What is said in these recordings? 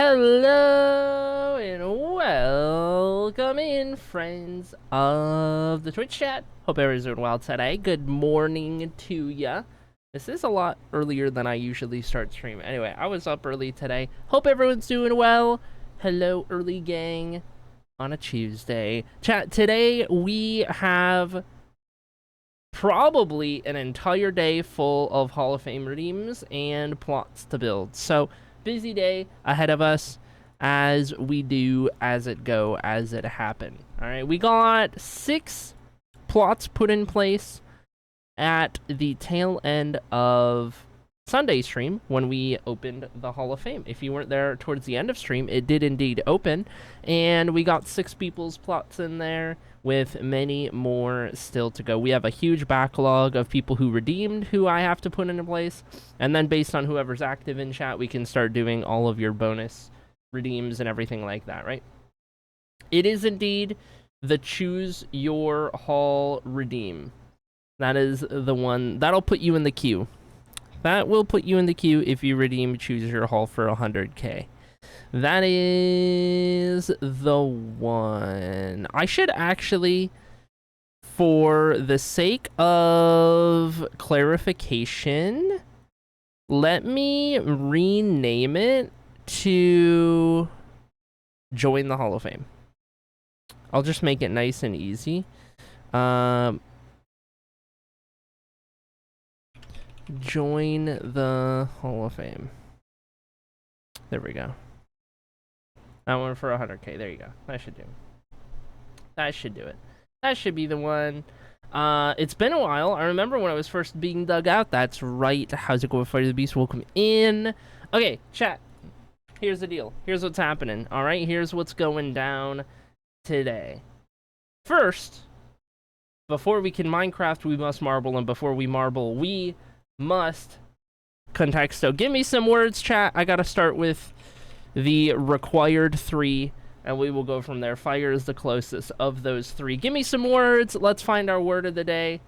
Hello and welcome in, friends of the Twitch chat. Hope everyone's doing well today. Good morning to ya. This is a lot earlier than I usually start streaming. Anyway, I was up early today. Hope everyone's doing well. Hello, early gang on a Tuesday. Chat, today we have probably an entire day full of Hall of Fame redeems and plots to build. So, busy day ahead of us as we do as it go, as it happen. All right, we got 6 plots put in place at the tail end of Sunday stream when we opened the Hall of Fame. If you weren't there towards the end of stream, it did indeed open, and we got 6 people's plots in there with many more still to go. We have a huge backlog of people who redeemed who I have to put into place, and then based on whoever's active in chat, we can start doing all of your bonus redeems and everything like that, right? It is indeed the Choose Your Haul redeem. That is the one that'll put you in the queue. That will put you in the queue if you redeem Choose Your Haul for 100k. That is the one. I should actually, for the sake of clarification, let me rename it to Join the Hall of Fame. I'll just make it nice and easy. Join the Hall of Fame. There we go. That one for 100k. There you go. That should do. That should do it. That should be the one. It's been a while. I remember when I was first being dug out. That's right. How's it going, Fight of the Beast? Welcome in. Okay, chat. Here's the deal. Here's what's happening. All right. Here's what's going down today. First, before we can Minecraft, we must marble, and before we marble, we must contexto. Give me some words, chat. I gotta start with the required 3, and we will go from there. Fire is the closest of those 3. Give me some words. Let's find our word of the day.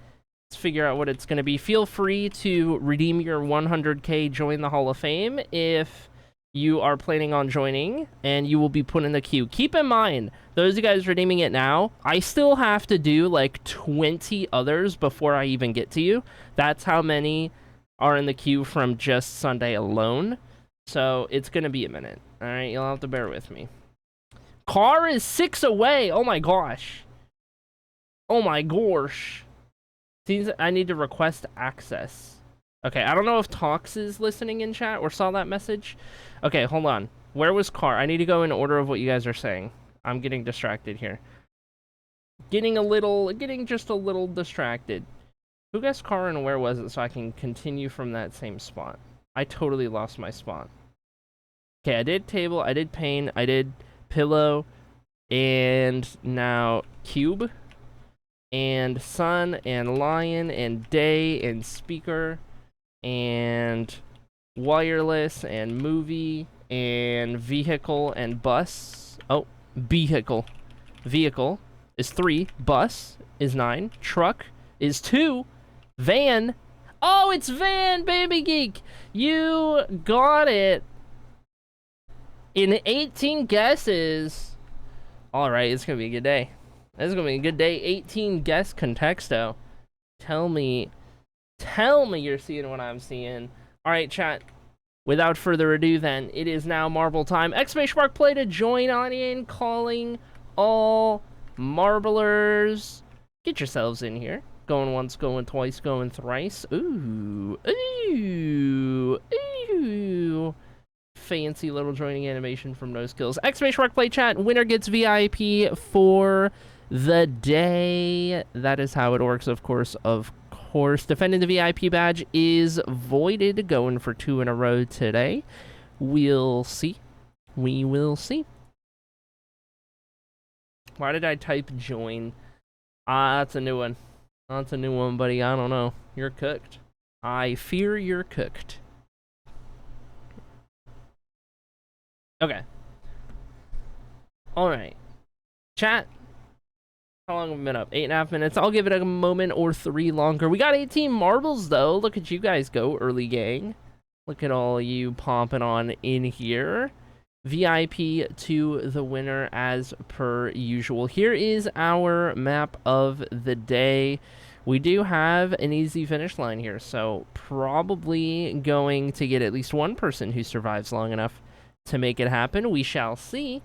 Let's figure out what it's gonna be. Feel free to redeem your 100k Join the Hall of Fame if you are planning on joining, and you will be put in the queue. Keep in mind, those of you guys redeeming it now, I still have to do like 20 others before I even get to you. That's how many are in the queue from just Sunday alone. So it's gonna be a minute. All right, you'll have to bear with me. Car is 6 away. Oh my gosh. Oh my gosh. Seems I need to request access. Okay, I don't know if Tox is listening in chat or saw that message. Okay, hold on. Where was Car? I need to go in order of what you guys are saying. I'm getting distracted here. Getting just a little distracted. Who guessed Car and where was it so I can continue from that same spot? I totally lost my spot. Okay, I did table, I did pane, I did pillow, and now cube, and sun, and lion, and day, and speaker, and wireless, and movie, and vehicle, and bus. Oh, vehicle. Vehicle is 3, bus is 9, truck is 2, van. Oh, it's van, baby geek. You got it. In 18 guesses. All right, it's going to be a good day. This is going to be a good day. 18 guess contexto. Tell me you're seeing what I'm seeing. All right, chat. Without further ado, then, it is now marble time. Exclamation mark play to join on in. Calling all marblers. Get yourselves in here. Going once, going twice, going thrice. Ooh. Ooh. Ooh. Fancy little joining animation from No Skills. Exclamation mark play chat. Winner gets VIP for the day. That is how it works, of course. Defending the VIP badge is voided. Going for 2 in a row today. We'll see. We will see. Why did I type join? That's a new one. That's a new one, buddy. I don't know. You're cooked. I fear you're cooked. Okay. Alright. Chat. How long have we been up? 8.5 minutes. I'll give it a moment or 3 longer. We got 18 marbles, though. Look at you guys go, early gang. Look at all you popping on in here. VIP to the winner as per usual. Here is our map of the day. We do have an easy finish line here, so probably going to get at least one person who survives long enough to make it happen. We shall see.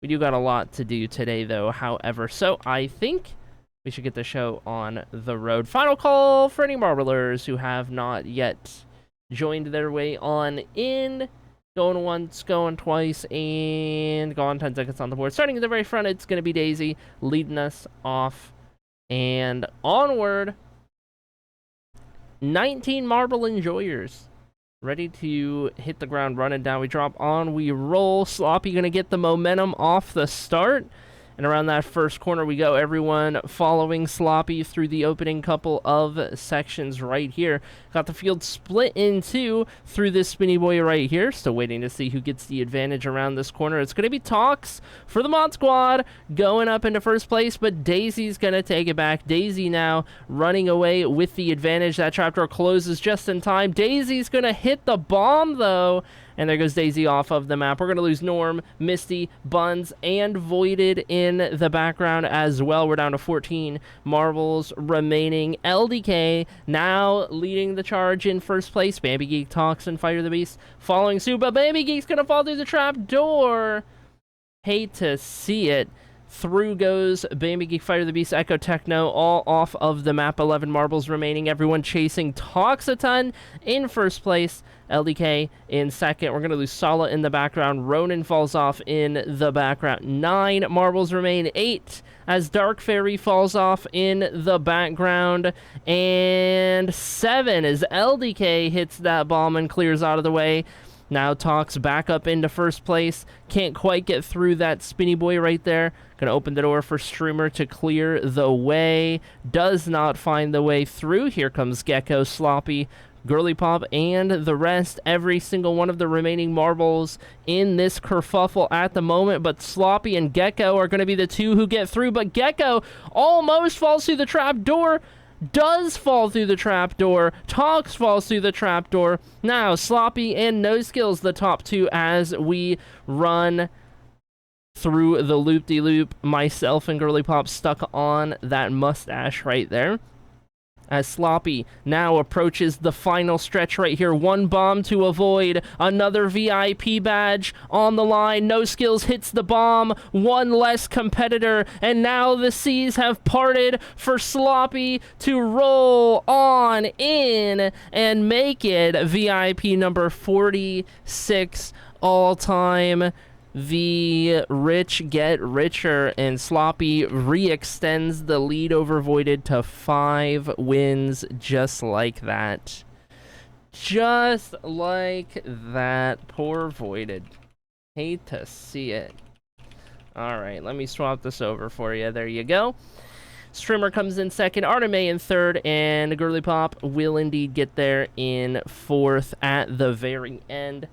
We do got a lot to do today, though, however, so I think we should get the show on the road. Final call for any marblers who have not yet joined their way on in. Going once, going twice, and gone 10 seconds on the board. Starting at the very front, it's going to be Daisy leading us off and onward. 19 marble enjoyers ready to hit the ground running. Down we drop, on we roll. Sloppy going to get the momentum off the start. And around that first corner we go. Everyone following Sloppy through the opening couple of sections right here. Got the field split in two through this spinny boy right here. Still waiting to see who gets the advantage around this corner. It's going to be Talks for the Mod Squad going up into first place, but Daisy's going to take it back. Daisy now running away with the advantage. That trapdoor closes just in time. Daisy's going to hit the bomb, though. And there goes Daisy off of the map. We're going to lose Norm, Misty, Buns, and Voided in the background as well. We're down to 14 marbles remaining. LDK now leading the charge in first place. Bambi Geek, Talks, and Fighter the Beast following suit. But Bambi Geek's going to fall through the trap door. Hate to see it. Through goes Bambi Geek, Fighter the Beast, Echo Techno, all off of the map. 11 marbles remaining. Everyone chasing Talks a ton in first place. LDK in second. We're going to lose Sala in the background. Ronan falls off in the background. 9 marbles remain. 8 as Dark Fairy falls off in the background. And 7 as LDK hits that bomb and clears out of the way. Now Talks back up into first place. Can't quite get through that spinny boy right there. Gonna open the door for Streamer to clear the way. Does not find the way through. Here comes Gecko, Sloppy, Girly Pop, and the rest. Every single one of the remaining marbles in this kerfuffle at the moment. But Sloppy and Gecko are gonna be the two who get through. But Gecko almost falls through the trap door. Does fall through the trapdoor. Talks falls through the trapdoor. Now, Sloppy and No Skills, the top two as we run through the loop-de-loop. Myself and Girly Pop stuck on that mustache right there. As Sloppy now approaches the final stretch right here. One bomb to avoid. Another VIP badge on the line. No Skills hits the bomb. One less competitor. And now the seas have parted for Sloppy to roll on in and make it VIP number 46 all-time. The rich get richer, and Sloppy re-extends the lead over Voided to 5 wins just like that. Just like that. Poor Voided. Hate to see it. Alright, let me swap this over for you. There you go. Streamer comes in second, Arteme in third, and Girly Pop will indeed get there in fourth at the very end.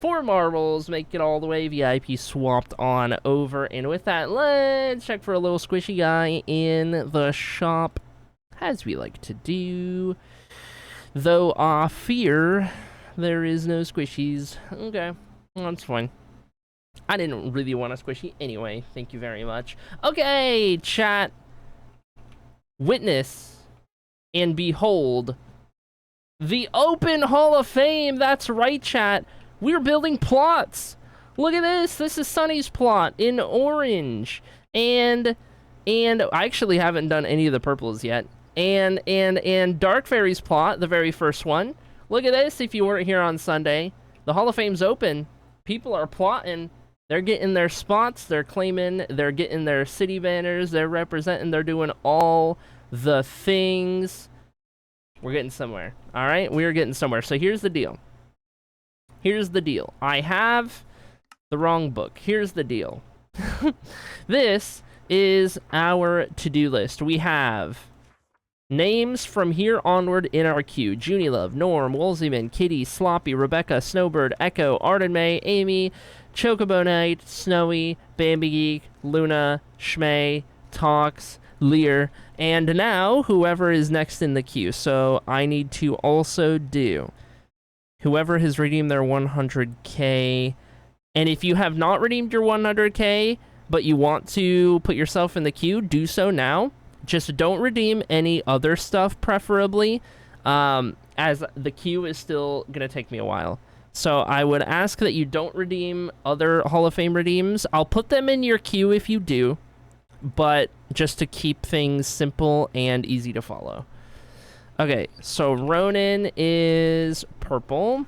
4 marbles make it all the way. VIP swapped on over. And with that, let's check for a little squishy guy in the shop, as we like to do. Though I fear there is no squishies. Okay, that's fine. I didn't really want a squishy anyway. Thank you very much. Okay, chat. Witness and behold the Open Hall of Fame. That's right, chat. We're building plots. Look at this. This is Sunny's plot in orange. And I actually haven't done any of the purples yet. And Dark Fairy's plot, the very first one. Look at this. If you weren't here on Sunday, the Hall of Fame's open. People are plotting. They're getting their spots. They're claiming. They're getting their city banners. They're representing. They're doing all the things. We're getting somewhere. All right? We're getting somewhere. So here's the deal. Here's the deal. I have the wrong book. Here's the deal. This is our to-do list. We have names from here onward in our queue. Junilove, Norm, Wolseyman, Kitty, Sloppy, Rebecca, Snowbird, Echo, Arden May, Amy, Chocobo Knight, Snowy, Bambi Geek, Luna, Shmay, Talks, Lear, and now whoever is next in the queue. So I need to also do whoever has redeemed their 100K And if you have not redeemed your 100k, but you want to put yourself in the queue, do so now. Just don't redeem any other stuff, preferably, as the queue is still going to take me a while. So I would ask that you don't redeem other Hall of Fame redeems. I'll put them in your queue if you do, but just to keep things simple and easy to follow. Okay, so Ronin is purple,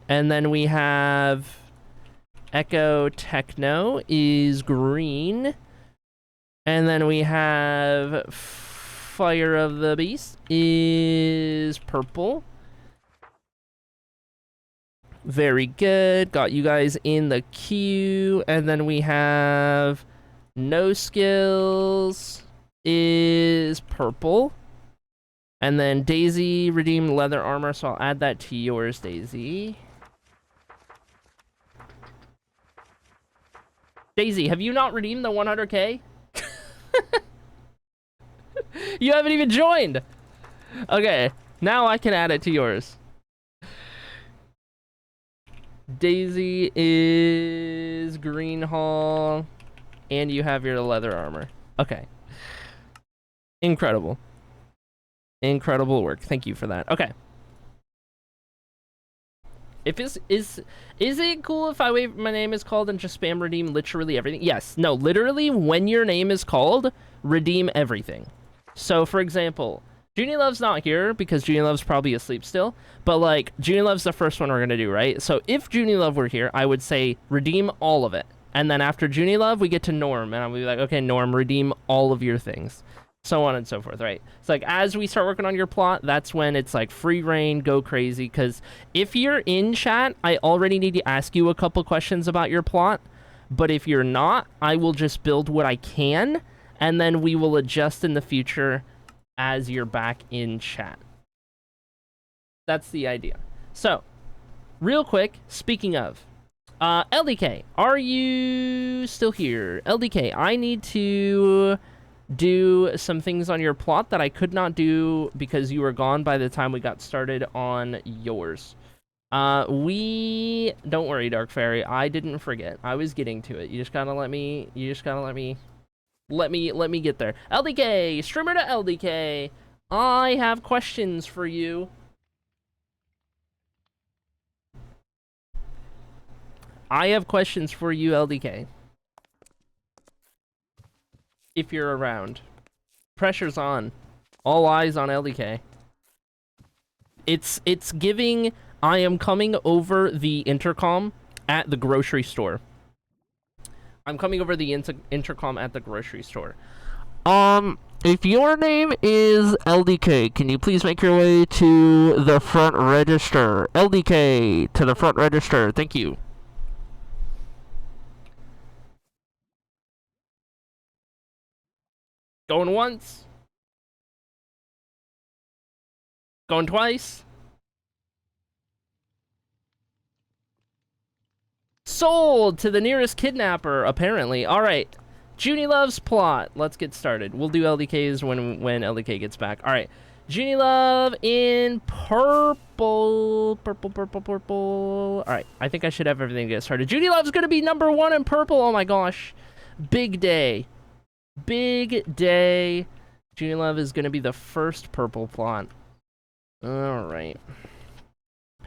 and then we have Echo Techno is green, and then we have Fire of the Beast is purple. Very good. Got you guys in the queue. And then we have No Skills is purple. And then Daisy redeemed leather armor, so I'll add that to yours, Daisy. Daisy, have you not redeemed the 100k? You haven't even joined. Okay, now I can add it to yours. Daisy is green hall, and you have your leather armor. Okay. Incredible. Incredible work. Thank you for that. Okay. If is it cool if my name is called and just spam redeem literally everything? Yes. No, literally when your name is called, redeem everything. So for example, Junie Love's not here because Junie Love's probably asleep still, but like Junie Love's the first one we're gonna do, right? So if Junie Love were here, I would say redeem all of it. And then after Junie Love, we get to Norm, and I'll be like, okay, Norm, redeem all of your things. So on and so forth, right? It's like, as we start working on your plot, that's when it's like free reign, go crazy, because if you're in chat, I already need to ask you a couple questions about your plot, but if you're not, I will just build what I can, and then we will adjust in the future as you're back in chat. That's the idea. So, real quick, speaking of, LDK, are you still here? LDK, I need to do some things on your plot that I could not do because you were gone by the time we got started on yours. Don't worry, Dark Fairy, I didn't forget. I was getting to it. You just gotta let me get there. LDK, streamer to LDK, I have questions for you. I have questions for you, LDK. If you're around. Pressure's on. All eyes on LDK. It's giving, I am coming over the intercom at the grocery store. I'm coming over the intercom at the grocery store. If your name is LDK, can you please make your way to the front register? LDK, to the front register. Thank you. Going once. Going twice. Sold to the nearest kidnapper, apparently. Alright. Junie Love's plot. Let's get started. We'll do LDKs when LDK gets back. Alright. Junie Love in purple. Purple. Alright. I think I should have everything to get started. Junie Love's gonna be #1 in purple. Oh my gosh. Big day. Big day. Junie Love is gonna be the first purple plot. Alright.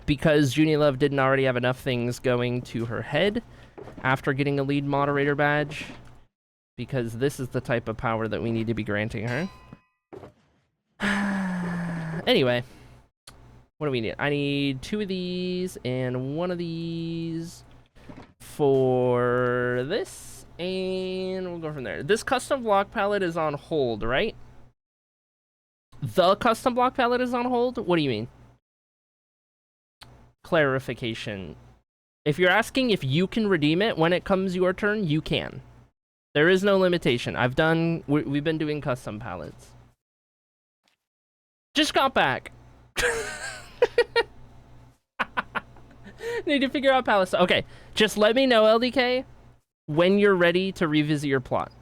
Because Junie Love didn't already have enough things going to her head after getting a lead moderator badge. Because this is the type of power that we need to be granting her. Anyway. What do we need? I need 2 of these and 1 of these for this. And we'll go from there. This custom block palette is on hold, right? The custom block palette is on hold? What do you mean? Clarification. If you're asking if you can redeem it when it comes your turn, you can. There is no limitation. We've been doing custom palettes. Just got back. Need to figure out palettes. Okay, just let me know, LDK, when you're ready to revisit your plot.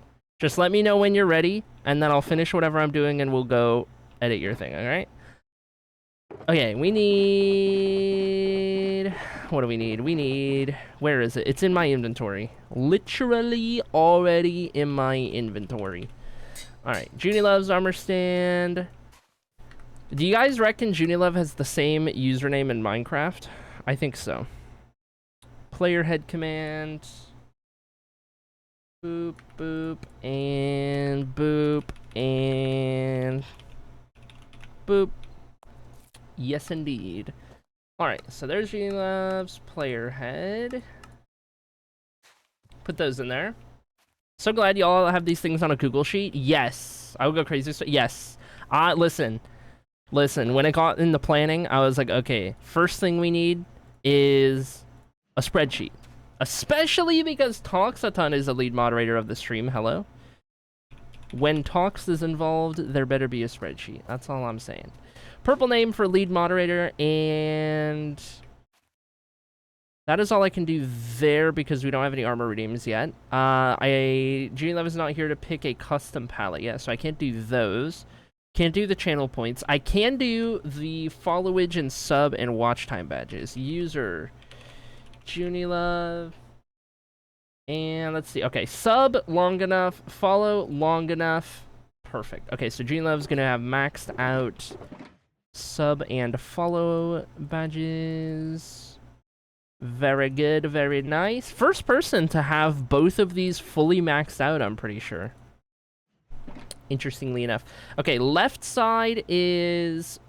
Just let me know when you're ready, and then I'll finish whatever I'm doing and we'll go edit your thing, alright? Okay, we need... What do we need? We need... Where is it? It's in my inventory. Literally already in my inventory. Alright, Junie Love's armor stand. Do you guys reckon Junie Love has the same username in Minecraft? I think so. Player head command. Boop, boop, and boop, and boop. Yes, indeed. Alright, so there's Junie Love's player head. Put those in there. So glad y'all have these things on a Google Sheet. Yes. I would go crazy. Yes. Listen. When it got into planning, I was like, okay, first thing we need is a spreadsheet. Especially because Talks-a-ton is the lead moderator of the stream. Hello. When Talks is involved, there better be a spreadsheet. That's all I'm saying. Purple name for lead moderator, and that is all I can do there because we don't have any armor redeems yet. Junie Love is not here to pick a custom palette yet, so I can't do those. Can't do the channel points. I can do the followage and sub and watch time badges. User, Junie Love, and let's see. Okay, sub long enough, follow long enough. Perfect. Okay, so Junie Love's gonna have maxed out sub and follow badges. Very good, very nice. First person to have both of these fully maxed out, I'm pretty sure. Interestingly enough. Okay, left side is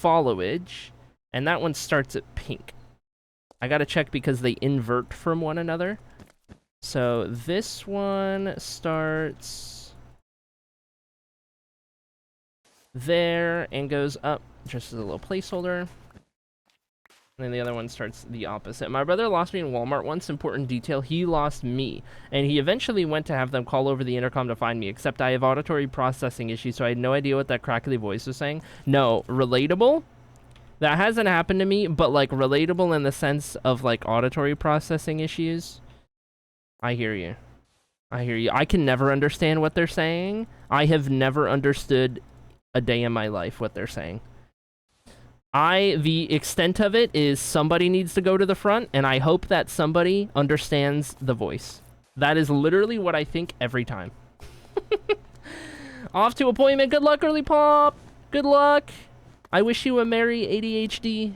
followage, and that one starts at pink. I gotta check because they invert from one another. So this one starts there and goes up just as a little placeholder. And then the other one starts the opposite. My brother lost me in Walmart once. Important detail. He lost me. And he eventually went to have them call over the intercom to find me. Except I have auditory processing issues, so I had no idea what that crackly voice was saying. No, relatable? That hasn't happened to me, but like relatable in the sense of like auditory processing issues. I hear you. I hear you. I can never understand what they're saying. I have never understood a day in my life what they're saying. The extent of it is somebody needs to go to the front, and I hope that somebody understands the voice. That is literally what I think every time. Off to appointment. Good luck, early pop. Good luck. I wish you a merry ADHD.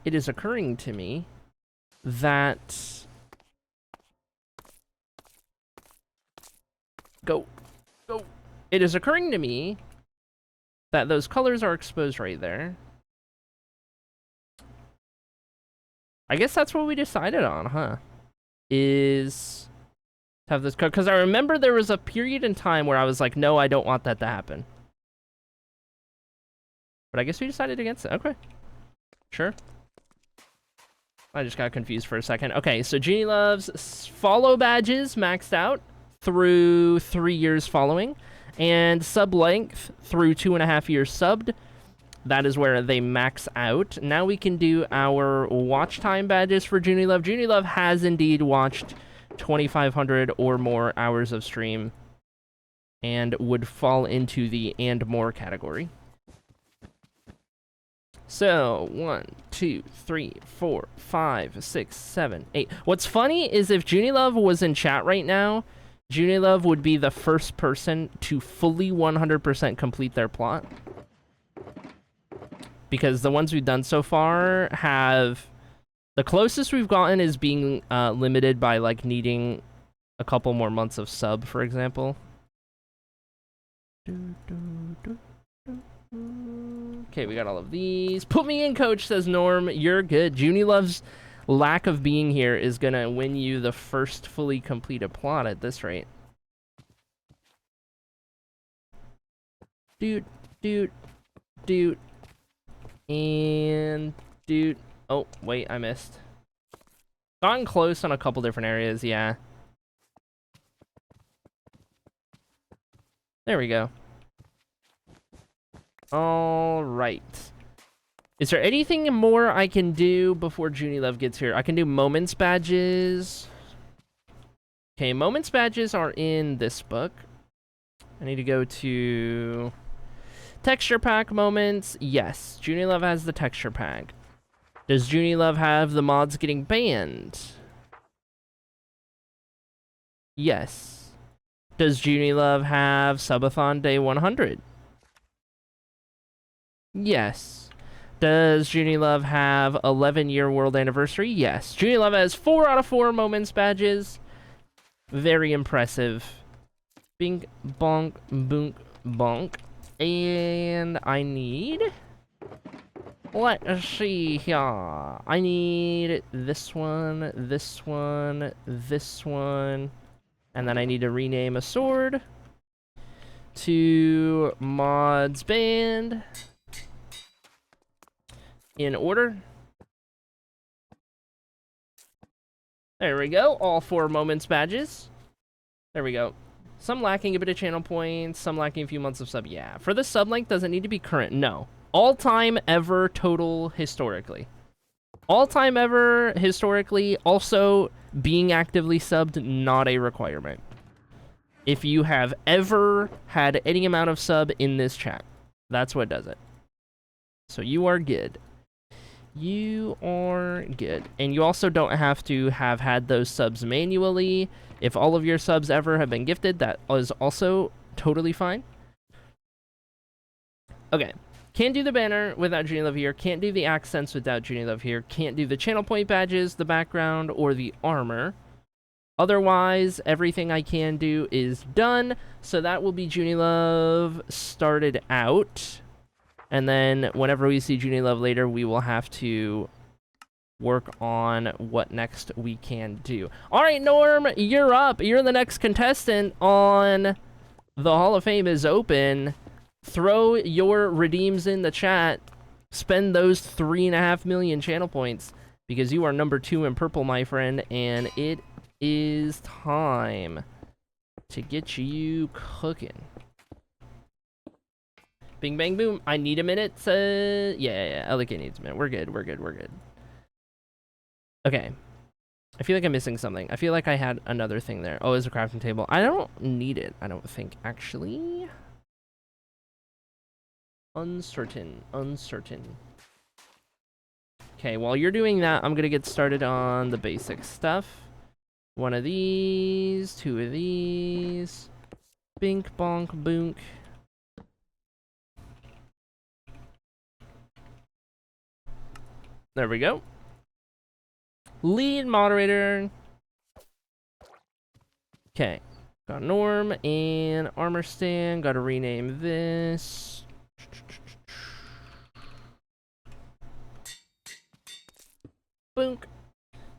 It is occurring to me that... Go. It is occurring to me that those colors are exposed right there. I guess that's what we decided on, huh? Is to have this color. Because I remember there was a period in time where I was like, no, I don't want that to happen. But I guess we decided against it. Okay. Sure. I just got confused for a second. Okay, so Junie Love's follow badges maxed out through 3 years following. And sub length through 2.5 years subbed. That is where they max out. Now we can do our watch time badges for Junie Love. Junie Love has indeed watched 2,500 or more hours of stream and would fall into the and more category. So 1, 2, 3, 4, 5, 6, 7, 8. What's funny is if Junie Love was in chat right now, Junie Love would be the first person to fully 100% complete their plot. Because the ones we've done so far have... The closest we've gotten is being limited by, like, needing a couple more months of sub, for example. Okay, we got all of these. Put me in, coach, says Norm. You're good. Junie Love's lack of being here is gonna win you the first fully completed plot at this rate. Doot, and doot. Oh, wait, I missed. Gotten close on a couple different areas, yeah. There we go. All right. Is there anything more I can do before Junie Love gets here? I can do moments badges. Okay, moments badges are in this book. I need to go to Texture pack moments, yes. Junilove has the texture pack. Does Junilove have the mods getting banned? Yes. Does Junilove have Subathon Day 100? Yes. Does Junilove have 11-year world anniversary? Yes. Junilove has 4 out of 4 moments badges. Very impressive. Bink, bonk, boonk, bonk. And I need... Let's see here. I need this one, this one, this one. And then I need to rename a sword to mods band in order. There we go. All 4 moments badges. There we go. Some lacking a bit of channel points, some lacking a few months of sub. Yeah. For the sub length, does it need to be current? No. All time ever total historically. All time ever historically. Also, being actively subbed, not a requirement. If you have ever had any amount of sub in this chat, that's what does it. So you are good. You are good. And you also don't have to have had those subs manually. If all of your subs ever have been gifted, that is also totally fine. Okay. Can't do the banner without Junilove here. Can't do the accents without Junilove here. Can't do the channel point badges, the background, or the armor. Otherwise, everything I can do is done. So that will be Junilove started out. And then whenever we see Junilove later, we will have to work on what next we can do. All right, Norm, you're up. You're the next contestant on the Hall of Fame is open. Throw your redeems in the chat. Spend those 3.5 million channel points because you are number 2 in purple, my friend, and it is time to get you cooking. Bing, bang, boom. I need a minute. Yeah. LK needs a minute. We're good. Okay. I feel like I'm missing something. I feel like I had another thing there. Oh, it's a crafting table. I don't need it, I don't think, actually. Uncertain. Okay, while you're doing that, I'm gonna get started on the basic stuff. 1 of these, 2 of these. Bink, bonk, boonk. There we go. Lead moderator. Okay. Got Norm and armor stand. Gotta rename this. Boonk.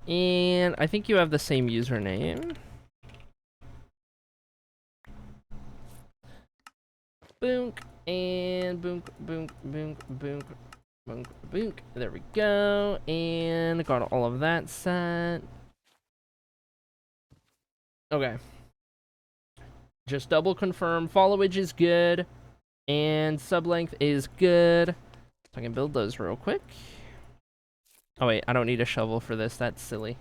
And I think you have the same username. Boonk. And boonk, boonk, boonk, boonk. Boonk, boonk. There we go. And got all of that set. Okay. Just double confirm. Followage is good. And sub length is good. So I can build those real quick. Oh wait, I don't need a shovel for this. That's silly.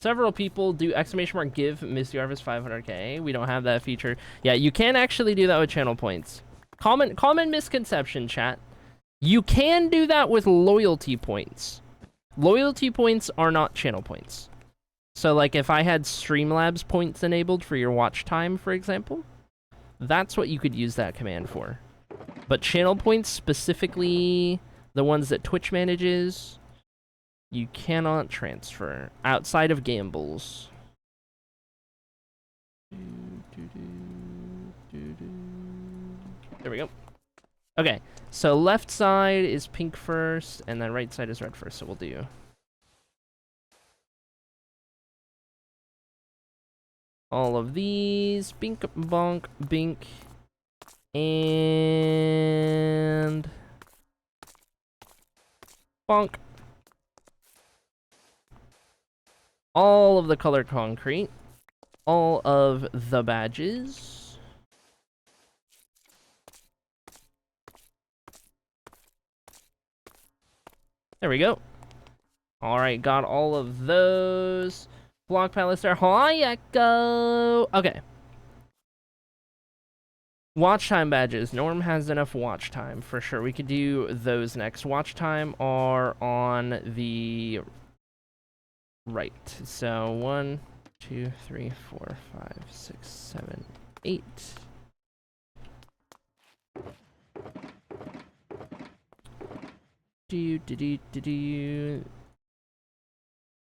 Several people do exclamation mark give Misty Harvest 500k. We don't have that feature. Yeah, you can actually do that with channel points. Common misconception, chat. You can do that with loyalty points. Loyalty points are not channel points. So like if I had Streamlabs points enabled for your watch time, for example, that's what you could use that command for. But channel points, specifically the ones that Twitch manages, you cannot transfer outside of gambles. There we go. Okay, so left side is pink first, and then right side is red first, so we'll do all of these. Bink, bonk, bink. And bonk. All of the color concrete. All of the badges. There we go. Alright, got all of those. Block palace there. Hi, Echo. Okay. Watch time badges. Norm has enough watch time for sure. We could do those next. Watch time are on the right. So 1, 2, 3, 4, 5, 6, 7, 8.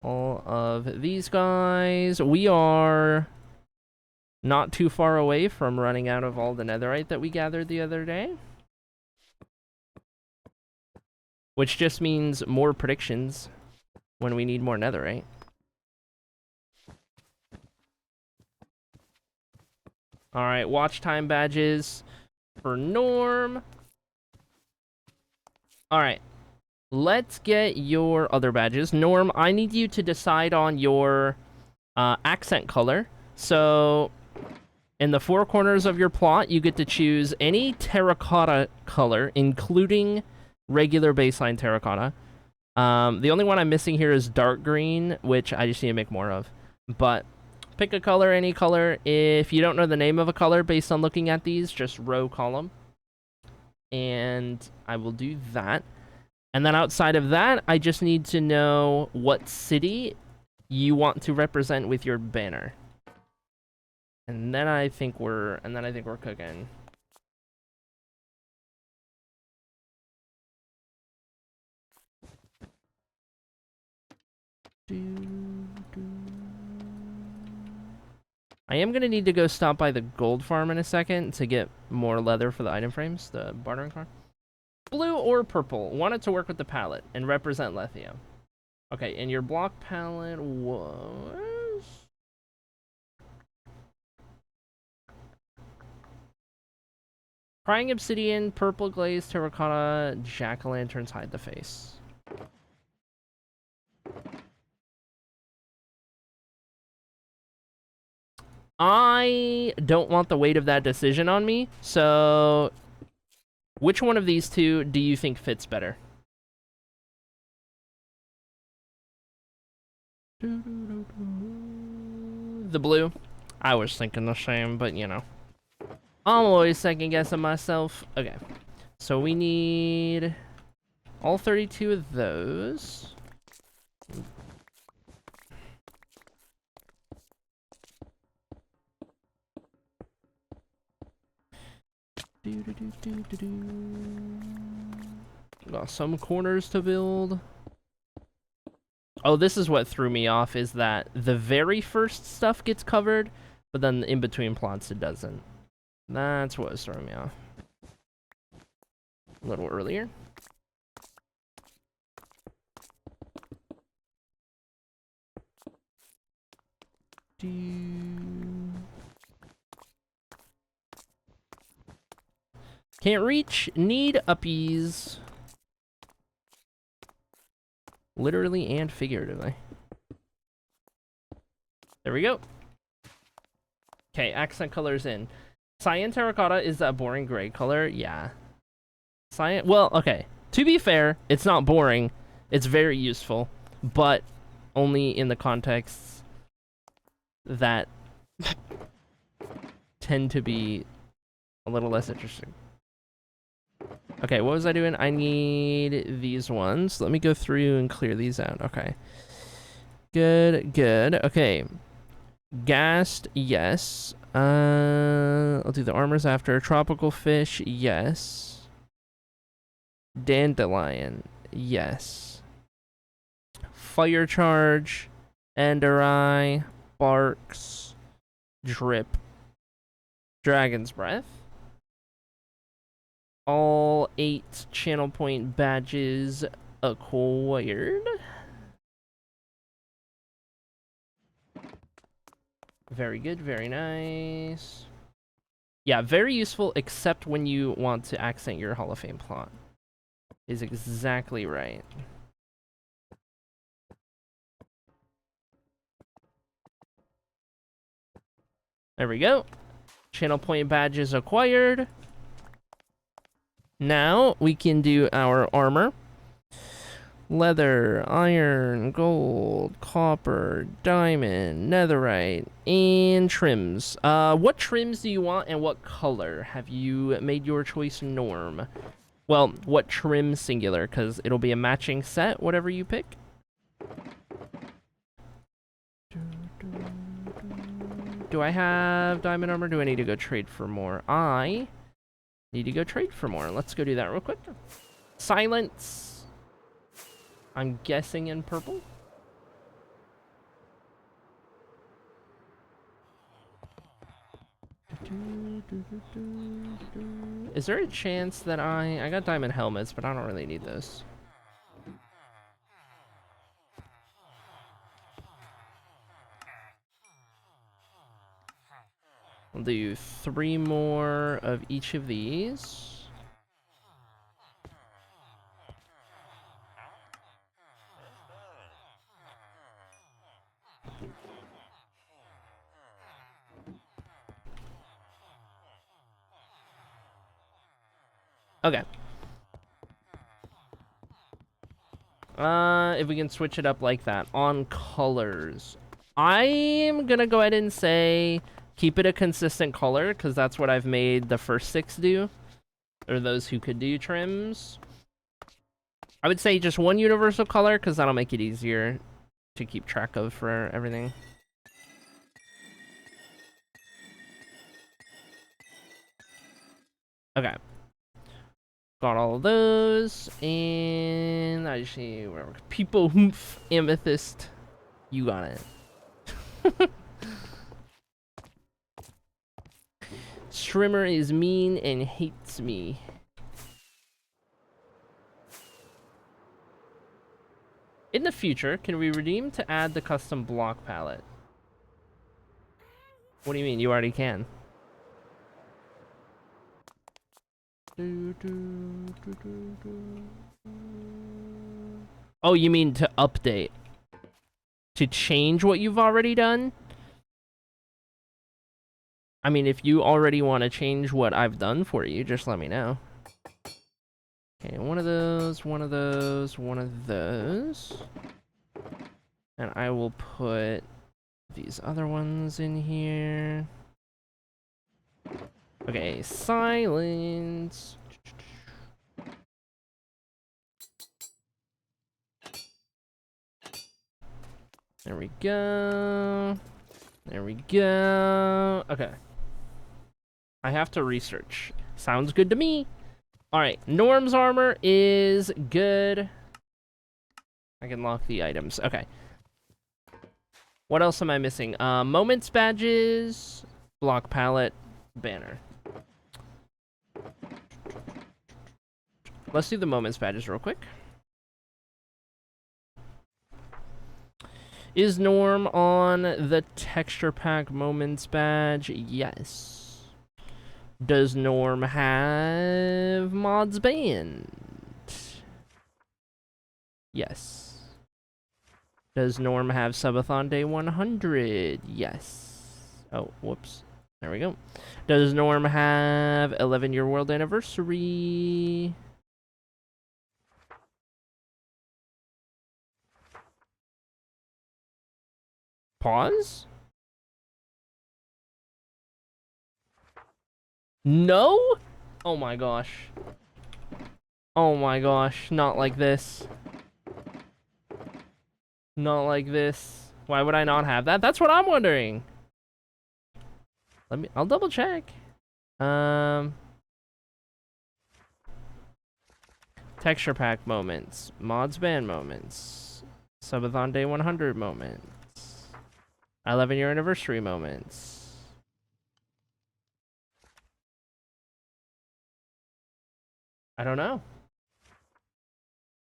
All of these guys. We are not too far away from running out of all the netherite that we gathered the other day. Which just means more predictions when we need more netherite. Alright, watch time badges for Norm. Alright, let's get your other badges. Norm, I need you to decide on your accent color. So, in the 4 corners of your plot, you get to choose any terracotta color, including regular baseline terracotta. The only one I'm missing here is dark green, which I just need to make more of. But pick a color, any color. If you don't know the name of a color based on looking at these, just row column. And I will do that. And then outside of that, I just need to know what city you want to represent with your banner. And then I think we're cooking. I am gonna need to go stop by the gold farm in a second to get more leather for the item frames, the bartering farm. Blue or purple? Want it to work with the palette and represent lithium. Okay, and your block palette was... Prying obsidian, purple glaze, terracotta, jack-o'-lanterns hide the face. I don't want the weight of that decision on me, so which one of these two do you think fits better? The blue? I was thinking the same, but you know. I'm always second guessing myself. Okay, so we need all 32 of those. Got some corners to build. Oh, this is what threw me off, is that the very first stuff gets covered, but then in between plots it doesn't. That's what was throwing me off. A little earlier. Can't reach. Need uppies. Literally and figuratively. There we go. Okay, accent colors in. Cyan terracotta is that boring gray color. Yeah. Cyan. Well, okay. To be fair, it's not boring. It's very useful, but only in the contexts that tend to be a little less interesting. Okay, what was I doing? I need these ones. Let me go through and clear these out. Okay. Good, good. Okay. Ghast, yes. I'll do the armors after. Tropical fish, yes. Dandelion, yes. Fire charge, ender eye, barks, drip, dragon's breath. All 8 channel point badges acquired. Very good, very nice. Yeah, very useful, except when you want to accent your Hall of Fame plot. Is exactly right. There we go. Channel point badges acquired. Now we can do our armor. leather, iron, gold, copper, diamond, netherite, and trims. What trims do you want and what color? Have you made your choice, Norm? Well, what trim singular, because it'll be a matching set, whatever you pick. Do I have diamond armor? Do I need to go trade for more? I need to go trade for more. Let's go do that real quick. Silence. I'm guessing in purple. Is there a chance that I got diamond helmets, but I don't really need those. I'll do 3 more of each of these. Okay. If we can switch it up like that. On colors. I'm gonna go ahead and say keep it a consistent color, because that's what I've made the first 6 do. Or those who could do trims. I would say just one universal color, because that'll make it easier to keep track of for everything. Okay. Got all of those, and I just need whatever. People hoof amethyst. You got it. Strimmer is mean and hates me. In the future, can we redeem to add the custom block palette? What do you mean? You already can. Oh, you mean to update? To change what you've already done? I mean, if you already want to change what I've done for you, just let me know. Okay, one of those, one of those, one of those. And I will put these other ones in here. Okay, silence. There we go. There we go. Okay. I have to research. Sounds good to me. Alright, Norm's armor is good. I can lock the items. Okay. What else am I missing? Moments badges, block palette, banner. Let's do the moments badges real quick. Is Norm on the texture pack moments badge? Yes. Does Norm have mods banned? Yes. Does Norm have subathon day 100? Yes. Oh, whoops. There we go. Does Norm have 11-year world anniversary? Pause? No? Oh my gosh. Oh my gosh. Not like this. Not like this. Why would I not have that? That's what I'm wondering. I'll double check. Texture pack moments. Mods ban moments. Subathon day 100 moments. 11-year anniversary moments. I don't know.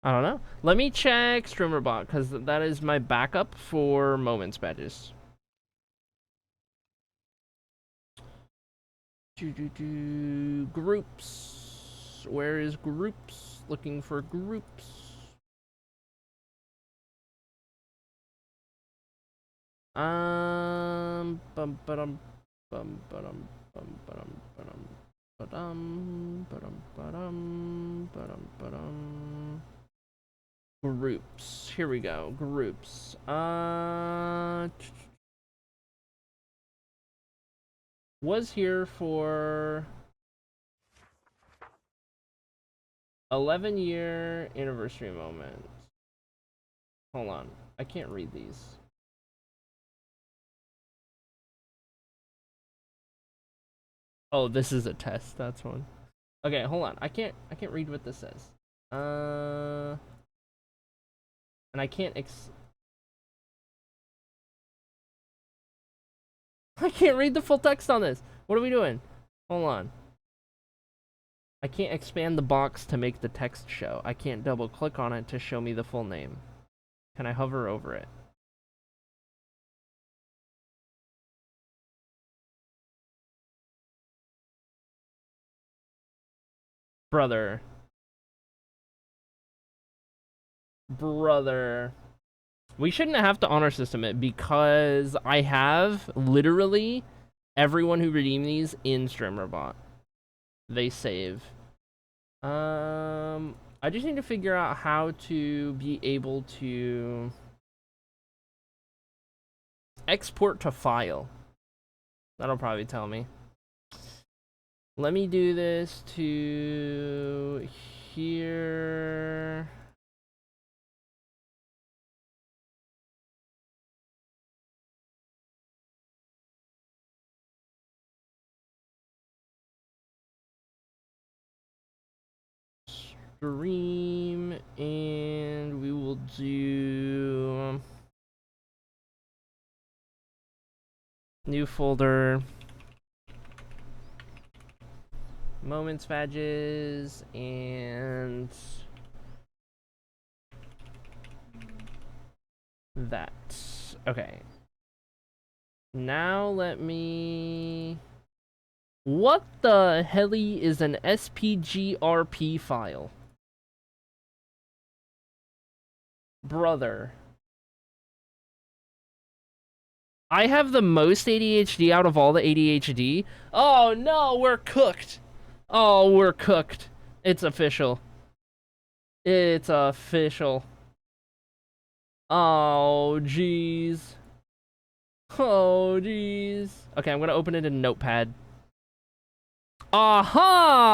I don't know. Let me check StreamerBot, because that is my backup for moments badges. Groups. Where is groups? Looking for groups. Bum ba-dum bum ba-dum bum ba-dum ba-dum ba-dum ba-dum ba-dum ba-dum ba-dum. Groups. Here we go. Groups. Was here for 11-year anniversary moment. Hold on. I can't read these. Oh, this is a test. That's one. Okay, hold on. I can't read what this says. And I can't I can't read the full text on this. What are we doing? Hold on. I can't expand the box to make the text show. I can't double click on it to show me the full name. Can I hover over it? Brother. We shouldn't have to honor system it because I have literally everyone who redeemed these in StreamerBot. They save. I just need to figure out how to be able to export to file. That'll probably tell me. Let me do this to here. Stream, and we will do new folder, moments badges, and that. Okay. Now let me... What the helly is an SPGRP file? Brother. I have the most ADHD out of all the ADHD. Oh no, we're cooked. Oh, we're cooked. It's official. It's official. Oh, jeez. Oh, jeez. Okay, I'm gonna open it in Notepad. Aha!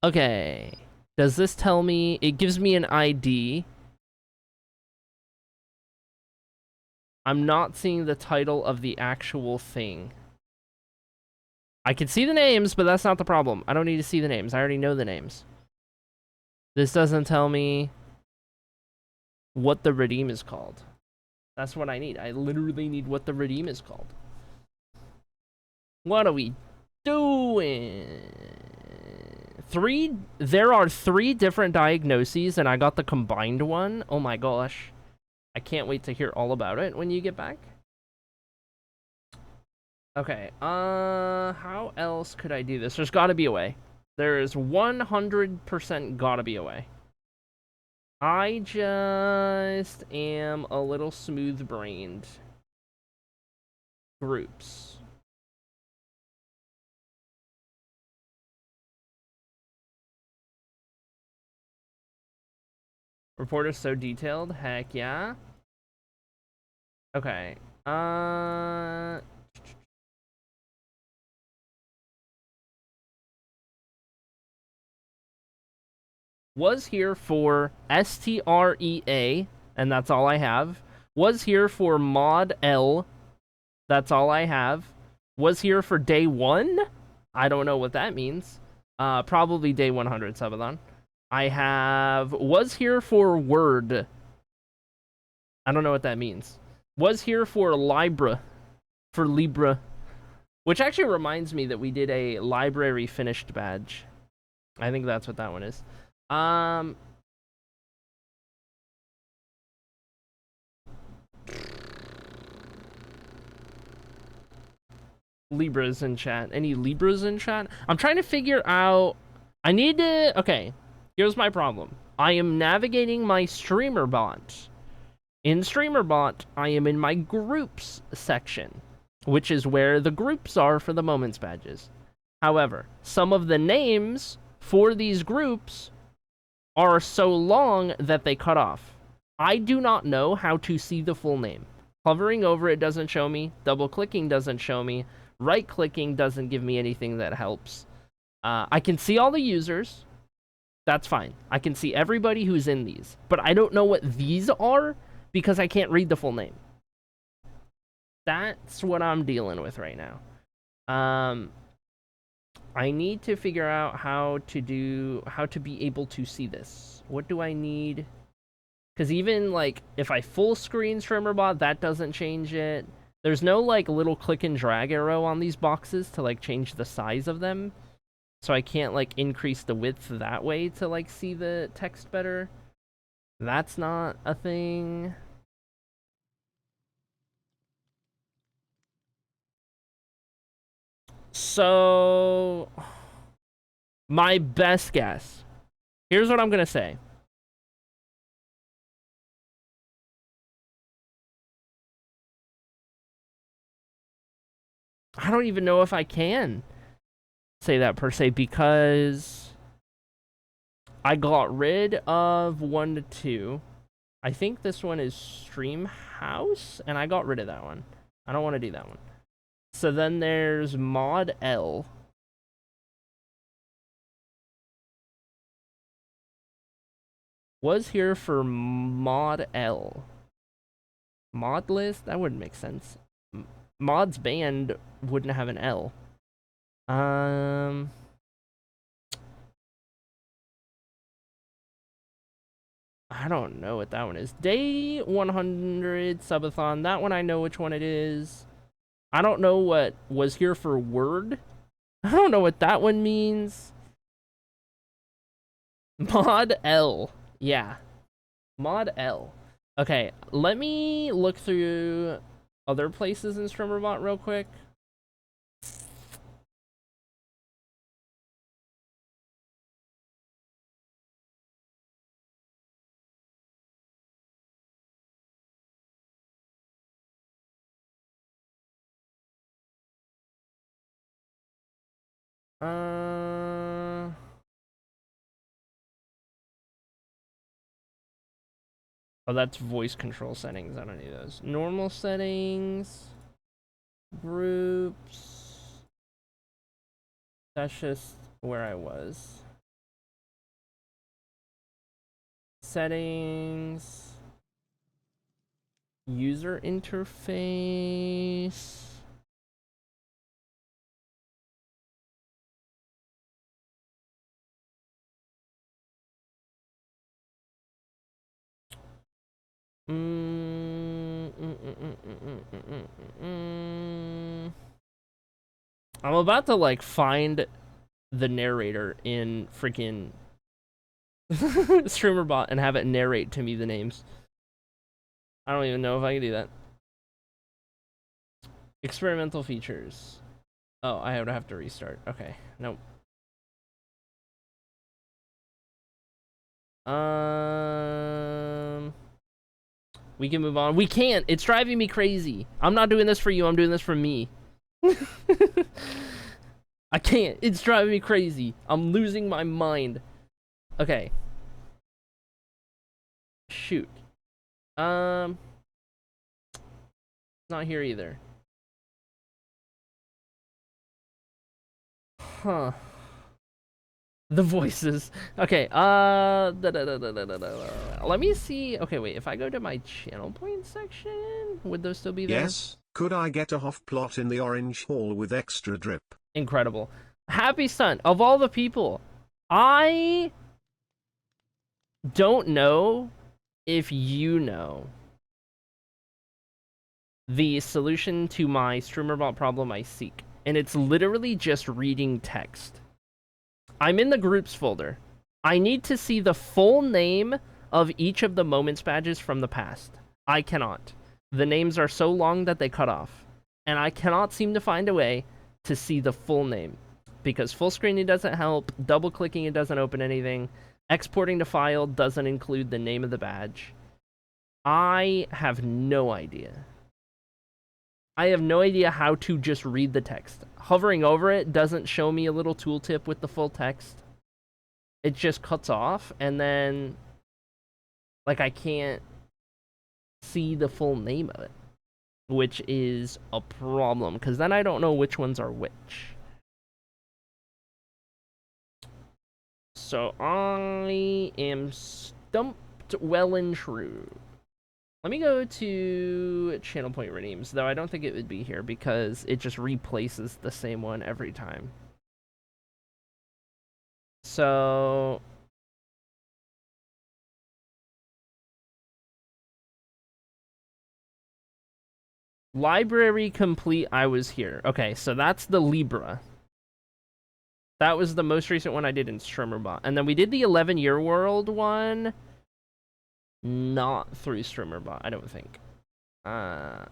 Okay. Does this tell me... It gives me an ID. I'm not seeing the title of the actual thing. I can see the names, but that's not the problem. I don't need to see the names. I already know the names. This doesn't tell me what the redeem is called. That's what I need. I literally need what the redeem is called. What are we doing? There are 3 different diagnoses, and I got the combined one. Oh my gosh. I can't wait to hear all about it when you get back. Okay, how else could I do this? There's gotta be a way. There is 100% gotta be a way. I just am a little smooth-brained. Groups. Report is so detailed. Heck yeah. Okay. Was here for STREA, and that's all I have. Was here for mod L. That's all I have. Was here for day 1. I don't know what that means. Probably day 100, Sabathon. I have was here for Word. I don't know what that means. Was here for Libra. Which actually reminds me that we did a library finished badge. I think that's what that one is. Libras in chat. Any Libras in chat? I'm trying to figure out... I need to... Okay, here's my problem. I am navigating my StreamerBot. In StreamerBot, I am in my groups section, which is where the groups are for the moments badges. However, some of the names for these groups are so long that they cut off. I do not know how to see the full name. Hovering over it doesn't show me. Double clicking doesn't show me. Right clicking doesn't give me anything that helps. I can see all the users. That's fine. I can see everybody who's in these. But I don't know what these are because I can't read the full name. That's what I'm dealing with right now. I need to figure out how to be able to see this. What do I need? Because even, like, if I full screen StreamerBot, that doesn't change it. There's no, like, little click and drag arrow on these boxes to, like, change the size of them. So I can't, like, increase the width that way to, like, see the text better. That's not a thing. So, my best guess. Here's what I'm going to say. I don't even know if I can say that per se because I got rid of 1 to 2. I think this one is Stream House, and I got rid of that one. I don't want to do that one. So then there's Mod L. Was here for Mod L. Mod list? That wouldn't make sense. Mods band wouldn't have an L. I don't know what that one is. Day 100 subathon. That one I know which one it is. I don't know what was here for word. I don't know what that one means. Mod L. Yeah. Mod L. Okay, let me look through other places in StreamerBot real quick. Oh, that's voice control settings. I don't need those. Normal settings. Groups. That's just where I was. Settings. User interface. I'm about to, like, find the narrator in freaking StreamerBot and have it narrate to me the names. I don't even know if I can do that. Experimental features. Oh, I would have to restart. Okay, nope. We can move on. We can't. It's driving me crazy. I'm not doing this for you. I'm doing this for me. I can't. It's driving me crazy. I'm losing my mind. Okay. Shoot. Not here either. Huh. The voices. Okay, let me see. Okay, wait, if I go to my channel point section, would those still be there? Yes, could I get a HOF plot in the orange hall with extra drip? Incredible. Happy Stunt, of all the people, I don't know if you know the solution to my StreamerBot problem I seek, and it's literally just reading text. I'm in the groups folder. I need to see the full name of each of the moments badges from the past. I cannot. The names are so long that they cut off. And I cannot seem to find a way to see the full name. Because full screening doesn't help, double clicking it doesn't open anything, exporting to file doesn't include the name of the badge. I have no idea. I have no idea how to just read the text. Hovering over it doesn't show me a little tooltip with the full text. it just cuts off, and then like I can't see the full name of it, which is a problem because then I don't know which ones are which. So I am stumped well and true. Let me go to channel point redeems, though I don't think it would be here because it just replaces the same one every time. So library complete, I was here. Okay, so that's the Libra. That was the most recent one I did in StreamerBot. And then we did the 11-year world one. Not through StreamerBot, I don't think. But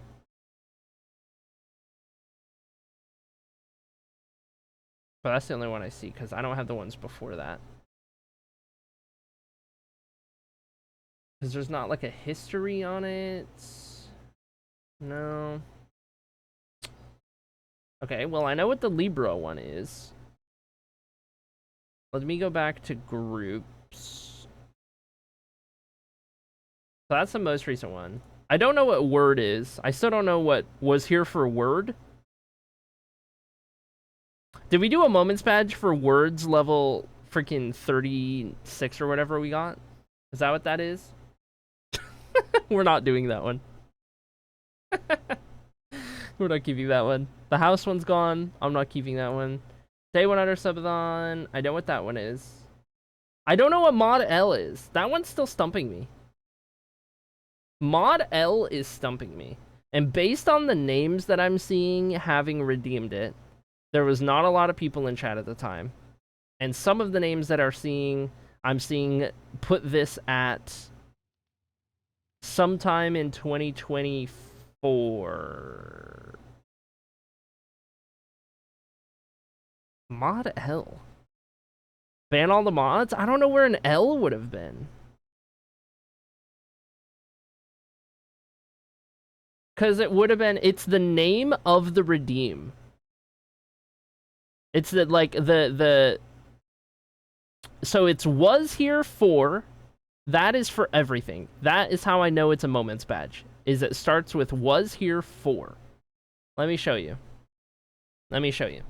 that's the only one I see, because I don't have the ones before that. Because there's not, like, a history on it. No. Okay, well, I know what the Libra one is. Let me go back to groups. So that's the most recent one. I don't know what word is. I still don't know what was here for word. Did we do a moments badge for words level freaking 36 or whatever we got? Is that what that is? We're not doing that one. We're not keeping that one. The house one's gone. I'm not keeping that one. Day 100 subathon. I know what that one is. I don't know what Mod L is. That one's still stumping me. Mod L is stumping me. And based on the names that I'm seeing having redeemed it, there was not a lot of people in chat at the time. And some of the names that I'm seeing put this at sometime in 2024. Mod L. Ban all the mods? I don't know where an L would have been. Because it would have been, it's the name of the redeem. It's the, like, so it's was here for, that is for everything. That is how I know it's a moments badge, is it starts with was here for. Let me show you. Let me show you.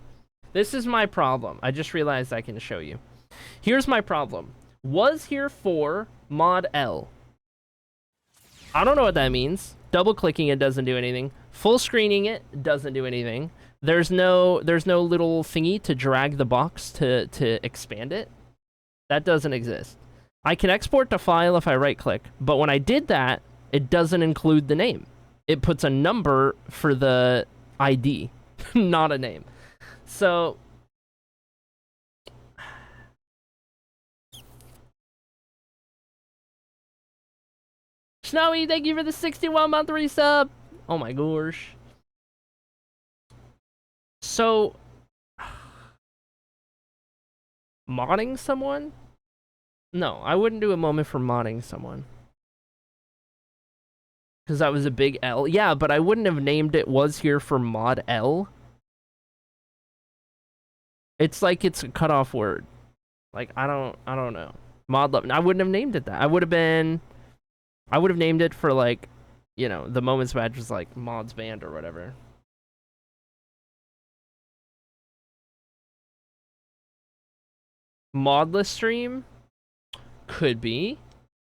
This is my problem. I just realized I can show you. Here's my problem. Was here for mod L. I don't know what that means. Double clicking it doesn't do anything. Full screening it doesn't do anything. There's no little thingy to drag the box to expand it. That doesn't exist. I can export the file if I right click, but when I did that, it doesn't include the name. It puts a number for the ID, not a name. So Snowy, thank you for the 61-month resub. Oh my gosh. So, modding someone? No, I wouldn't do a moment for modding someone. Because that was a big L. Yeah, but I wouldn't have named it was here for mod L. It's like it's a cutoff word. Like, I don't know. Mod love. I wouldn't have named it that. I would have named it for, like, you know, the moments badge was like mods band or whatever. Modless stream? Could be.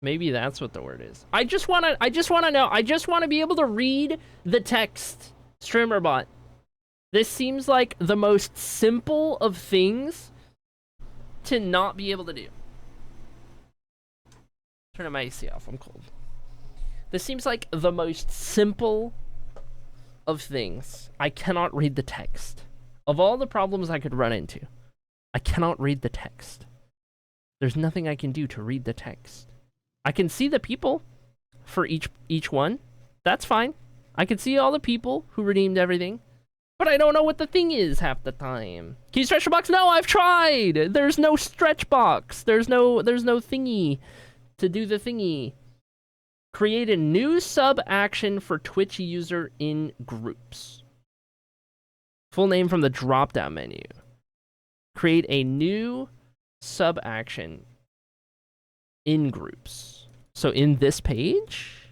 Maybe that's what the word is. I just wanna know. I just wanna be able to read the text. StreamerBot. This seems like the most simple of things to not be able to do. Turn my AC off, I'm cold. This seems like the most simple of things. I cannot read the text. Of all the problems I could run into, I cannot read the text. There's nothing I can do to read the text. I can see the people for each one. That's fine. I can see all the people who redeemed everything. But I don't know what the thing is half the time. Can you stretch the box? No, I've tried! There's no stretch box. There's no thingy to do the thingy. Create a new sub action for Twitch user in groups. Full name from the drop down menu. Create a new sub action in groups. So in this page,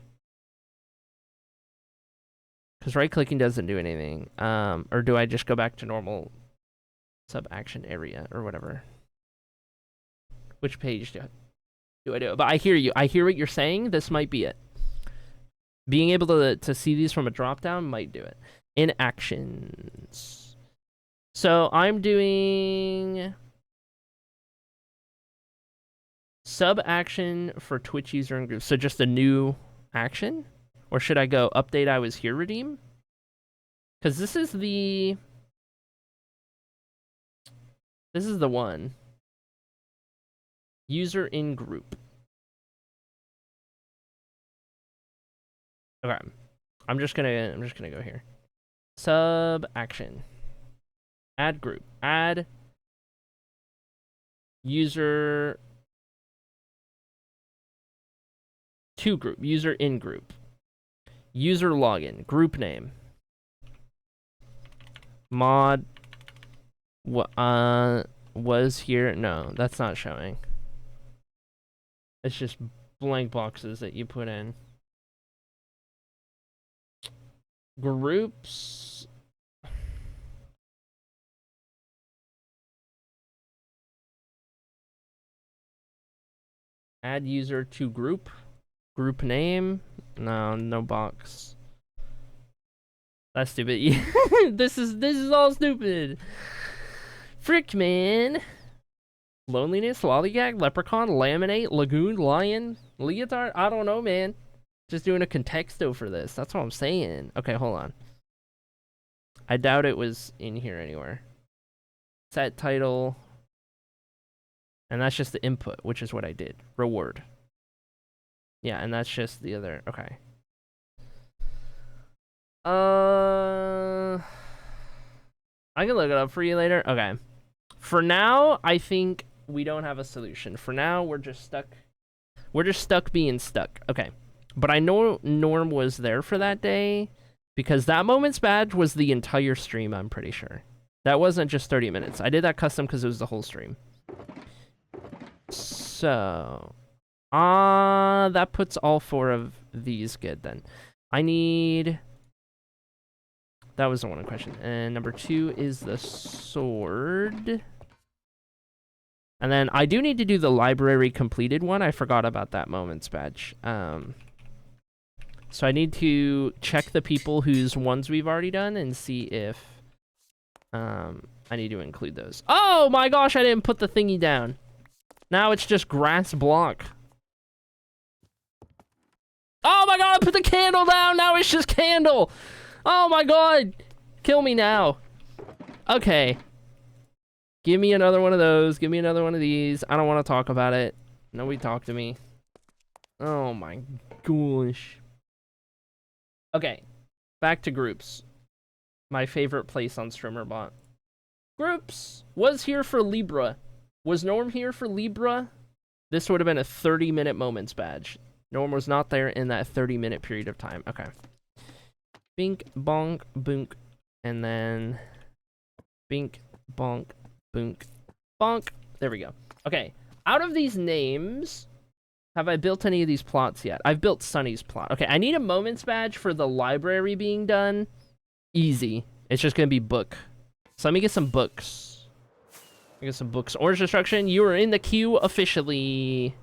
because right clicking doesn't do anything. Or do I just go back to normal sub action area or whatever? Which page do I do it? But I hear you. I hear what you're saying. This might be it. Being able to see these from a drop down might do it. In actions. So I'm doing sub action for Twitch user and group. So just a new action? Or should I go update I was here redeem? Because this is the one. User in group. Okay. I'm just gonna go here. Sub action. Add group. Add user to group. User in group. User login. Group name. Mod was here. No, that's not showing. It's just blank boxes that you put in. Groups. Add user to group. Group name. No box. That's stupid. This is all stupid. Frick, man. Loneliness, lollygag, leprechaun, laminate, lagoon, lion, leotard. I don't know, man. Just doing a contexto for this. That's what I'm saying. Okay, hold on. I doubt it was in here anywhere. Set title. And that's just the input, which is what I did. Reward. Yeah, and that's just the other. Okay. I can look it up for you later. Okay. For now, I think we don't have a solution. For now, we're just stuck. We're just stuck being stuck. Okay. But I know Norm was there for that day because that moment's badge was the entire stream, I'm pretty sure. That wasn't just 30 minutes. I did that custom because it was the whole stream. So, that puts all 4 of these good then. I need... That was the one question. And number 2 is the sword. And then I do need to do the library completed one. I forgot about that moment's badge. So I need to check the people whose ones we've already done and see if I need to include those. Oh my gosh, I didn't put the thingy down. Now it's just grass block. Oh my god, I put the candle down. Now it's just candle. Oh my god. Kill me now. Okay. Give me another one of those. Give me another one of these. I don't want to talk about it. Nobody talk to me. Oh my gosh. Okay. Back to groups. My favorite place on StreamerBot. Groups. Was here for Libra. Was Norm here for Libra? This would have been a 30-minute moments badge. Norm was not there in that 30-minute period of time. Okay. Bink, bonk, boonk. And then... Bink, bonk, boonk, bonk. There we go. Okay. Out of these names, have I built any of these plots yet? I've built Sunny's plot. Okay, I need a moments badge for the library being done. Easy. It's just gonna be book. So let me get some books. Get some books. Orange Destruction, you are in the queue officially.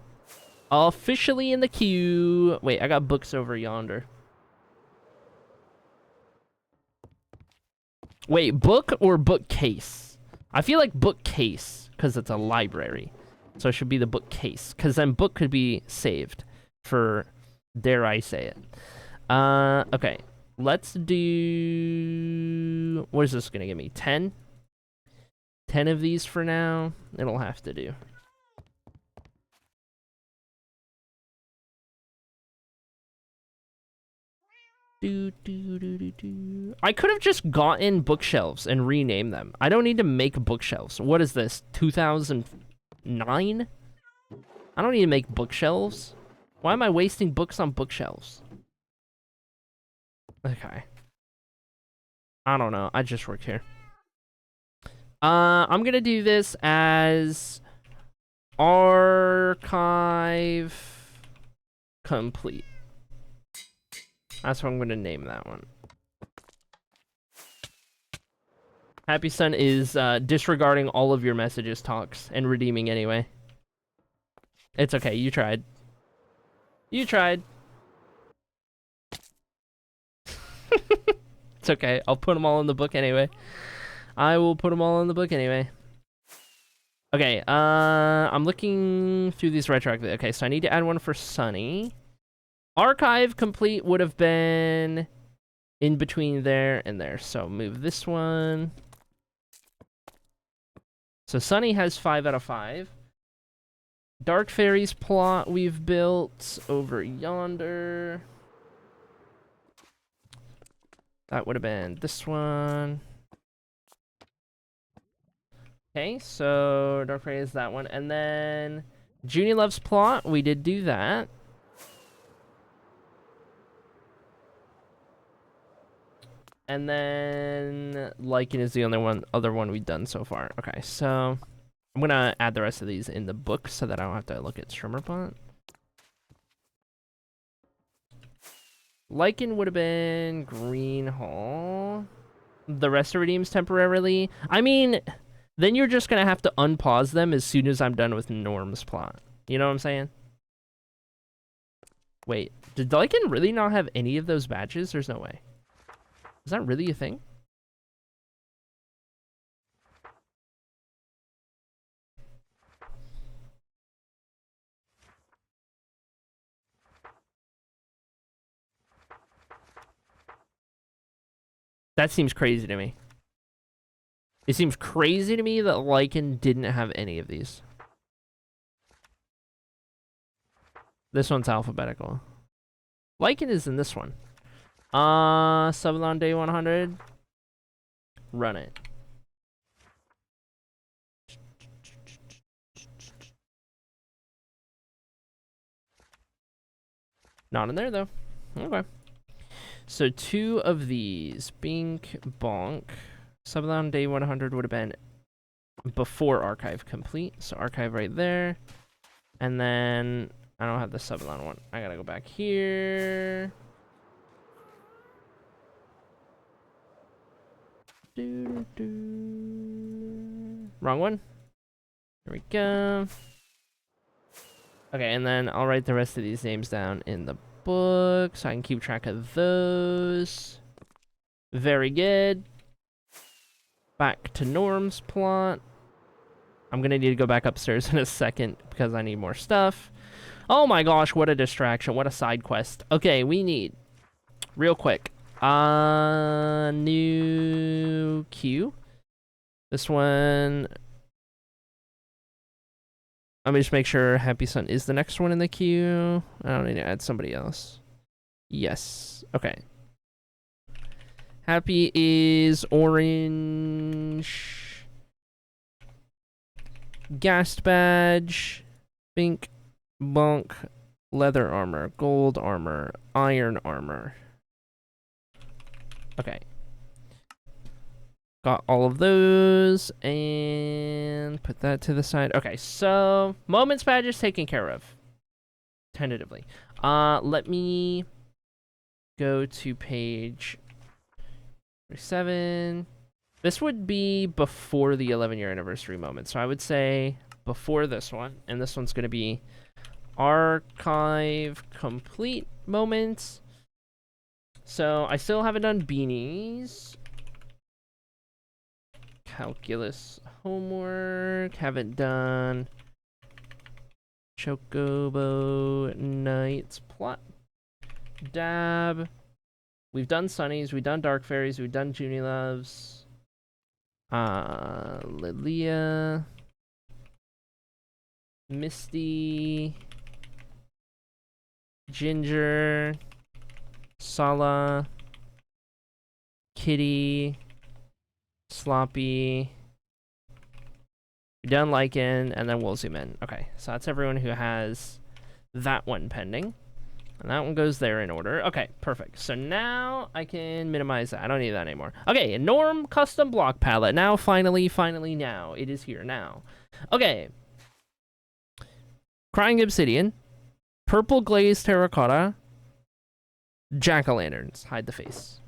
Officially in the queue. Wait, I got books over yonder. Wait, book or bookcase? I feel like bookcase, because it's a library. So it should be the bookcase, because then book could be saved for, dare I say it. Okay. Let's do... What is this going to give me? 10? 10 of these for now. It'll have to do. I could have just gotten bookshelves and renamed them. I don't need to make bookshelves. What is this? 2009? I don't need to make bookshelves. Why am I wasting books on bookshelves? Okay. I don't know. I just work here. I'm gonna do this as Archive complete. That's what I'm going to name that one. Happy Son is disregarding all of your messages, talks, and redeeming anyway. It's okay. You tried. You tried. It's okay. I'll put them all in the book anyway. I will put them all in the book anyway. Okay, I'm looking through these retroactively. Okay, so I need to add one for Sunny. Archive complete would have been in between there and there. So move this one. So Sunny has 5 out of 5. Dark Fairies plot we've built over yonder. That would have been this one. Okay, so Dark Fairies, that one. And then Junie Love's plot, we did do that. And then Lycan is the only other one we've done so far. Okay, so I'm gonna add the rest of these in the book so that I don't have to look at Shrimmerbot. Lycan would have been Green Hall. The rest are redeems temporarily. I mean, then you're just gonna have to unpause them as soon as I'm done with Norm's plot. You know what I'm saying? Wait, did Lycan really not have any of those badges? There's no way. Is that really a thing? That seems crazy to me. It seems crazy to me that Lycan didn't have any of these. This one's alphabetical. Lycan is in this one. Subbed on day 100. Run it. Not in there, though. Okay. So 2 of these. Bink, bonk. Subbed on day 100 would have been before archive complete. So archive right there. And then I don't have the sublon one. I gotta go back here. Wrong one. There we go. Okay, and then I'll write the rest of these names down in the book so I can keep track of those. Very good. Back to Norm's plot. I'm gonna need to go back upstairs in a second because I need more stuff. Oh my gosh, what a distraction. What a side quest. Okay, we need, real quick, new queue. This one, let me just make sure Happy Son is the next one in the queue. I don't need to add somebody else. Yes. Okay. Happy is orange. Ghast badge. Pink. Bonk. Leather armor. Gold armor. Iron armor. Okay. Got all of those, and put that to the side. Okay, so moments badge is taken care of, tentatively. Let me go to page 7. This would be before the 11-year anniversary moment, so I would say before this one, and this one's going to be archive complete moments. So I still haven't done beanies. Calculus homework. Haven't done Chocobo Knights plot. Dab. We've done Sunnies. We've done Dark Fairies. We've done Junie Loves. Lilia. Misty. Ginger. Sala. Kitty. Sloppy. We've done Lycan, and then we'll zoom in. Okay, so that's everyone who has that one pending. And that one goes there in order. Okay, perfect. So now I can minimize that. I don't need that anymore. Okay, Norm custom block palette. Now, finally, now. It is here now. Okay. Crying obsidian, purple glazed terracotta, jack-o'-lanterns. Hide the face.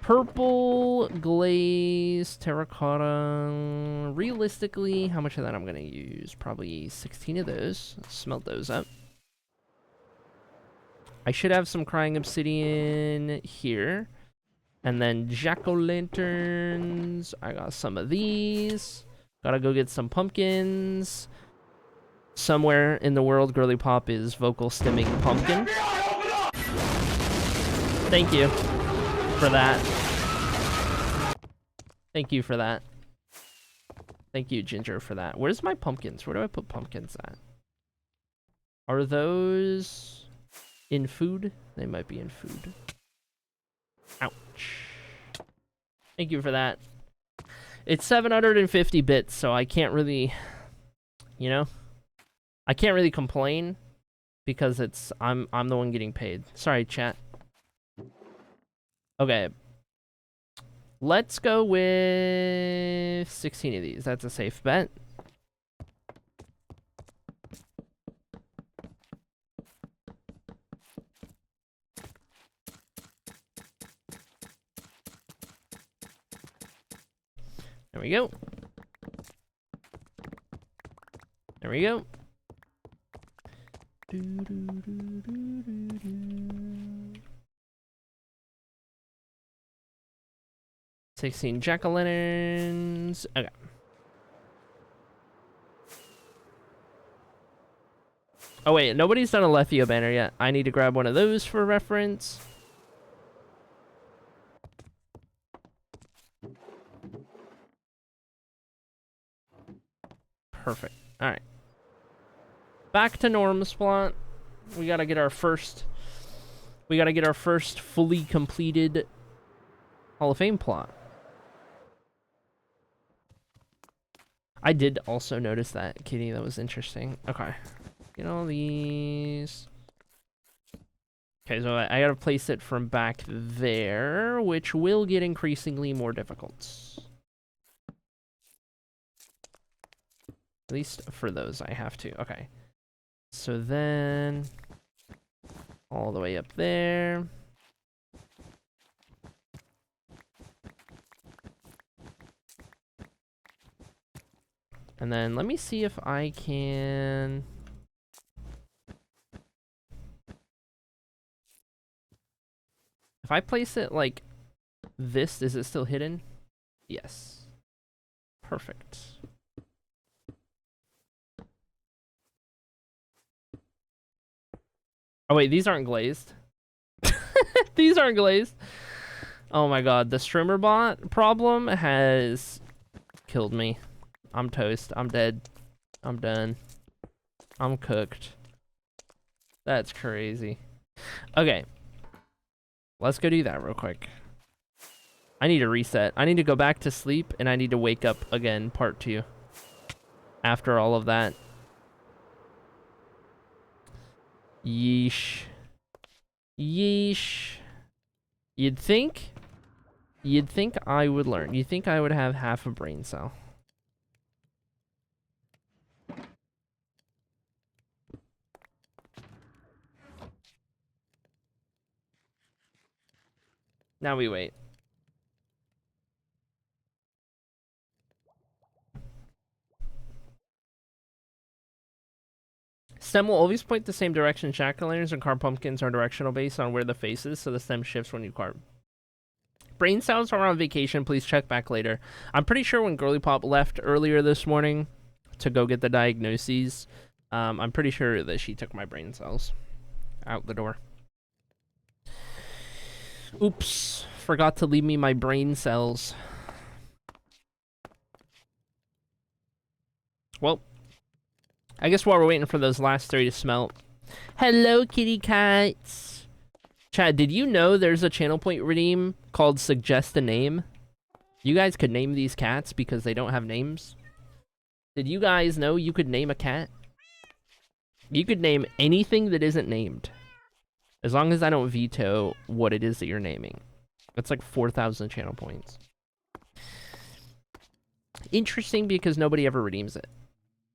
Purple glazed terracotta. Realistically, how much of that I'm gonna use? Probably 16 of those. Smelt those up. I should have some crying obsidian here. And then jack-o'-lanterns. I got some of these. Gotta go get some pumpkins. Somewhere in the world, Girly Pop is vocal stimming pumpkin. Thank you for that. Thank you for that. Thank you, Ginger, for that. Where's my pumpkins? Where do I put pumpkins at? Are those in food? They might be in food. Ouch. Thank you for that. It's 750 bits, so I can't really, you know, I can't really complain because it's I'm the one getting paid. Sorry, chat. Okay. Let's go with 16 of these. That's a safe bet. There we go. There we go. 16 jack-o'-lanterns. Okay. Oh wait, nobody's done a Lethio banner yet. I need to grab one of those for reference. Perfect. Alright. Back to Norm's plot. We gotta get our first fully completed Hall of Fame plot. I did also notice that, Kitty. That was interesting. Okay. Get all these. Okay, so I gotta place it from back there, which will get increasingly more difficult. At least for those, I have to. Okay. So then, all the way up there. And then let me see if I can... If I place it like this, is it still hidden? Yes. Perfect. Oh wait, these aren't glazed. These aren't glazed. Oh my god, the streamer bot problem has killed me. I'm toast. I'm dead. I'm done. I'm cooked. That's crazy. Okay. Let's go do that real quick. I need to reset. I need to go back to sleep, and I need to wake up again, part 2. After all of that. Yeesh. Yeesh. You'd think I would learn. You'd think I would have half a brain cell. Now we wait. Stem will always point the same direction. Jack-o'-lanterns and carved pumpkins are directional based on where the face is, so the stem shifts when you carve. Brain cells are on vacation. Please check back later. I'm pretty sure when Girly Pop left earlier this morning to go get the diagnoses, I'm pretty sure that she took my brain cells out the door. Oops. Forgot to leave me my brain cells. Well, I guess while we're waiting for those last 3 to smelt. Hello, kitty cats. Chad, did you know there's a channel point redeem called Suggest a Name? You guys could name these cats because they don't have names. Did you guys know you could name a cat? You could name anything that isn't named. As long as I don't veto what it is that you're naming. That's like 4,000 channel points. Interesting because nobody ever redeems it.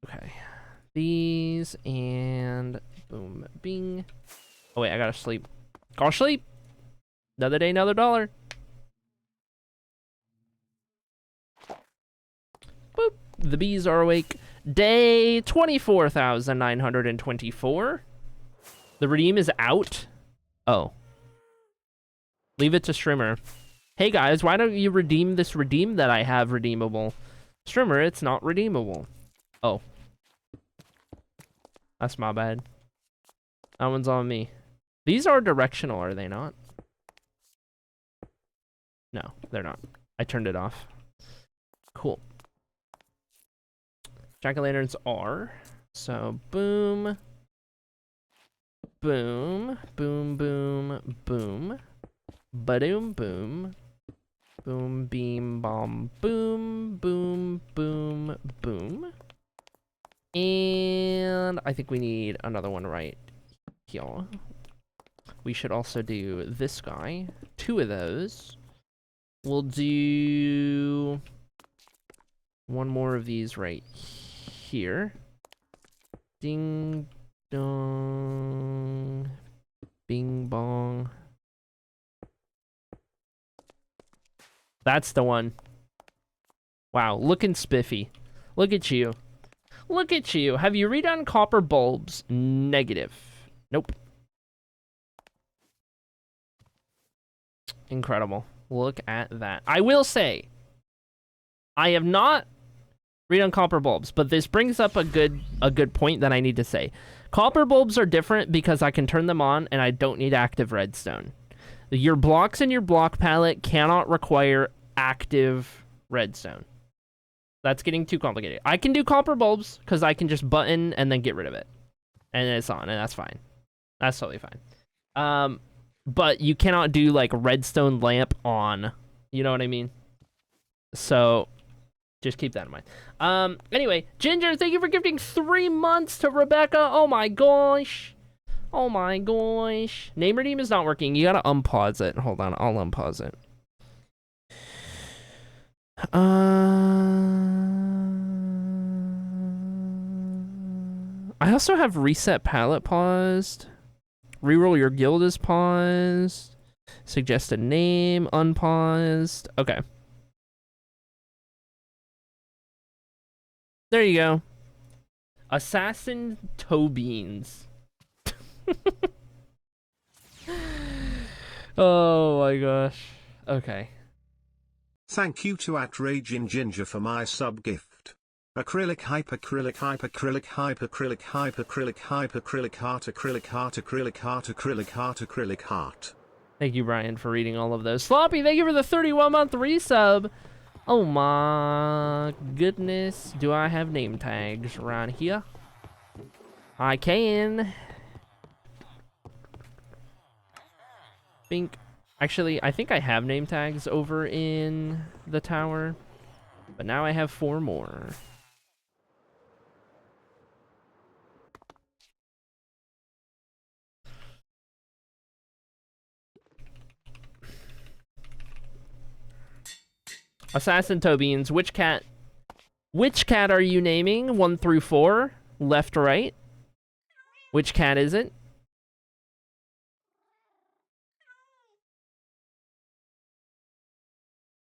Okay. these and boom, bing. Oh wait, I gotta sleep. Gotta sleep. Another day, another dollar. Boop. The bees are awake. Day 24,924. The redeem is out. Oh. Leave it to Strimmer. Hey guys, why don't you redeem this redeem that I have redeemable? Strimmer, it's not redeemable. Oh. That's my bad. That one's on me. These are directional, are they not? No, they're not. I turned it off. Cool. Jack-o'-lanterns are. So, boom. Boom. Boom, boom, boom. Ba-doom, boom. Boom, beam, bomb, boom, boom, boom, boom. And I think we need another one right here. We should also do this guy. 2 of those. We'll do one more of these right here. Ding dong. Bing bong. That's the one. Wow, looking spiffy. Look at you. Look at you. Have you redone copper bulbs? Negative. Nope. Incredible. Look at that. I will say, I have not redone copper bulbs, but this brings up a good point that I need to say. Copper bulbs are different because I can turn them on and I don't need active redstone. Your blocks in your block palette cannot require active redstone. That's getting too complicated. I can do copper bulbs because I can just button and then get rid of it. And it's on, and that's fine. That's totally fine. But you cannot do, like, redstone lamp on. You know what I mean? So, just keep that in mind. Anyway, Ginger, thank you for gifting 3 months to Rebecca. Oh my gosh. Oh my gosh. Name redeem is not working. You gotta unpause it. Hold on, I'll unpause it. I also have reset palette paused. Reroll your guild is paused. Suggest a name unpaused. Okay. There you go. Assassin toe beans. Oh my gosh. Okay. Thank you to @RagingGinger for my sub gift. Acrylic hyperacrylic hyperacrylic hyperacrylic hyperacrylic hyperacrylic heart acrylic heart acrylic heart acrylic heart acrylic heart. Thank you, Brian, for reading all of those. Sloppy, thank you for the 31-month resub. Oh my goodness. Do I have name tags around here? I can. Bink. Actually, I think I have name tags over in the tower. But now I have 4 more. Assassin toe beans. Which cat are you naming? 1 through 4? Left, right? Which cat is it?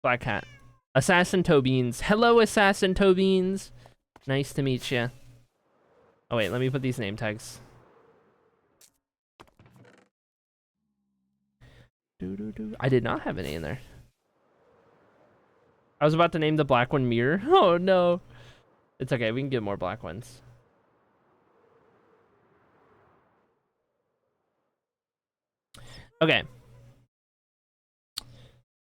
Black cat. Assassin toe beans. Hello, Assassin toe beans. Nice to meet you. Oh wait, let me put these name tags. I did not have any in there. I was about to name the black one Mirror. Oh no. It's okay, we can get more black ones. Okay.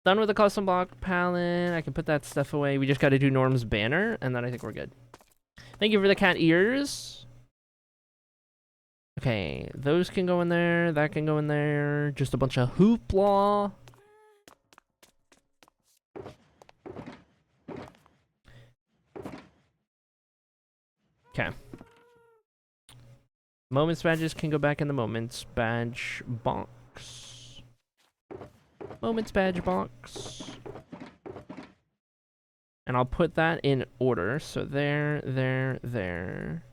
Done with the custom block palette. I can put that stuff away. We just got to do Norm's banner, and then I think we're good. Thank you for the cat ears. Okay, those can go in there. That can go in there. Just a bunch of hoopla. Okay. Moments badges can go back in the moments badge box. Moments badge box. And I'll put that in order. So there, there, there.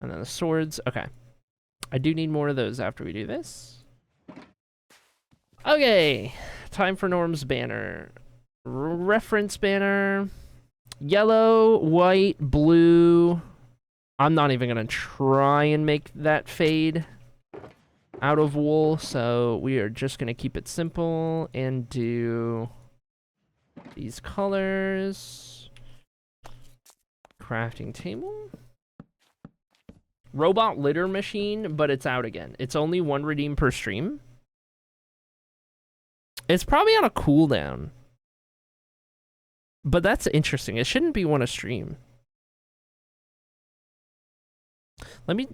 And then the swords. Okay. I do need more of those after we do this. Okay. Time for Norm's banner. Reference banner. Yellow, white, blue. I'm not even going to try and make that fade out of wool. So we are just going to keep it simple and do these colors. Crafting table. Robot litter machine, but it's out again. It's only 1 redeem per stream. It's probably on a cooldown. But that's interesting. It shouldn't be 1 a stream. Let me...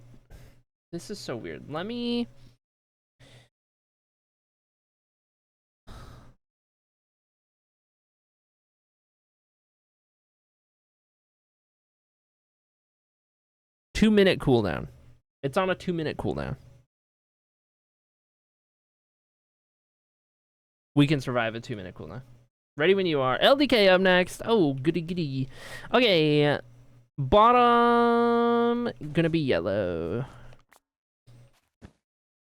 This is so weird. Let me... Two-minute cooldown. It's on a 2-minute cooldown. We can survive a 2-minute cooldown. Ready when you are. LDK up next. Oh, goody goody. Okay. Bottom gonna be yellow.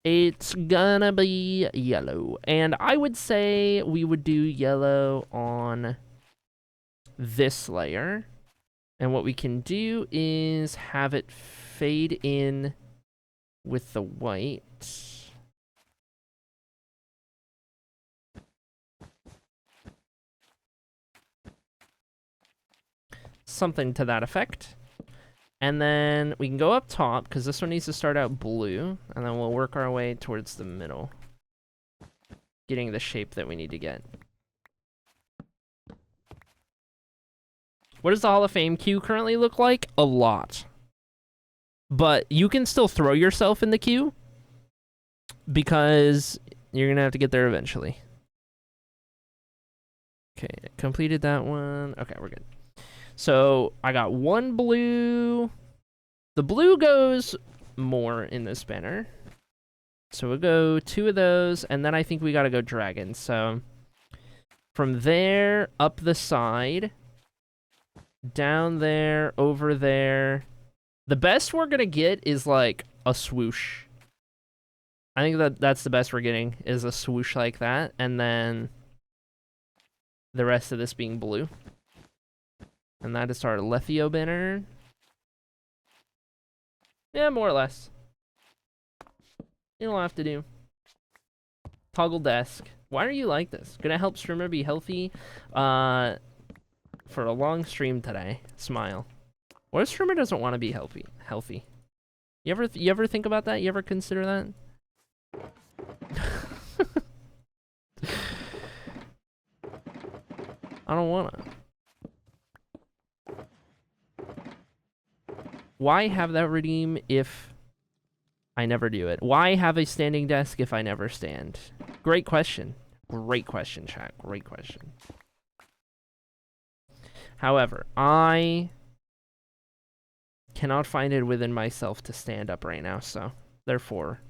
It's gonna be yellow. And I would say we would do yellow on this layer. And what we can do is have it fade in with the white. Something to that effect. And then we can go up top, because this one needs to start out blue. And then we'll work our way towards the middle. Getting the shape that we need to get. What does the Hall of Fame queue currently look like? A lot. But you can still throw yourself in the queue, because you're going to have to get there eventually. Okay, completed that one. Okay, we're good. So I got 1 blue. The blue goes more in this banner. So we'll go 2 of those, and then I think we got to go dragon. So from there, up the side... Down there, over there. The best we're gonna get is like a swoosh. I think that's the best we're getting, is a swoosh like that. And then the rest of this being blue. And that is our Lethio banner. Yeah, more or less. It'll have to do. Toggle desk. Why are you like this? Gonna help streamer be healthy. For a long stream today. Smile. What if streamer doesn't want to be healthy? You ever think about that? You ever consider that? I don't wanna. Why have that redeem if I never do it? Why have a standing desk if I never stand? Great question. Great question, chat. Great question. However, I cannot find it within myself to stand up right now, so therefore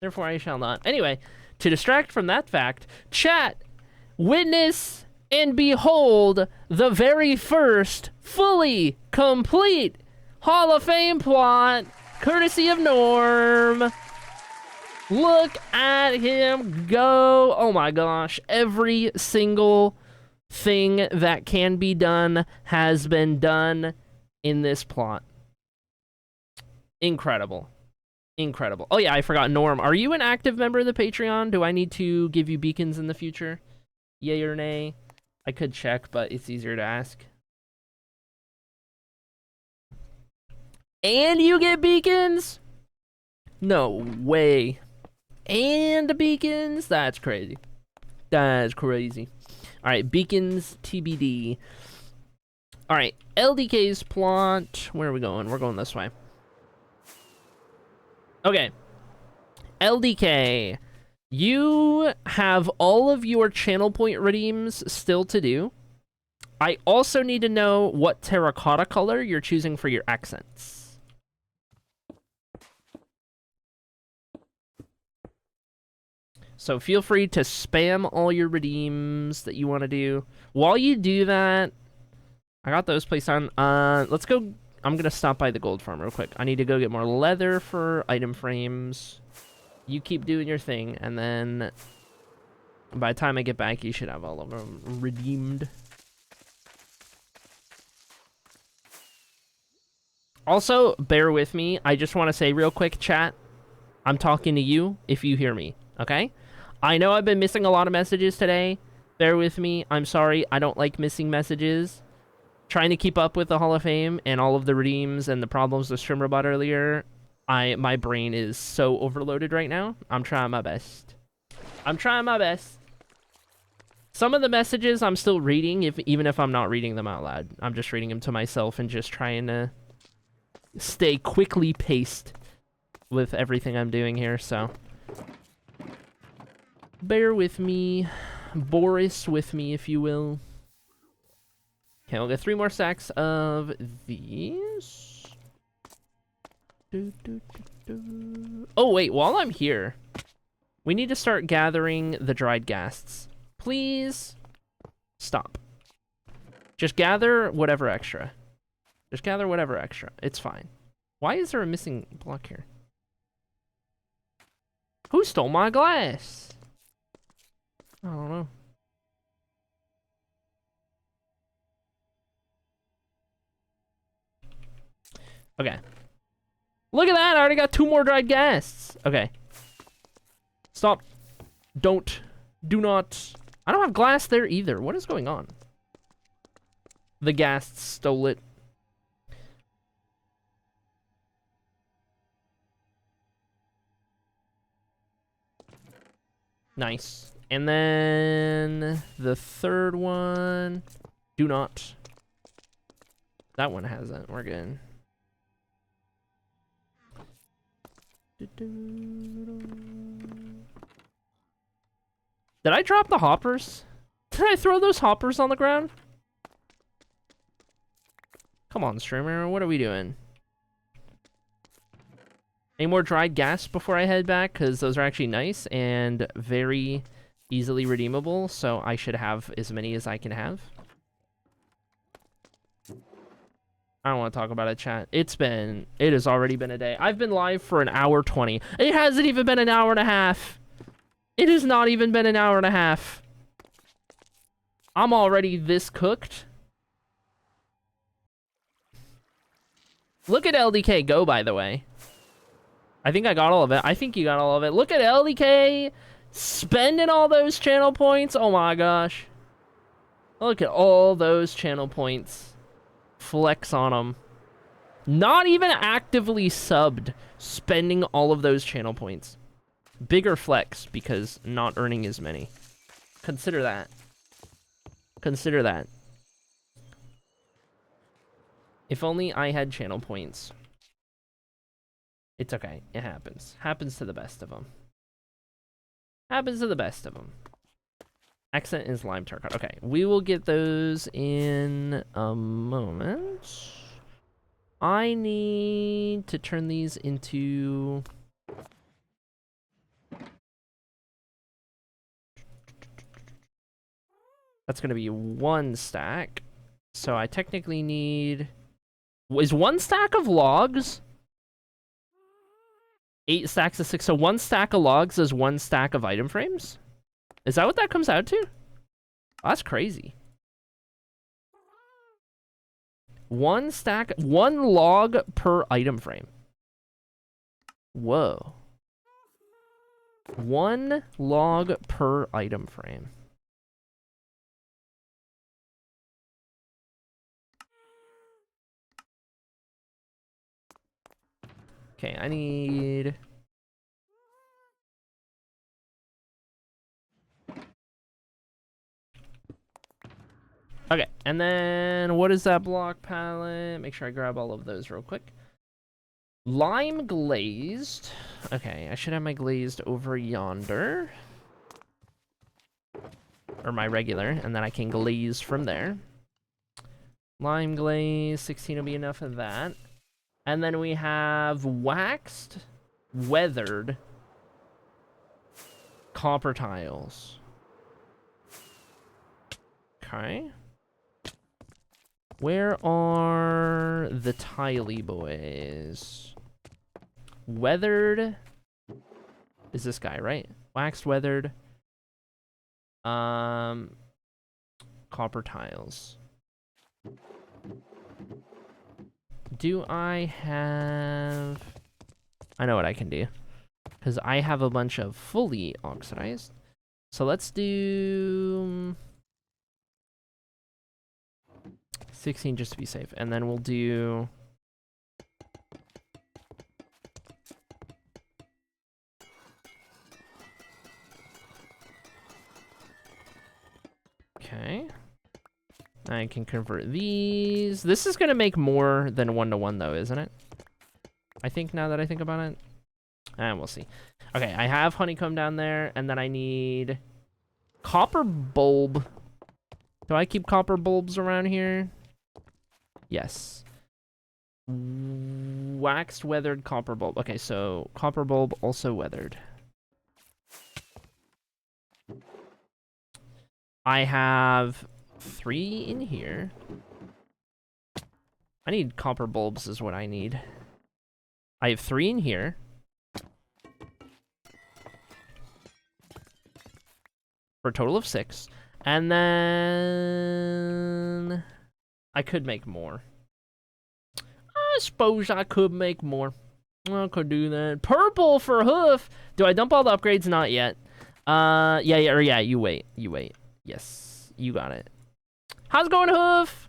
I shall not. Anyway, to distract from that fact, chat, witness and behold the very first fully complete Hall of Fame plot, courtesy of Norm. Look at him go. Oh my gosh, every single thing that can be done has been done in this plot. Incredible. Incredible. Oh yeah, I forgot. Norm, are you an active member of the Patreon? Do I need to give you beacons in the future? Yay or nay? I could check, but it's easier to ask. And you get beacons? No way. And beacons? That's crazy. That's crazy. Alright, beacons TBD. Alright, LDK's plot. Where are we going? We're going this way. Okay. LDK. You have all of your channel point redeems still to do. I also need to know what terracotta color you're choosing for your accents. So feel free to spam all your redeems that you want to do. While you do that, I got those placed on. Let's go. I'm gonna stop by the gold farm real quick. I need to go get more leather for item frames. You keep doing your thing, and then by the time I get back, you should have all of them redeemed. Also, bear with me. I just want to say real quick, chat, I'm talking to you if you hear me, okay? I know I've been missing a lot of messages today. Bear with me. I'm sorry. I don't like missing messages. Trying to keep up with the Hall of Fame and all of the redeems and the problems with Streamer bought earlier. My brain is so overloaded right now. I'm trying my best. I'm trying my best. Some of the messages I'm still reading, even if I'm not reading them out loud. I'm just reading them to myself and just trying to stay quickly paced with everything I'm doing here, so bear with me. Boris with me, if you will. Okay, we'll get 3 more stacks of these. Oh, wait, while I'm here, we need to start gathering the dried ghasts. Please stop. Just gather whatever extra. Just gather whatever extra. It's fine. Why is there a missing block here? Who stole my glass? I don't know. Okay. Look at that! I already got 2 more dried ghasts. Okay. Stop. Don't. Do not. I don't have glass there either. What is going on? The ghasts stole it. Nice. And then the third one. Do not. That one hasn't. We're good. Did I drop the hoppers? Did I throw those hoppers on the ground? Come on, streamer. What are we doing? Any more dried gas before I head back? Because those are actually nice and very easily redeemable. So I should have as many as I can have. I don't want to talk about it, chat. It has already been a day. I've been live for an hour 20. It hasn't even been an hour and a half. It has not even been an hour and a half. I'm already this cooked. Look at LDK go, by the way. I think I got all of it. I think you got all of it. Look at LDK spending all those channel points. Oh my gosh. Look at all those channel points. Flex on them. Not even actively subbed. Spending all of those channel points. Bigger flex because not earning as many. Consider that. Consider that. If only I had channel points. It's okay. It happens. Happens to the best of them. Happens to the best of them. Accent is lime tart. Okay, we will get those in a moment. I need to turn these into... That's going to be 1 stack. So I technically need... Is 1 stack of logs? 8 stacks of 6. So 1 stack of logs is 1 stack of item frames? Is that what that comes out to? Oh, that's crazy. 1 stack, 1 log per item frame. Whoa. 1 log per item frame. Okay, I need... Okay, and then what is that block palette? Make sure I grab all of those real quick. Lime glazed. Okay, I should have my glazed over yonder. Or my regular, and then I can glaze from there. Lime glaze, 16 will be enough of that. And then we have waxed, weathered copper tiles. Okay. Where are the tiley boys? Weathered is this guy, right? Waxed, weathered. Copper tiles. Do I have... I know what I can do. Because I have a bunch of fully oxidized. So let's do... 16 just to be safe. And then we'll do... Okay. I can convert these. This is going to make more than 1-to-1 though, isn't it? I think now that I think about it. And we'll see. Okay, I have honeycomb down there, and then I need copper bulb. Do I keep copper bulbs around here? Yes. Waxed, weathered, copper bulb. Okay, so copper bulb also weathered. I have 3 in here. I need copper bulbs is what I need. I have 3 in here. For a total of 6. And then... I could make more. I suppose I could make more. I could do that. Purple for hoof! Do I dump all the upgrades? Not yet. Yeah, you wait. Yes, you got it. How's it going, hoof?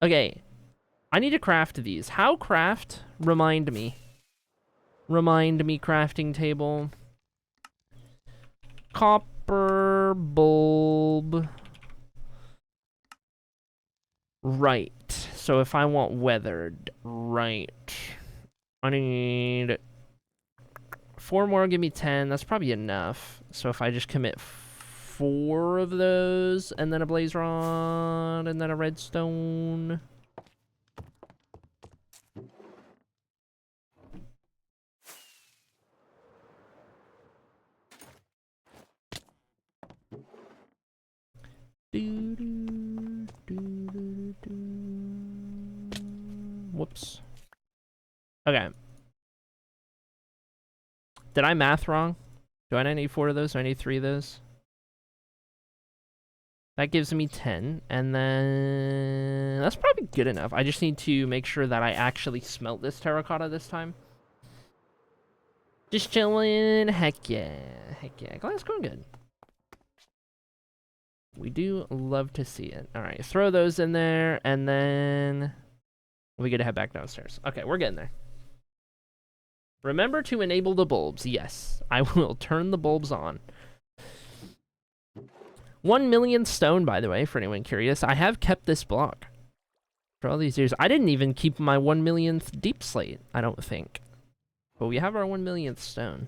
Okay. I need to craft these. How craft? Remind me. Remind me, crafting table. Copper bulb. Right. So if I want weathered, right. I need 4 more, give me 10. That's probably enough. So if I just commit 4 of those, and then a blaze rod, and then a redstone. Whoops. Okay. Did I math wrong? Do I not need 4 of those? Do I need 3 of those? That gives me 10, and then that's probably good enough. I just need to make sure that I actually smelt this terracotta this time. Just chilling. Heck yeah. Glad it's going good. We do love to see it. All right, throw those in there, and then we get to head back downstairs. Okay, we're getting there. Remember to enable the bulbs. Yes, I will turn the bulbs on. 1 million stone, by the way, for anyone curious. I have kept this block for all these years. I didn't even keep my 1 millionth deep slate, I don't think. But we have our 1 millionth stone.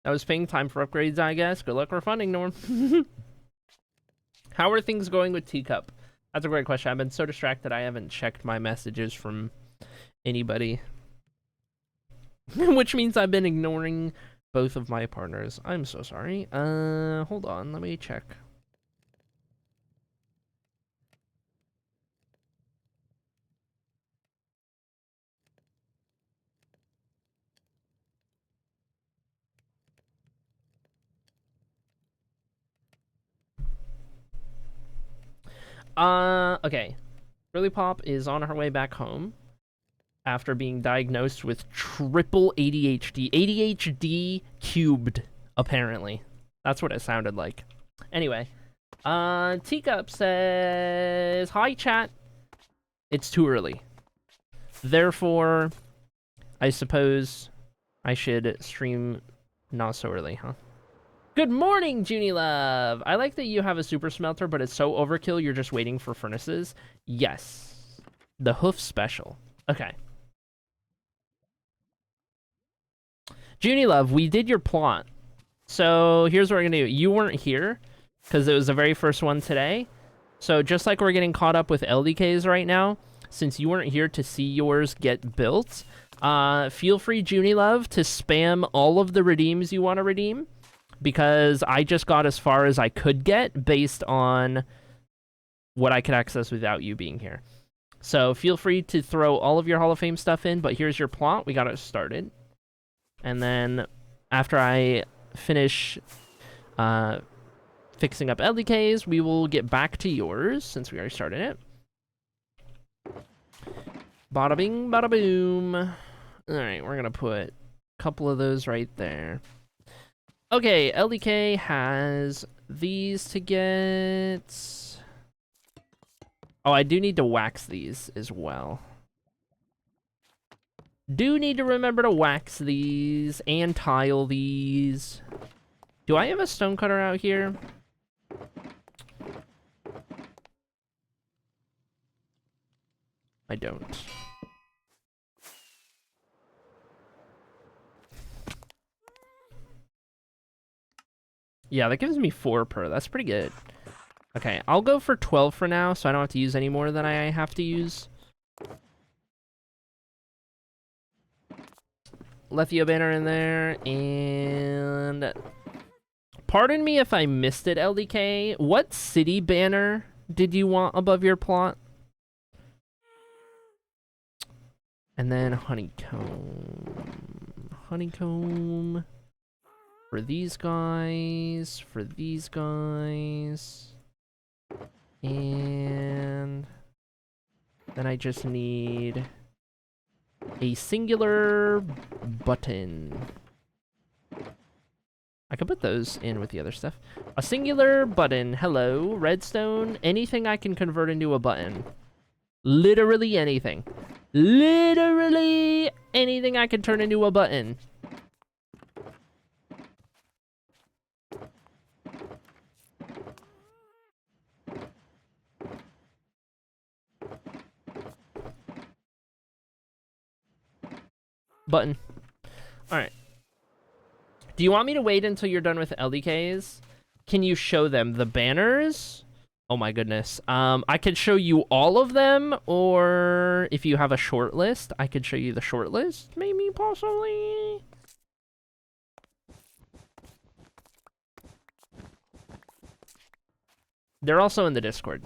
I was paying time for upgrades, I guess. Good luck refunding, Norm. How are things going with Teacup? That's a great question. I've been so distracted I haven't checked my messages from anybody. Which means I've been ignoring both of my partners. I'm so sorry. Hold on. Let me check. Okay. Girly Pop is on her way back home after being diagnosed with triple ADHD. ADHD cubed, apparently. That's what it sounded like. Anyway, Teacup says, "Hi, chat. It's too early. Therefore, I suppose I should stream not so early, huh?" Good morning, Junie Love. I like that you have a super smelter, but it's so overkill you're just waiting for furnaces. Yes. The hoof special. Okay. Junie Love, we did your plot. So here's what we're gonna do. You weren't here, because it was the very first one today. So just like we're getting caught up with LDKs right now, since you weren't here to see yours get built, Feel free, Junie Love, to spam all of the redeems you want to redeem, because I just got as far as I could get based on what I could access without you being here. So feel free to throw all of your Hall of Fame stuff in, but here's your plot. We got it started. And then after I finish fixing up LDKs, we will get back to yours, since we already started it. Bada bing, bada boom. Alright, we're gonna put a couple of those right there. Okay, LDK has these to get. Oh, I do need to wax these as well. Do need to remember to wax these and tile these. Do I have a stonecutter out here? I don't. Yeah, that gives me 4 per. That's pretty good. Okay, I'll go for 12 for now, so I don't have to use any more than I have to use. Lethio banner in there, and... Pardon me if I missed it, LDK. What city banner did you want above your plot? And then honeycomb. Honeycomb. For these guys. For these guys. And then I just need a singular button. I could put those in with the other stuff. A singular button. Hello. Redstone. Anything I can convert into a button. Literally anything. Literally anything I can turn into a button. Button. Alright. Do you want me to wait until you're done with LDKs? Can you show them the banners? Oh my goodness. I could show you all of them, or if you have a short list, I could show you the short list, maybe, possibly. They're also in the Discord.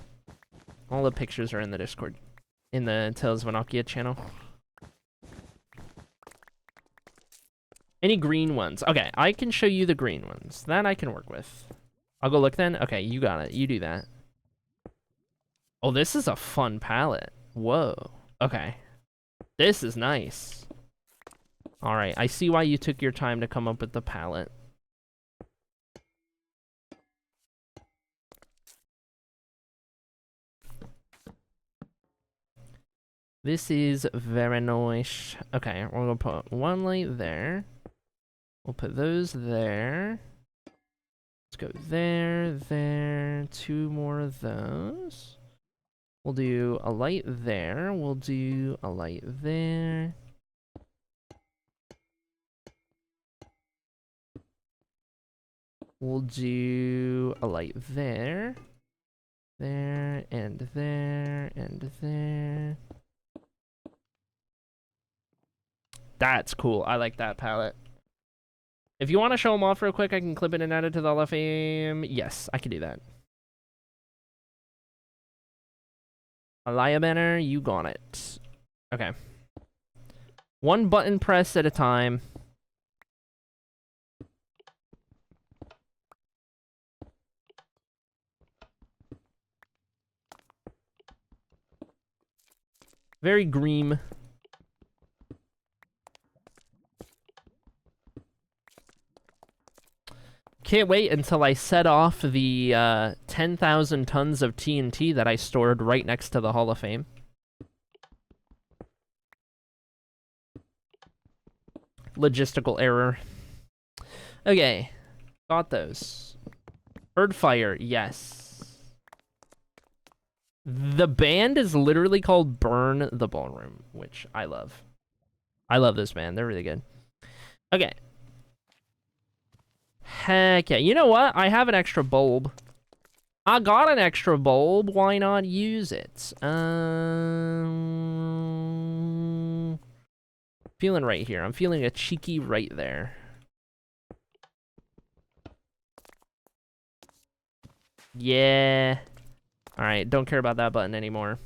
All the pictures are in the Discord. In the Tales of Annocia channel. Any green ones? Okay, I can show you the green ones. That I can work with. I'll go look then? Okay, you got it. You do that. Oh, this is a fun palette. Whoa. Okay. This is nice. Alright, I see why you took your time to come up with the palette. This is very nice. Okay, we're gonna put one light there. We'll put those there. Let's go there, there, 2 more of those. We'll do a light there. We'll do a light there. We'll do a light there. There, and there, and there. That's cool. I like that palette. If you want to show them off real quick, I can clip it and add it to the Hall of Fame. Yes, I can do that. Alaya banner, you got it. Okay. 1 button press at a time. Very green. Can't wait until I set off the 10,000 tons of TNT that I stored right next to the Hall of Fame. Logistical error. Okay. Got those. Birdfire, yes. The band is literally called Burn the Ballroom, which I love. I love this band. They're really good. Okay. Heck yeah. You know what? I have an extra bulb. I got an extra bulb. Why not use it? Feeling right here. I'm feeling a cheeky right there. Yeah. Alright, don't care about that button anymore.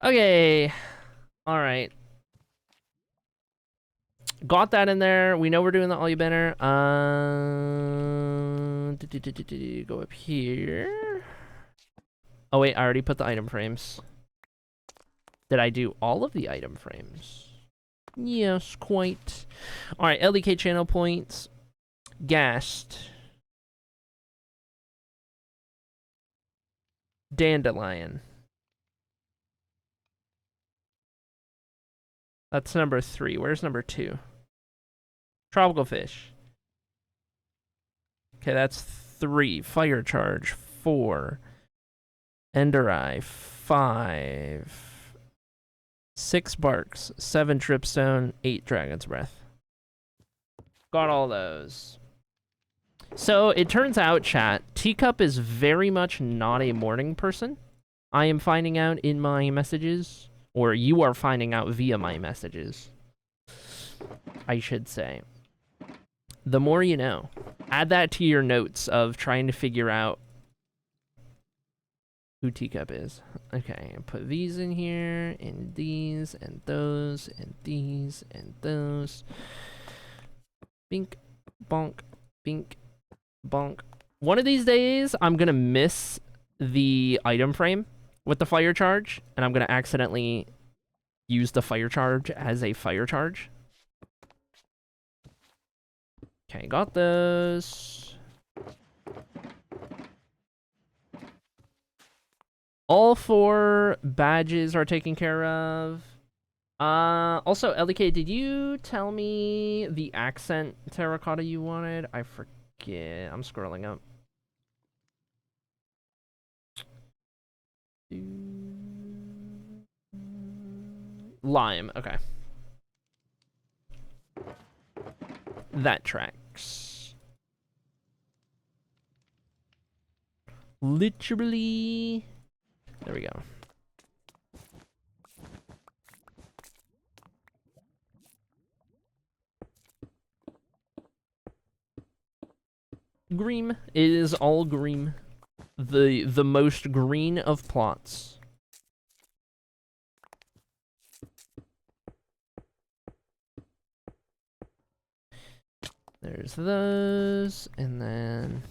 Okay. Alright. Got that in there. We know we're doing the all you banner. Go up here. Oh wait, I already put the item frames. Did I do all of the item frames? Yes, quite. Alright, LDK channel points. Gassed. Dandelion. That's number 3. Where's number 2? Tropical fish. Okay, that's 3. Fire charge. 4. Ender eye. 5. 6 barks. 7 tripstone. 8 dragon's breath. Got all those. So it turns out, chat, Teacup is very much not a morning person. I am finding out in my messages, or you are finding out via my messages, I should say. The more you know. Add that to your notes of trying to figure out who Teacup is. Okay, put these in here, and these, and those, and these, and those. Bink, bonk, bink, bonk. One of these days, I'm gonna miss the item frame with the fire charge, and I'm gonna accidentally use the fire charge as a fire charge. Okay, got those. All 4 badges are taken care of. Also, LDK, did you tell me the accent terracotta you wanted? I forget. I'm scrolling up. Lime, okay. That tracks. Literally. There we go. Green. It is all green. The most green of plots. There's those, and then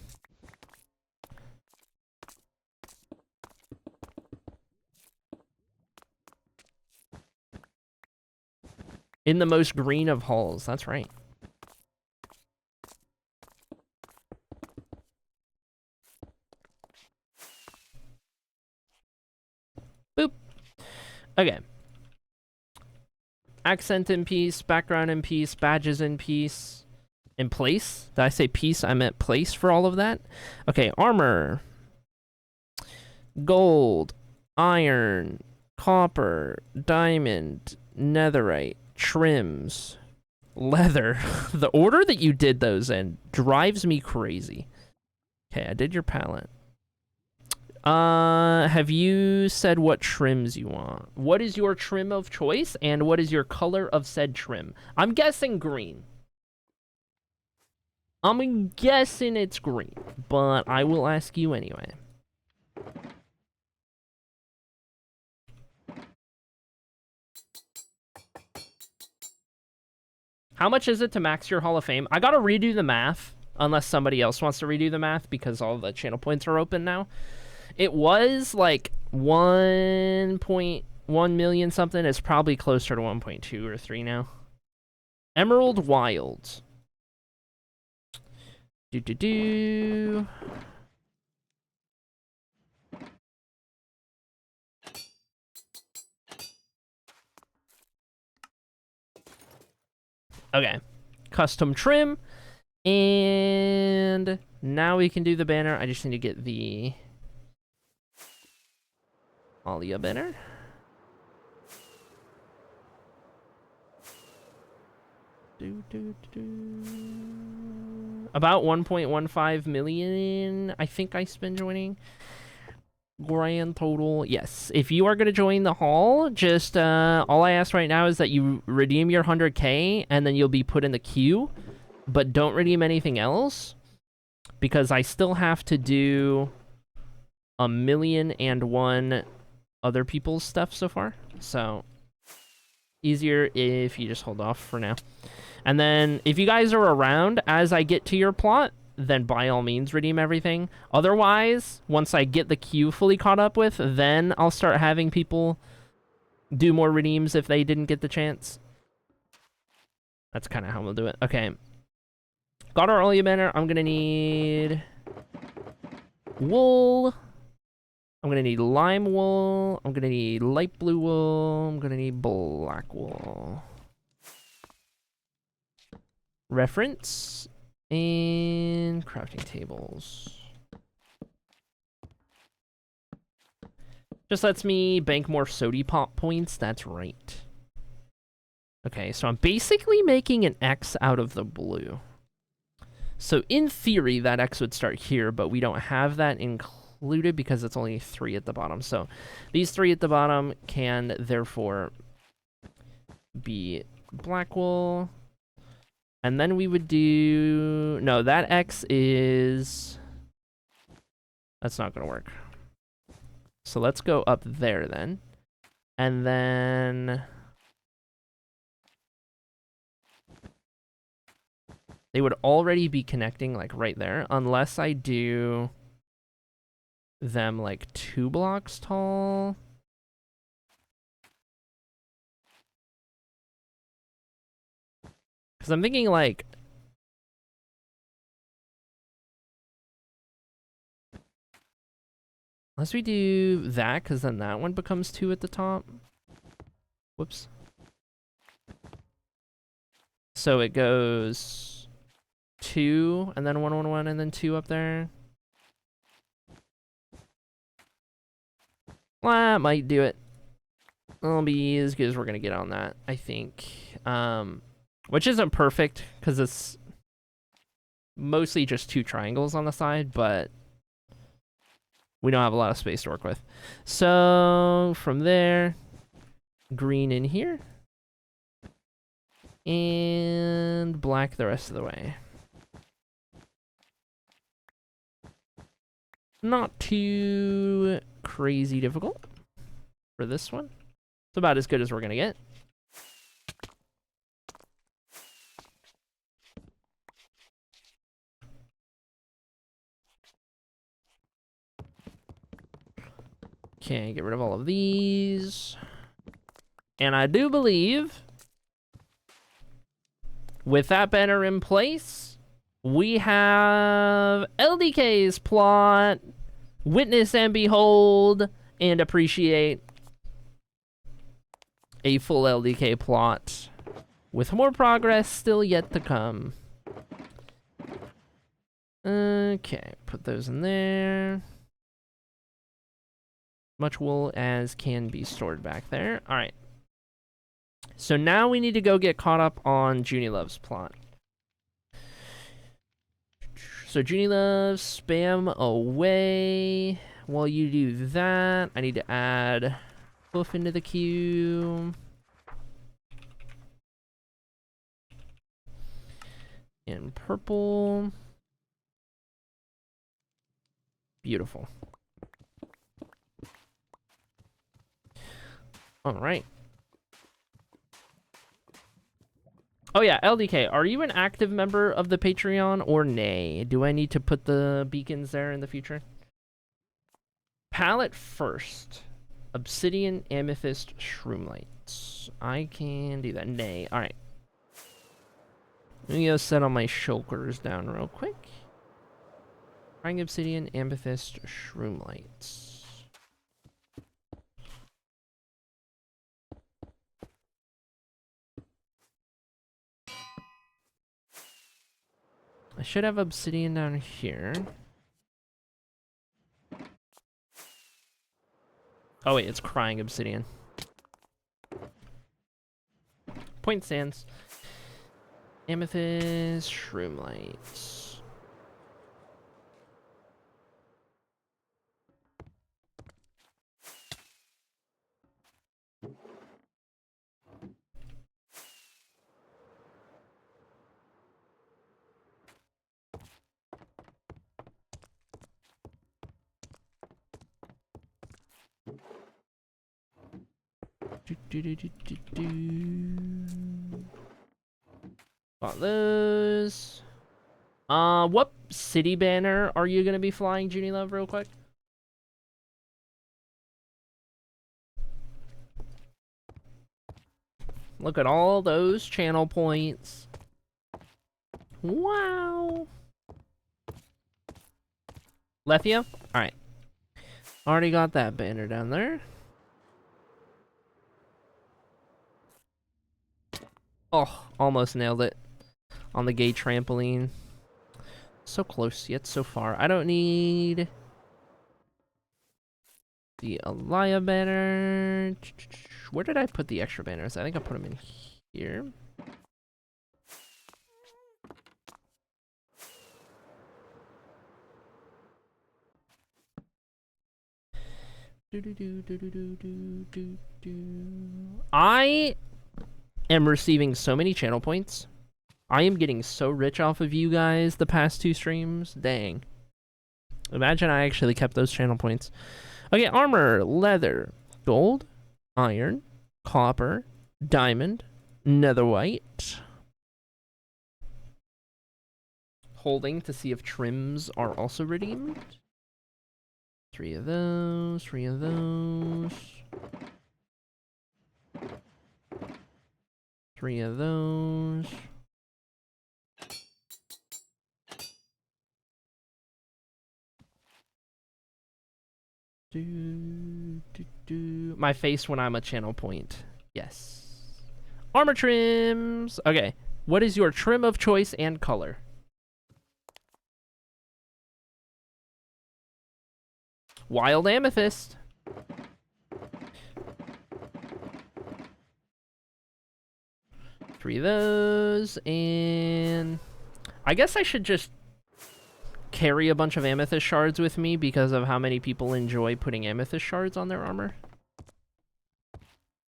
in the most green of halls. That's right. Boop. Okay. Accent in peace, background in peace, badges in peace. In place? Did I say peace? I meant place for all of that. Okay, armor. Gold. Iron. Copper. Diamond. Netherite. Trims. Leather. The order that you did those in drives me crazy. Okay, I did your palette. Have you said what trims you want? What is your trim of choice, and what is your color of said trim? I'm guessing green. I'm guessing it's green, but I will ask you anyway. How much is it to max your Hall of Fame? I gotta redo the math, unless somebody else wants to redo the math, because all the channel points are open now. It was like 1.1 million something. It's probably closer to 1.2 or 3 now. Emerald Wilds. Do. Okay. Custom trim. And now we can do the banner. I just need to get the Alia banner. About 1.15 million, I think I spent joining. Grand total, yes. If you are going to join the hall, just all I ask right now is that you redeem your 100k and then you'll be put in the queue, but don't redeem anything else because I still have to do 1,000,001 other people's stuff so far. So easier if you just hold off for now. And then if you guys are around as I get to your plot, then by all means redeem everything. Otherwise, once I get the queue fully caught up with, then I'll start having people do more redeems if they didn't get the chance. That's kind of how we'll do it. Okay. Got our oil banner. I'm going to need wool. I'm going to need lime wool. I'm going to need light blue wool. I'm going to need black wool. Reference. And crafting tables. Just lets me bank more sody pop points. That's right. Okay, so I'm basically making an X out of the blue. So in theory, that X would start here, but we don't have that included because it's only 3 at the bottom. So these 3 at the bottom can therefore be black wool. And then we would do... No, that X is... That's not going to work. So let's go up there then. And then... They would already be connecting, like, right there. Unless I do them, like, 2 blocks tall. Because I'm thinking, like... Unless we do that, because then that one becomes 2 at the top. Whoops. So it goes 2, and then 1, 1, 1, and then 2 up there. Well, that might do it. It'll be as good as we're going to get on that, I think. Which isn't perfect, because it's mostly just 2 triangles on the side, but we don't have a lot of space to work with. So, from there, green in here, and black the rest of the way. Not too crazy difficult for this one. It's about as good as we're going to get. Okay, get rid of all of these. And I do believe, with that banner in place, we have LDK's plot. Witness and behold and appreciate a full LDK plot with more progress still yet to come. Okay, put those in there. Much wool as can be stored back there. All right. So now we need to go get caught up on Junie Love's plot. So Junie Love, spam away. While you do that, I need to add hoof into the queue. And purple. Beautiful. All right. Oh yeah, LDK, are you an active member of the Patreon or nay? Do I need to put the beacons there in the future? Palette first. Obsidian, amethyst, shroomlights. I can do that. Nay. Alright. Let me go set all my shulkers down real quick. Trying obsidian, amethyst, shroomlights. I should have obsidian down here. Oh wait, it's crying obsidian. Point stands. Amethyst, shroomlights. Got those. What city banner are you gonna be flying, Junie Love, real quick? Look at all those channel points. Wow. Lethia? Alright. Already got that banner down there. Oh, almost nailed it. On the gay trampoline. So close, yet so far. I don't need the Elia banner. Where did I put the extra banners? I think I put them in here. I am receiving so many channel points. I am getting so rich off of you guys the past 2 streams. Dang. Imagine I actually kept those channel points. Okay, armor, leather, gold, iron, copper, diamond, netherite. Holding to see if trims are also redeemed. 3 of those, 3 of those. 3 of those. My face when I'm a channel point. Yes. Armor trims. Okay. What is your trim of choice and color? Wild amethyst. Three of those, and I guess I should just carry a bunch of amethyst shards with me because of how many people enjoy putting amethyst shards on their armor.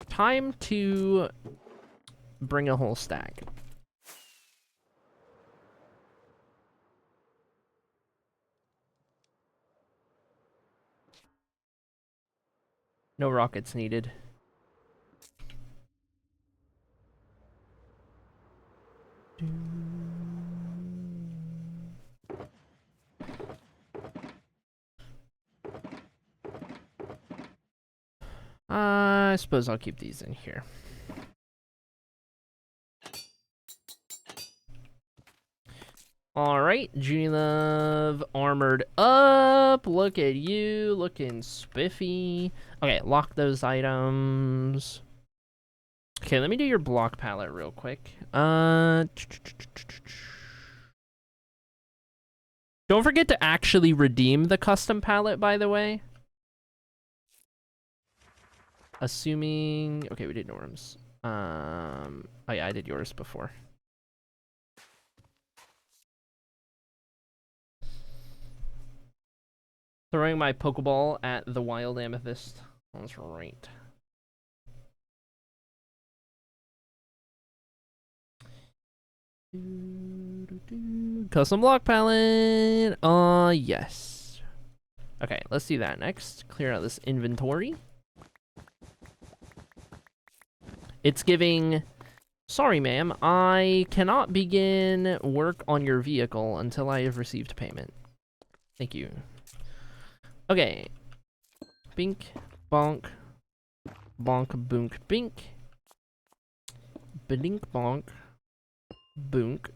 Time to bring a whole stack. No rockets needed. I suppose I'll keep these in here. Alright, Junie Love armored up. Look at you, looking spiffy. Okay, lock those items. Okay, let me do your block palette real quick. Don't forget to actually redeem the custom palette, by the way. Assuming... Okay, we did Norm's. Oh yeah, I did yours before. Throwing my Pokeball at the wild amethyst. That's right. Custom block palette. Yes. Okay, let's do that next. Clear out this inventory. It's giving... Sorry, ma'am. I cannot begin work on your vehicle until I have received payment. Thank you. Okay. Bink, bonk, bonk, boonk, bink. Badink, bonk, boonk,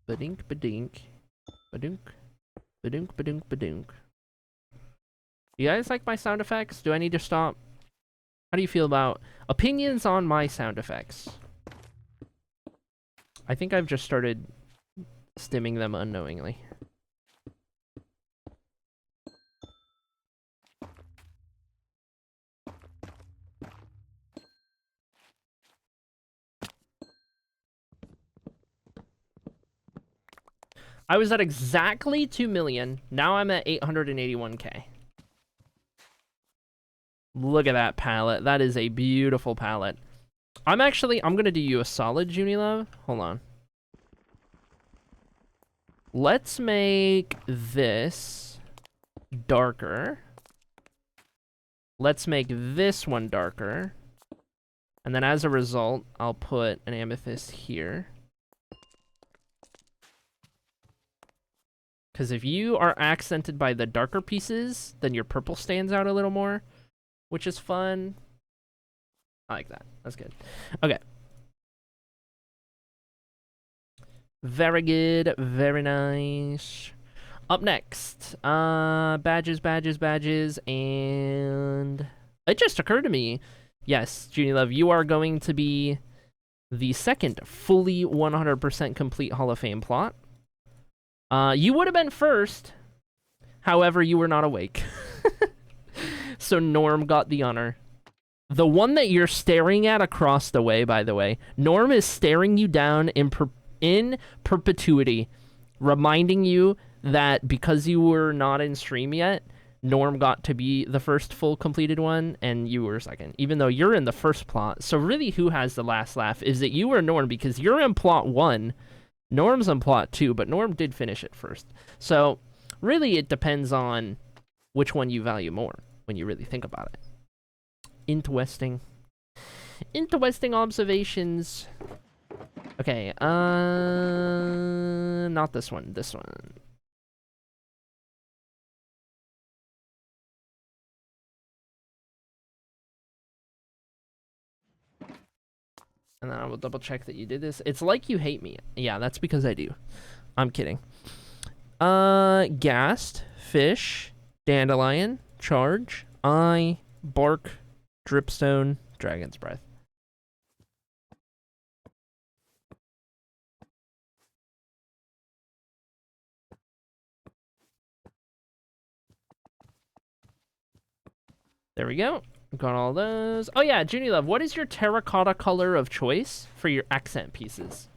badink, badink, badunk, badunk, badunk, badunk. You guys like my sound effects? Do I need to stop? How do you feel about opinions on my sound effects? I think I've just started stimming them unknowingly. I was at exactly 2 million. Now I'm at 881k. Look at that palette. That is a beautiful palette. I'm gonna do you a solid, Junie Love. Hold on. Let's make this darker. let's make this one darker. And then as a result, I'll put an amethyst here. Because if you are accented by the darker pieces, then your purple stands out a little more, which is fun. I like that. That's good. Okay. Very good. Very nice. Up next, badges, and it just occurred to me, yes, Junie Love, you are going to be the second fully 100% complete Hall of Fame plot. You would have been first, however, you were not awake. So Norm got the honor. The one that you're staring at across the way, by the way, Norm is staring you down in perpetuity, reminding you that because you were not in stream yet, Norm got to be the first full completed one, and you were second, even though you're in the first plot. So really, who has the last laugh? Is it you or Norm? Because you're in plot 1, Norm's in plot 2, but Norm did finish it first. So really, it depends on which one you value more when you really think about it. Interesting. Interesting observations. Okay, not this one, this one. And then I will double check that you did this. It's like you hate me. Yeah, that's because I do. I'm kidding. Ghast, fish, dandelion, charge, eye, bark, dripstone, dragon's breath. There we go. Got all those. Oh yeah, Junie Love, what is your terracotta color of choice for your accent pieces?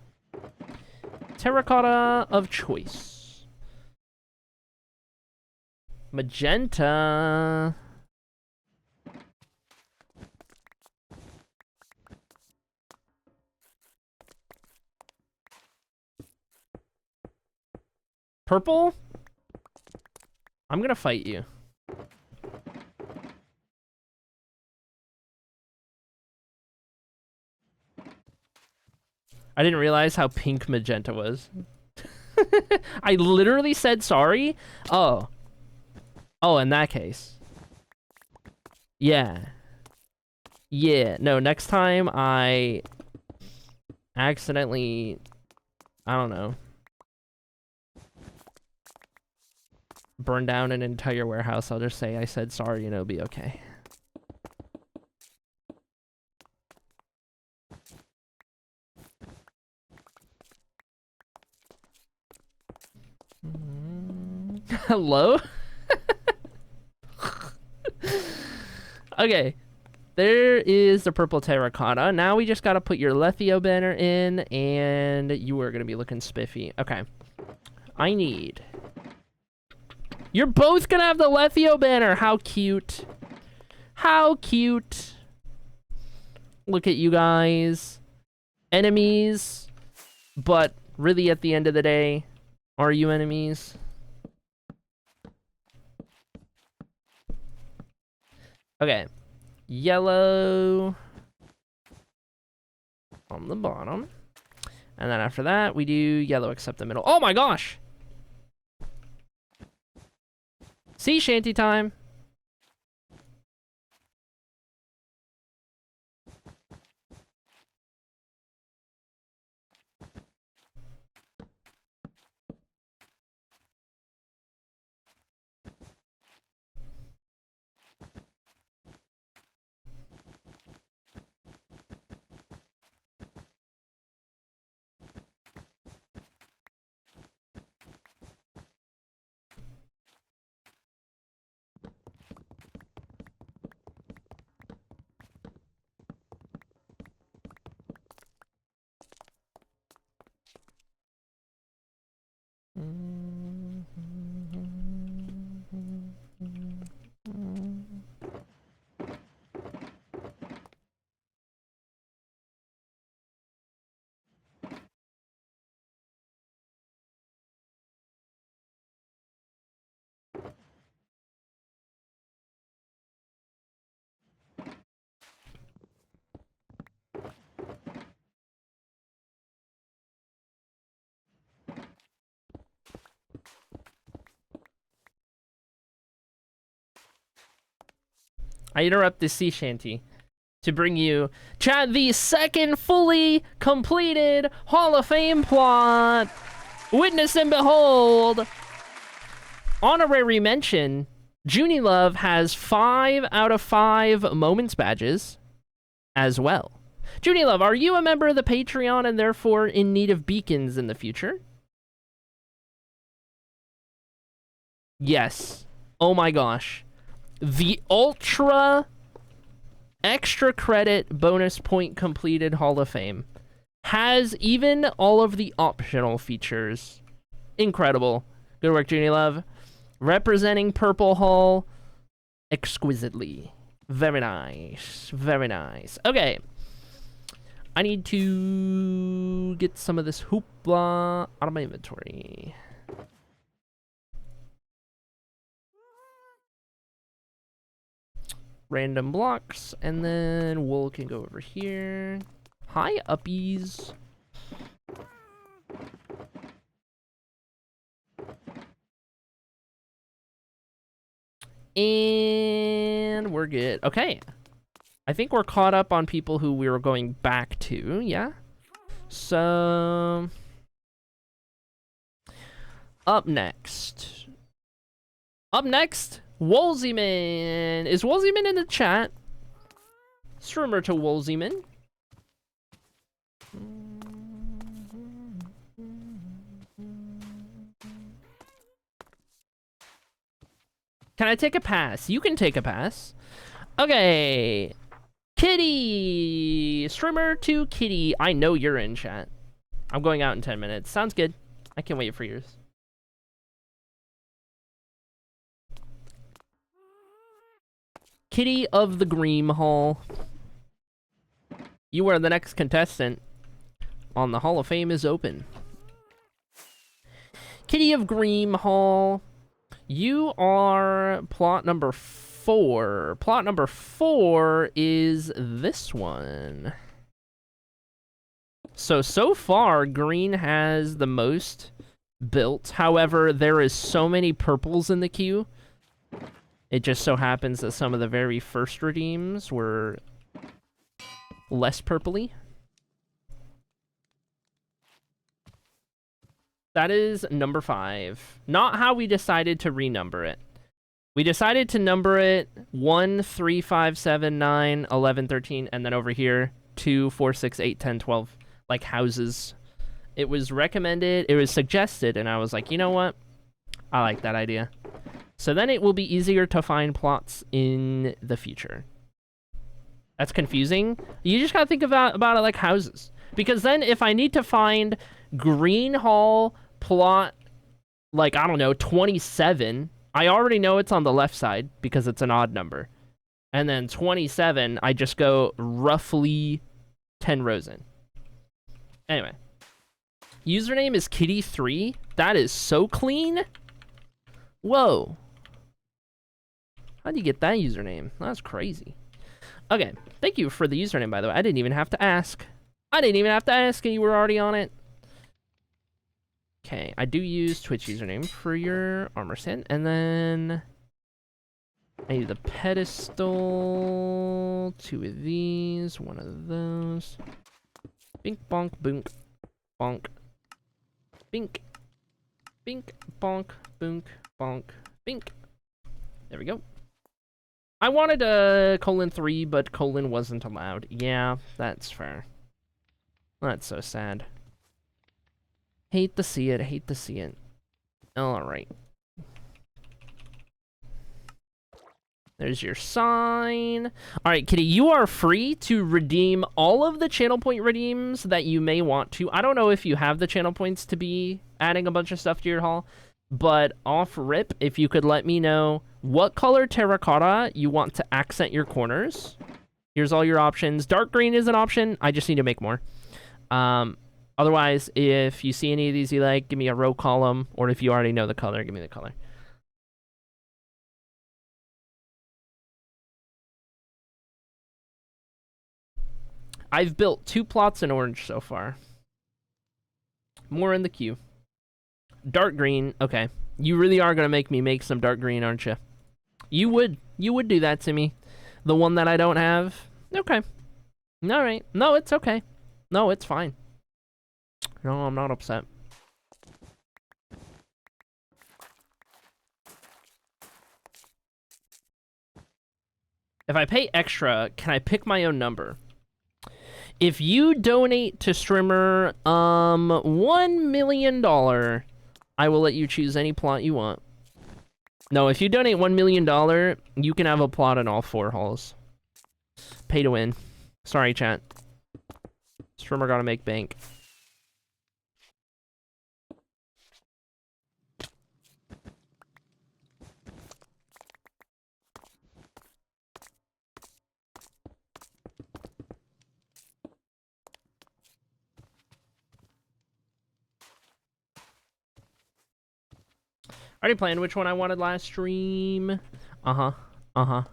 Terracotta of choice. Magenta. Purple? I'm gonna fight you. I didn't realize how pink magenta was. I literally said sorry? Oh. Oh, in that case. Yeah. Yeah. No, next time I accidentally, I don't know, burn down an entire warehouse, I'll just say I said sorry and it'll be okay. Hello? Okay. There is the purple terracotta. Now we just gotta put your Lethio banner in, and you are gonna be looking spiffy. Okay. I need... You're both gonna have the Lethio banner! How cute. How cute. Look at you guys. Enemies. But really, at the end of the day, are you enemies? Okay. Yellow on the bottom. And then after that, we do yellow except the middle. Oh my gosh! Sea shanty time! I interrupt this sea shanty to bring you, chat, the second fully completed Hall of Fame plot. Witness and behold. Honorary mention, Junie Love has 5 out of 5 moments badges as well. Junie Love, are you a member of the Patreon and therefore in need of beacons in the future? Yes. Oh my gosh. The ultra extra credit bonus point completed Hall of Fame has even all of the optional features. Incredible. Good work, Junie Love. Representing Purple Hall exquisitely. Very nice. Very nice. Okay. I need to get some of this hoopla out of my inventory. Random blocks, and then wool can go over here. Hi, uppies. And we're good. Okay. I think we're caught up on people who we were going back to, yeah? So... Up next. Woolseyman. Is Woolseyman in the chat? Streamer to Woolseyman. Can I take a pass? You can take a pass. Okay. Kitty. Streamer to Kitty. I know you're in chat. I'm going out in 10 minutes. Sounds good. I can't wait for yours. Kitty of the Green Hall. You are the next contestant on the Hall of Fame is open. Kitty of Green Hall. You are plot number 4. Plot number 4 is this one. So far, green has the most built. However, there is so many purples in the queue. It just so happens that some of the very first redeems were less purpley. That is number 5. Not how we decided to renumber it. We decided to number it 1, 3, 5, 7, 9, 11, 13, and then over here 2, 4, 6, 8, 10, 12, like houses. It was recommended, it was suggested, and I was like, you know what? I like that idea. So then it will be easier to find plots in the future. That's confusing. You just gotta think about it like houses. Because then if I need to find Green Hall plot, like, I don't know, 27, I already know it's on the left side because it's an odd number. And then 27, I just go roughly 10 rows in. Anyway. Username is Kitty3. That is so clean. Whoa. How'd you get that username? That's crazy. Okay. Thank you for the username, by the way. I didn't even have to ask. I didn't even have to ask, and you were already on it. Okay. I do use Twitch username for your armor set. And then I need the pedestal. 2 of these. 1 of those. Bink, bonk, boonk, bonk. Bink. Bink, bonk, boonk, bonk, bink. There we go. I wanted a :3, but colon wasn't allowed. Yeah, that's fair. That's so sad. Hate to see it, hate to see it. Alright. There's your sign. Alright, Kitty, you are free to redeem all of the channel point redeems that you may want to. I don't know if you have the channel points to be adding a bunch of stuff to your haul, but off rip, if you could let me know what color terracotta you want to accent your corners. Here's all your options. Dark green is an option. I just need to make more. Otherwise, if you see any of these you like, give me a row column, or if you already know the color, give me the color. I've built 2 plots in orange so far. More in the queue. Dark green, okay. You really are going to make me make some dark green, aren't you? You would do that to me. The one that I don't have? Okay. Alright. No, it's okay. No, it's fine. No, I'm not upset. If I pay extra, can I pick my own number? If you donate to Streamer, $1 million, I will let you choose any plot you want. No, if you donate $1 million, you can have a plot in all 4 halls. Pay to win. Sorry, chat. Streamer gotta make bank. Already planned which one I wanted last stream. Uh-huh. Uh-huh.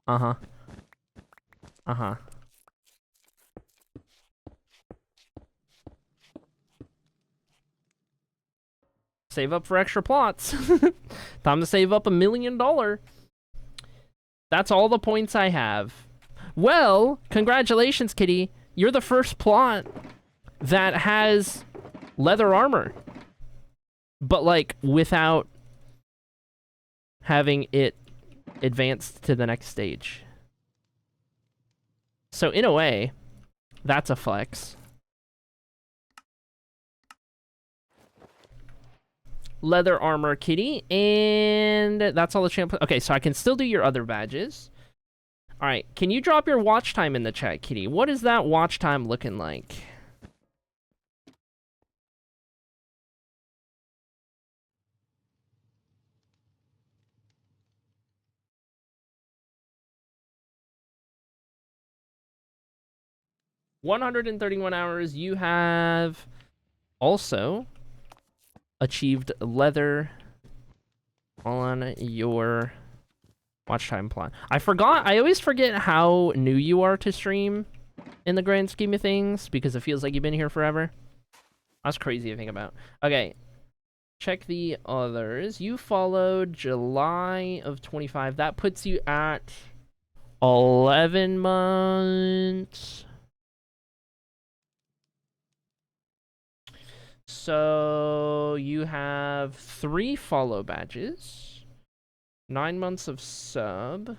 Uh-huh. Uh-huh. Save up for extra plots. Time to save up $1 million. That's all the points I have. Well, congratulations, Kitty. You're the first plot that has leather armor. But, like, without having it advanced to the next stage. So, in a way, that's a flex. Leather armor, Kitty. And that's all the champ. Okay, so I can still do your other badges. Alright, can you drop your watch time in the chat, Kitty? What is that watch time looking like? $131 hours. You have also achieved leather on your watch time plot. I always forget how new you are to stream in the grand scheme of things because it feels like you've been here forever. That's crazy to think about. Okay. Check the others. You followed July of 25. That puts you at 11 months. So you have 3 follow badges, 9 months of sub.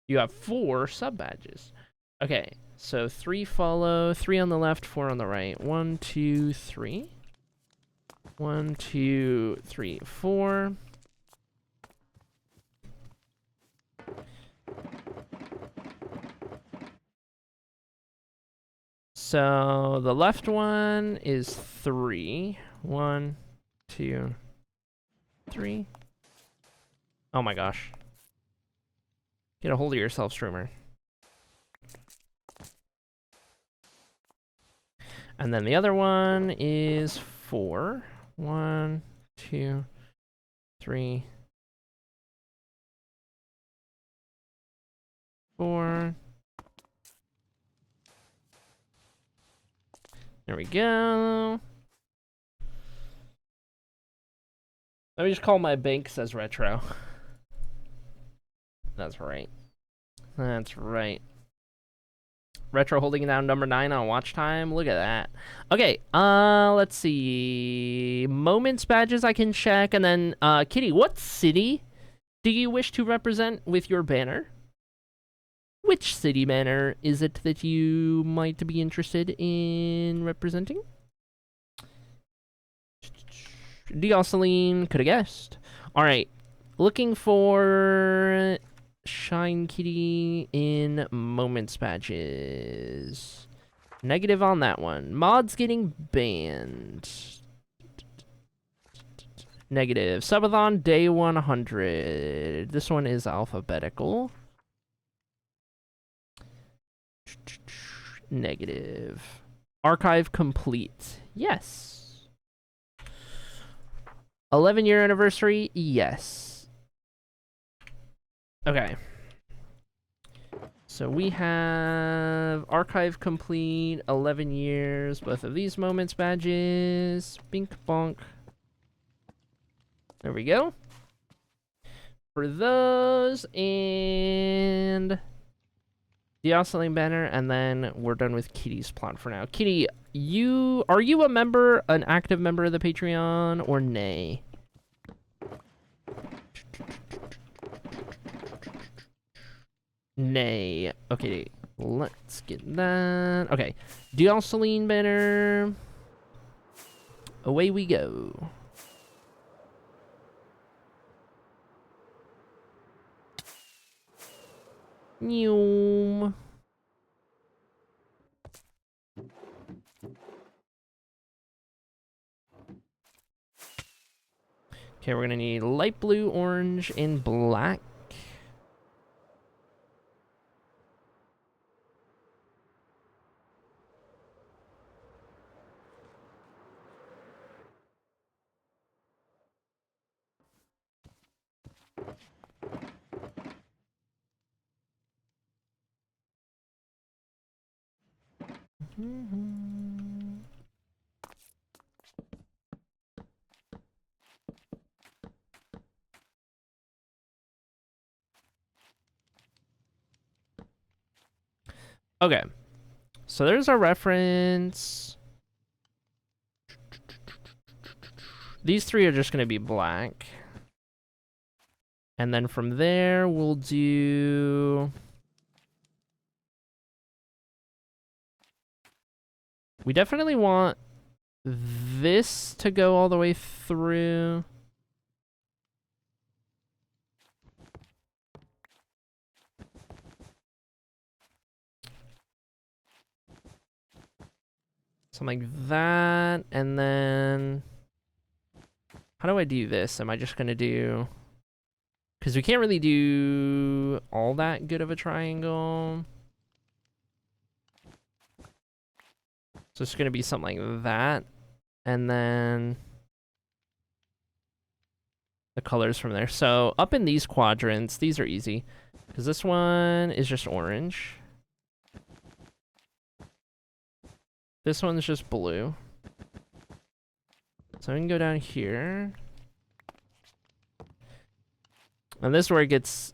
You have 4 sub badges. Okay, so 3 follow, 3 on the left, 4 on the right. 1, 2, 3. 1, 2, 3, 4. So the left one is 3. 1, 2, 3. Oh my gosh. Get a hold of yourself, streamer. And then the other one is 4. 1, 2, 3, 4. There we go. Let me just call my bank says retro. That's right. That's right. Retro holding down number 9 on watch time. Look at that. Okay, let's see. Moments badges I can check. And then, Kitty, what city do you wish to represent with your banner? Which city banner is it that you might be interested in representing? Deoceline, could have guessed. Alright, looking for Shine Kitty in Moments badges. Negative on that one. Mods getting banned. Negative. Subathon day 100. This one is alphabetical. Negative. Archive complete. Yes. 11-year anniversary. Yes. Okay. So we have archive complete, 11 years, both of these moments badges. Bink bonk. There we go. for those, and the oscillating banner, and then we're done with Kitty's plot for now. Kitty, are you a member, an active member of the Patreon, or nay? Nay. Okay, let's get that. Okay, deosceline banner. Away we go. New. Okay, we're gonna need light blue, orange, and black. Okay, so there's our reference. These three are just going to be black. And then from there, we'll do... We definitely want this to go all the way through. Something like that, and then... How do I do this? Am I just gonna do... Because we can't really do all that good of a triangle. So it's gonna be something like that, and then... the colors from there. So up in these quadrants, these are easy. Because this one is just orange. This one's just blue. So we can go down here. And this is where it gets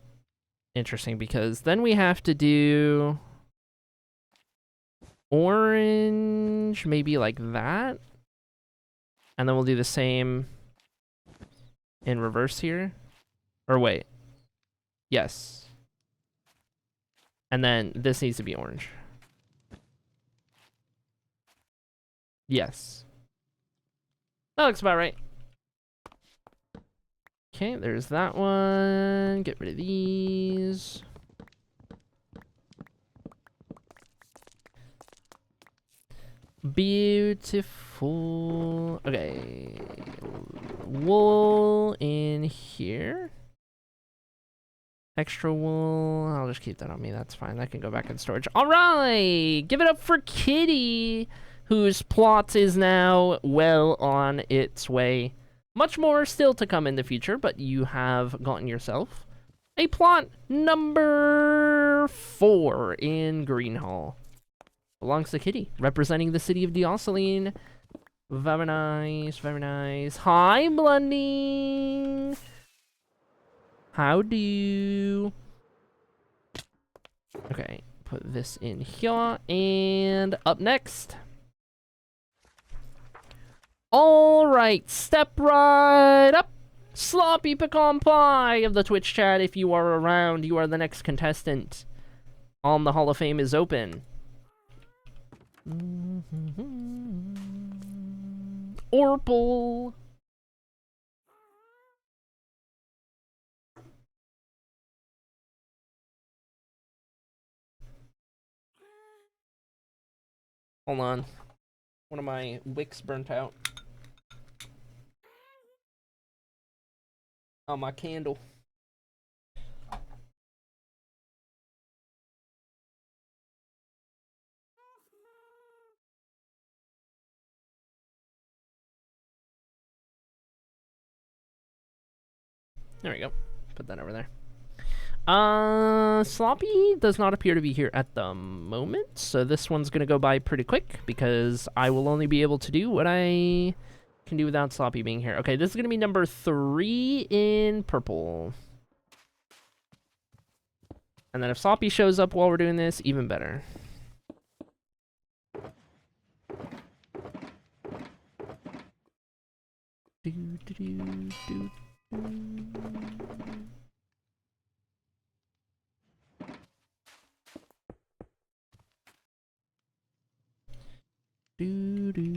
interesting, because then we have to do orange, maybe like that. And then we'll do the same in reverse here. Or wait. Yes. And then this needs to be orange. Yes. That looks about right. Okay, there's that one. Get rid of these. Beautiful. Okay. Wool in here. Extra wool. I'll just keep that on me. That's fine. That can go back in storage. All right. Give it up for Kitty, whose plot is now well on its way. Much more still to come in the future, but you have gotten yourself a plot number 4 in Greenhall. Belongs to Kitty, representing the city of Deosceline. Very nice, very nice. Hi, Blonding. How do you... Okay, put this in here, and up next. All right, step right up. Sloppy Pecan Pie of the Twitch chat, if you are around, you are the next contestant on the Hall of Fame is open. Orple. Hold on. One of my wicks burnt out. On my candle. There we go. Put that over there. Sloppy does not appear to be here at the moment, so this one's gonna go by pretty quick because I will only be able to do what I can do without Sloppy being here. Okay, this is gonna be number 3 in purple. And then if Sloppy shows up while we're doing this, even better. Do, do, do, do, do, do.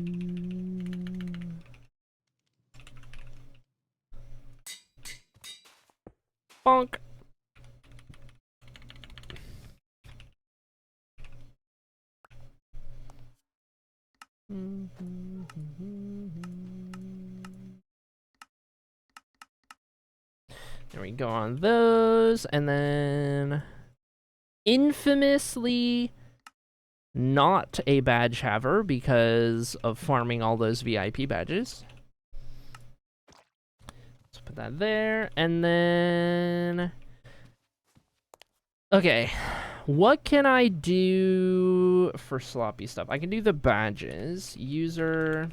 Bonk. There we go on those, and then infamously not a badge haver because of farming all those VIP badges. Let's put that there, and then okay, what can I do for sloppy stuff? I can do the badges. User.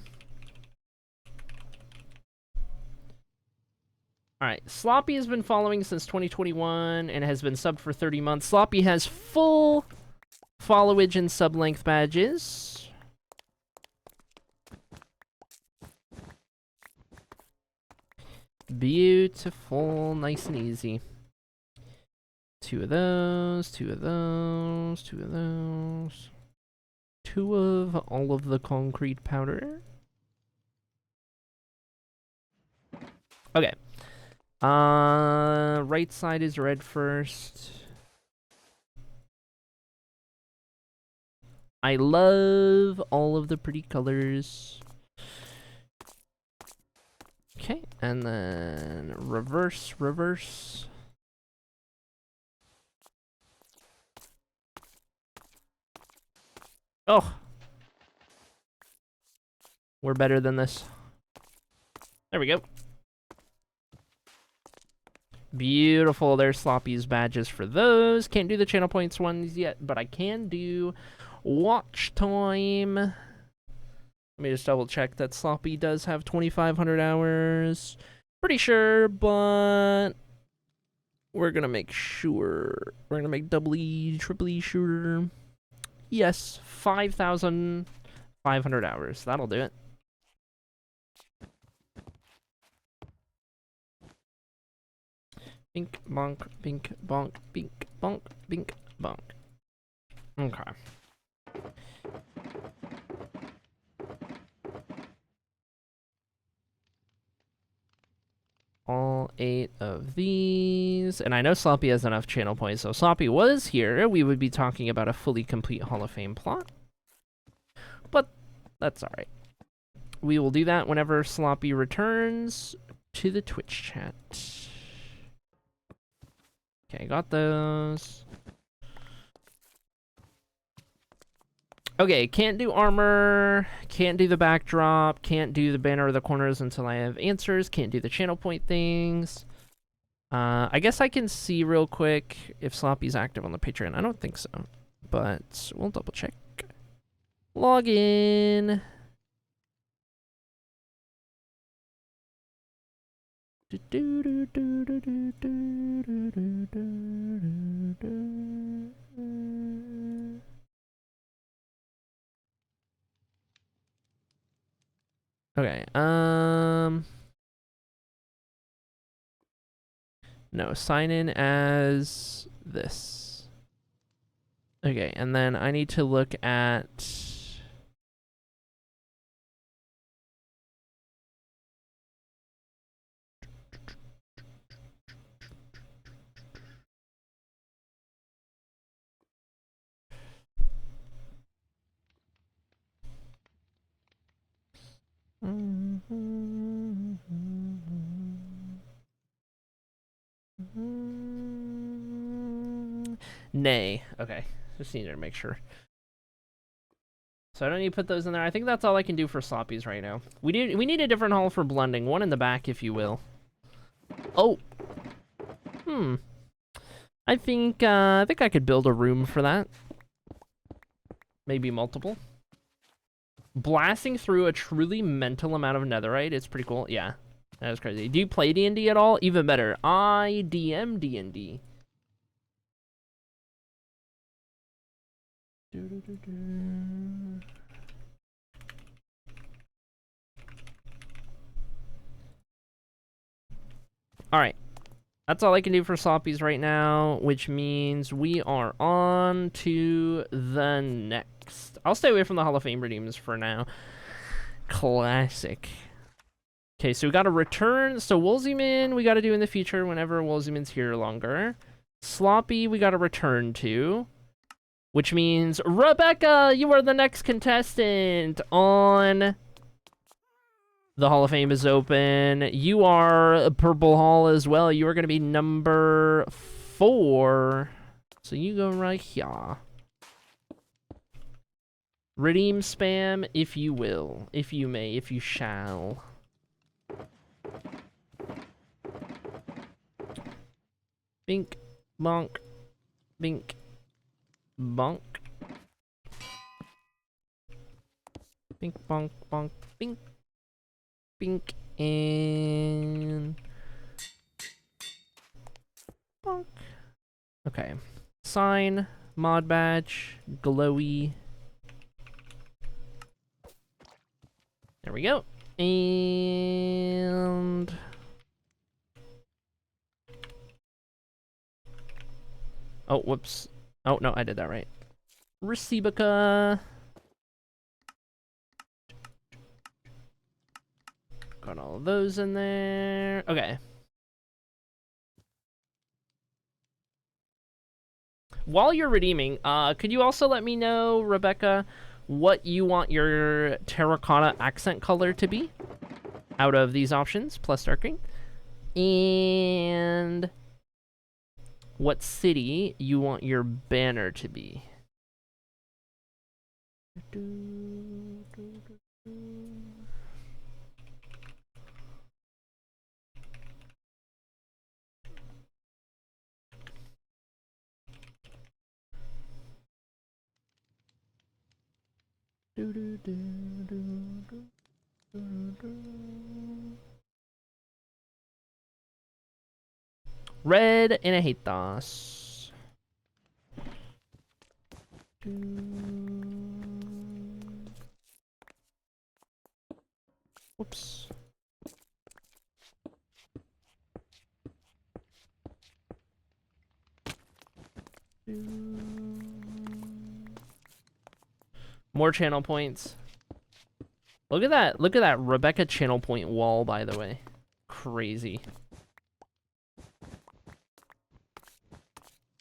Alright, Sloppy has been following since 2021 and has been subbed for 30 months. Sloppy has full followage and sub-length badges. Beautiful, nice and easy. 2 of those, 2 of those, 2 of those. 2 of all of the concrete powder. Okay. Right side is red first. I love all of the pretty colors. Okay, and then reverse, reverse. Oh! We're better than this. There we go. Beautiful. There's Sloppy's badges for those. Can't do the channel points ones yet, but I can do watch time. Let me just double check that Sloppy does have 2,500 hours. Pretty sure, but we're gonna make sure. We're gonna make doubly, triply sure. Yes, 5,500 hours. That'll do it. Bink, bonk, bink, bonk, bink, bonk, bink, bonk. Okay. All 8 of these. And I know Sloppy has enough channel points, so if Sloppy was here, we would be talking about a fully complete Hall of Fame plot. But that's alright. We will do that whenever Sloppy returns to the Twitch chat. Okay, got those. Okay, can't do armor, can't do the backdrop, can't do the banner or the corners until I have answers, can't do the channel point things. I guess I can see real quick if Sloppy's active on the Patreon. I don't think so, but we'll double check. Log in. Okay, no, sign in as this. Okay, and then I need to look at nay. Okay, just needed to make sure. So I don't need to put those in there. I think that's all I can do for Sloppies right now. We need a different hall for blending. One in the back, if you will. Oh. I think I could build a room for that. Maybe multiple. Blasting through a truly mental amount of netherite. It's pretty cool. Yeah, that was crazy. Do you play D&D at all? Even better. I DM D&D. Alright. That's all I can do for Sloppies right now, which means we are on to the next. I'll stay away from the Hall of Fame redeems for now. Classic. Okay, so we got to return. So Woolseyman we got to do in the future whenever Woolseyman's here longer. Sloppy we got to return to. Which means, Rebecca, you are the next contestant on... The Hall of Fame is open. You are a Purple Hall as well. You are going to be number 4. So you go right here. Redeem spam, if you will. If you may, if you shall. Bink, bonk, bink, bonk. Bink, bonk, bonk, bink. Bink, and... bonk. Okay. Sign, mod badge, glowy. There we go. And... oh, whoops. Oh, no, I did that right. Recebica. Got all of those in there. Okay. While you're redeeming, could you also let me know, Rebecca, what you want your terracotta accent color to be out of these options, plus dark green? And what city you want your banner to be? Red, and I hate thos. Whoops. More channel points. Look at that. Look at that Rebecca channel point wall, by the way. Crazy.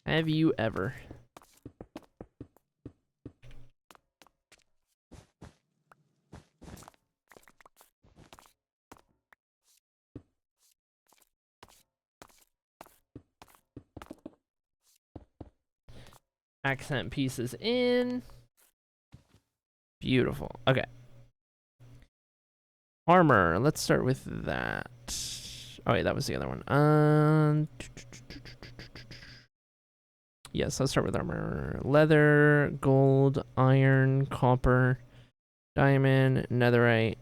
Have you ever? Accent pieces in. Beautiful. Okay. Armor. Let's start with that. Oh, wait, that was the other one. Yes, let's start with armor. Leather, gold, iron, copper, diamond, netherite,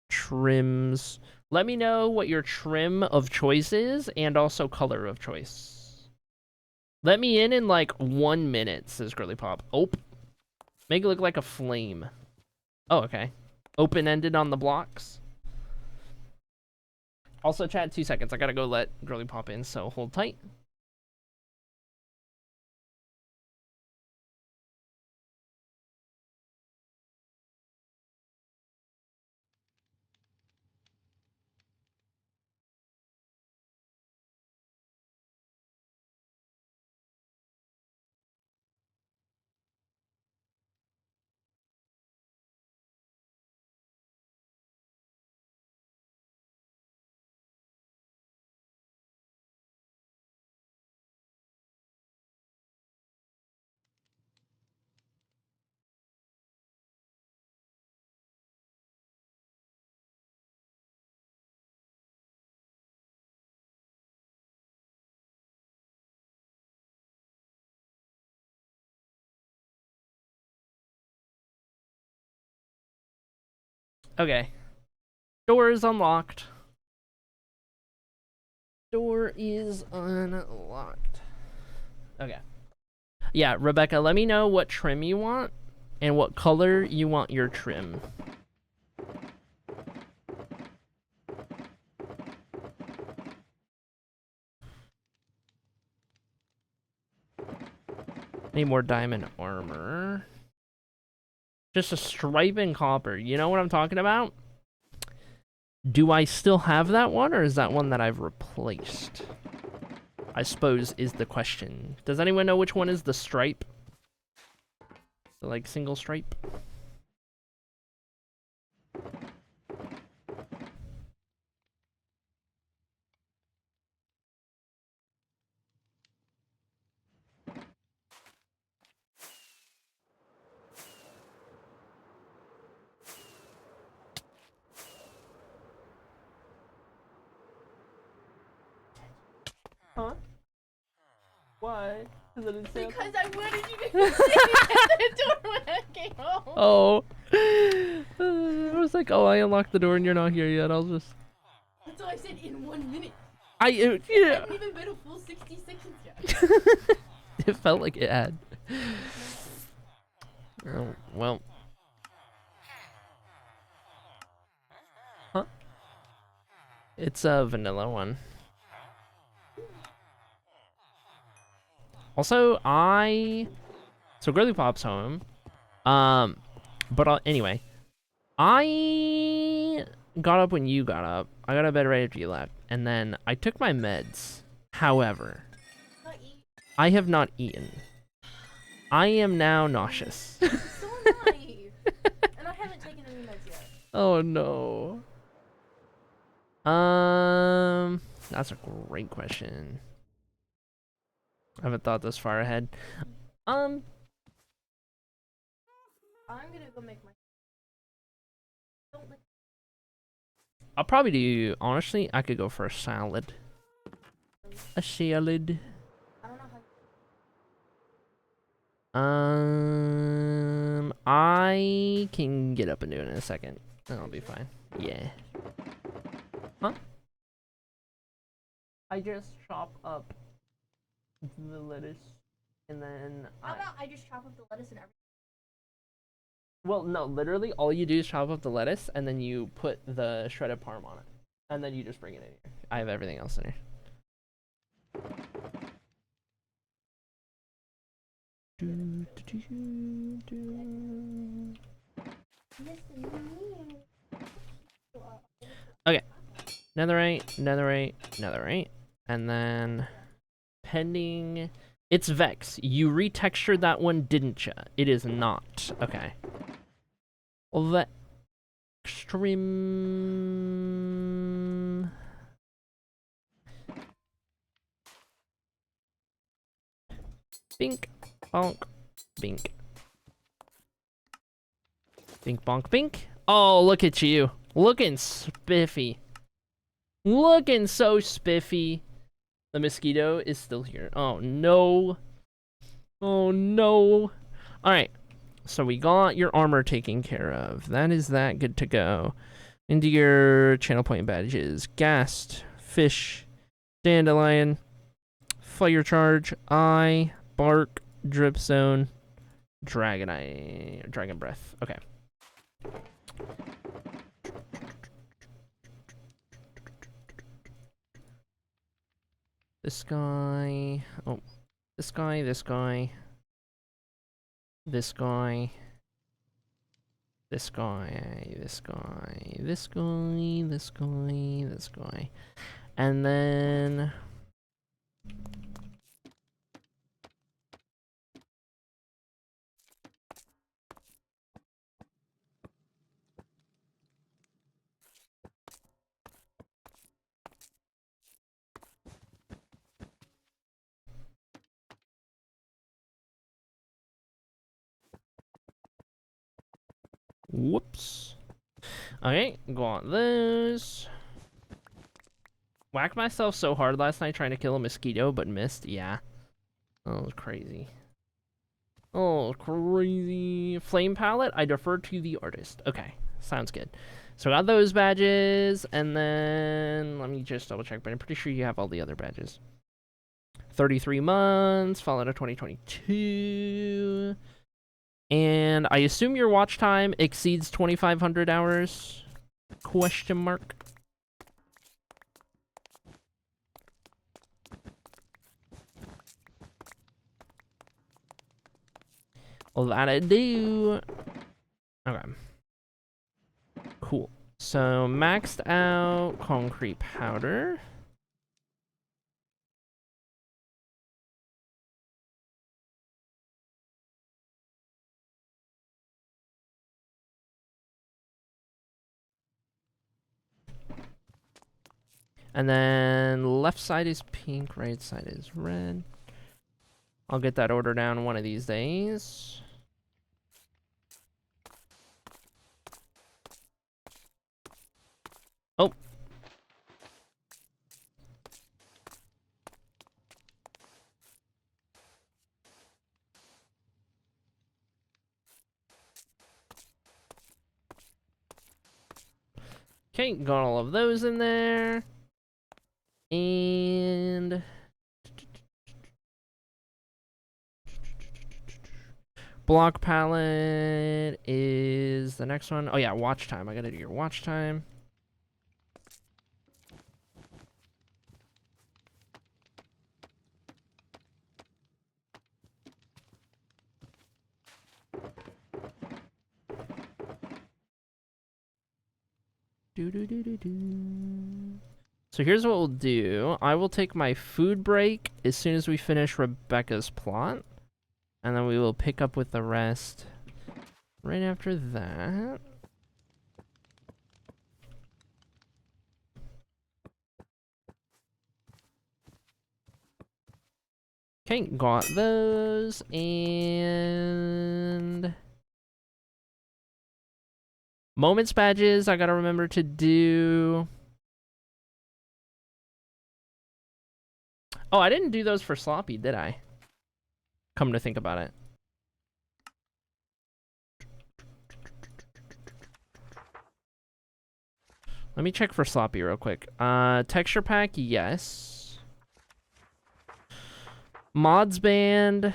trims. Let me know what your trim of choice is and also color of choice. Let me in like 1 minute, says Girly Pop. Oh. Make it look like a flame. Oh, okay. Open-ended on the blocks. Also, chat 2 seconds. I gotta go let Girly Pop in, so hold tight. Okay. Door is unlocked. Door is unlocked. Okay. Yeah, Rebecca, let me know what trim you want and what color you want your trim. Need more diamond armor. Just a stripe and copper. You know what I'm talking about? Do I still have that one, or is that one that I've replaced? I suppose is the question. Does anyone know which one is the stripe? The, like, single stripe? Huh? Why? Because I wanted you to sit at the door when I came home. Oh. I was like, oh, I unlocked the door and you're not here yet. I'll just... That's why I said in 1 minute. Yeah. It hadn't even been a full 60 seconds yet. It felt like it had. Oh, well. Huh? It's a vanilla one. Also, so Girly Pop's home. But anyway, I got up when you got up. I got out of bed right after you left, and then I took my meds. However, I have not eaten. I am now nauseous. So am I. And I haven't taken any meds yet. Oh no. That's a great question. I haven't thought this far ahead. I'm gonna go make my... I'll probably do, honestly, I could go for a salad. A salad. I don't know how... I can get up and do it in a second. That'll be fine. Yeah. Huh? I just chop up the lettuce and then How about I just chop up the lettuce and everything? Well, no, literally all you do is chop up the lettuce and then you put the shredded parm on it. And then you just bring it in here. I have everything else in here. Okay. Netherite, netherite, netherite. And then pending... It's Vex. You retextured that one, didn't ya? It is not. Okay. Well, extreme... Bink, bonk, bink. Bink, bonk, bink. Oh, look at you. Looking spiffy. Looking so spiffy. The mosquito is still here. Oh, no. Oh, no. Alright. So we got your armor taken care of. That is that. Good to go. Into your channel point badges. Ghast, fish, dandelion, fire charge, eye, bark, drip zone, dragon eye, dragon breath. Okay. This guy. Oh, this guy, this guy. This guy. This guy, this guy, this guy, this guy, this guy. And then... Whoops. Okay, got those. Whacked myself so hard last night trying to kill a mosquito, but missed. Yeah. Oh, it was crazy. Oh, crazy. Flame palette, I defer to the artist. Okay, sounds good. So I got those badges, and then let me just double check, but I'm pretty sure you have all the other badges. 33 months, fall out of 2022. And I assume your watch time exceeds 2,500 hours? Question mark. Well, that I do. Okay. Cool. So, maxed out concrete powder. And then left side is pink, right side is red. I'll get that order down one of these days. Oh. Okay, got all of those in there. And block palette is the next one. Oh yeah, watch time. I gotta do your watch time. So here's what we'll do. I will take my food break as soon as we finish Rebecca's plot. And then we will pick up with the rest right after that. Okay, got those. And moments badges, I gotta remember to do. Oh, I didn't do those for Sloppy, did I? Come to think about it. Let me check for Sloppy real quick. Texture pack, yes. Mods band.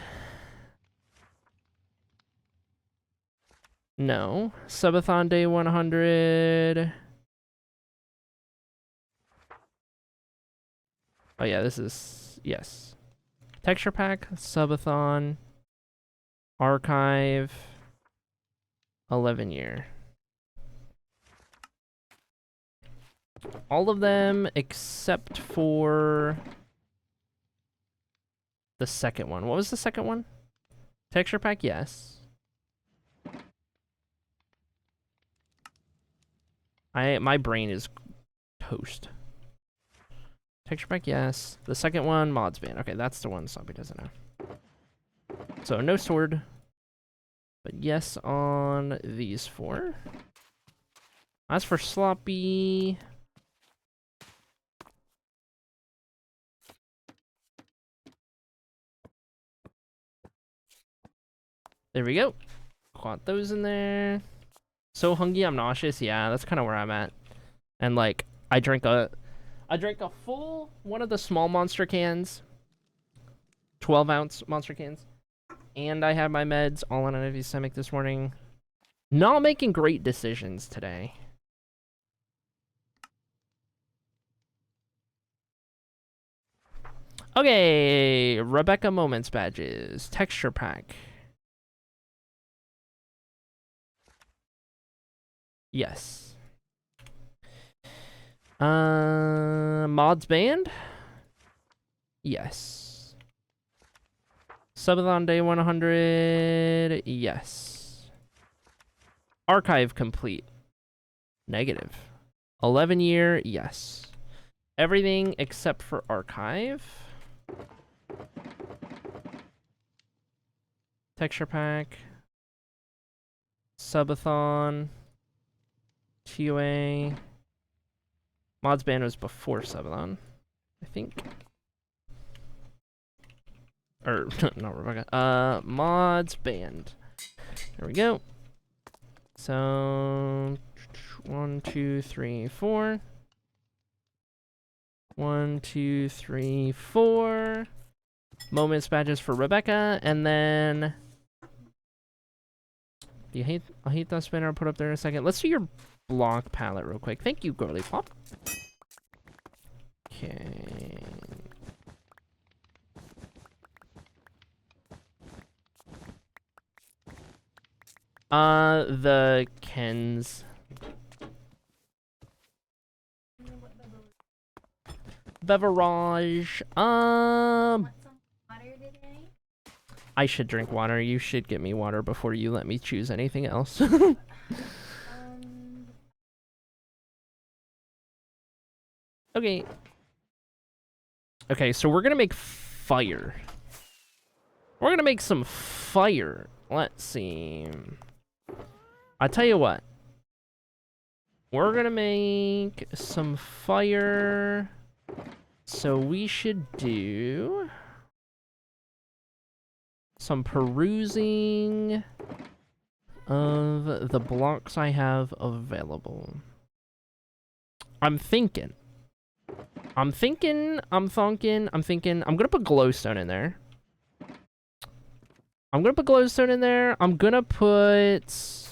No. Subathon day 100. Oh yeah, this is, yes. Texture pack, subathon, archive, 11 year. All of them except for the second one. What was the second one? Texture pack, yes. My brain is toast. Texture pack, yes. The second one, mods ban. Okay, that's the one Sloppy doesn't know. So no sword, but yes on these four. As for Sloppy, there we go. Got those in there. So hungry, I'm nauseous. Yeah, that's kind of where I'm at. And like, I drank a full one of the small monster cans, 12-ounce monster cans, and I had my meds all on an IV stomach this morning. Not making great decisions today. Okay, Rebecca moments badges, texture pack. Yes. Mods band? Yes. Subathon day 100? Yes. Archive complete? Negative. 11 year? Yes. Everything except for archive. Texture pack. Subathon. TOA. Mods band was before Subathon, I think. Or, not Rebecca. Mods band. There we go. So, 1, 2, 3, 4. 1, 2, 3, 4. Moments badges for Rebecca, and then... Do you hate... I'll hate that spinner. I'll put up there in a second. Let's do your block palette real quick. Thank you, Girly Pop. Okay. The Kens. Beverage. Want some water today? I should drink water. You should get me water before you let me choose anything else. Okay. Okay, so we're gonna make fire. We're gonna make some fire. Let's see. I'll tell you what. We're gonna make some fire. So we should do some perusing of the blocks I have available. I'm thinking. I'm gonna put glowstone in there. I'm gonna put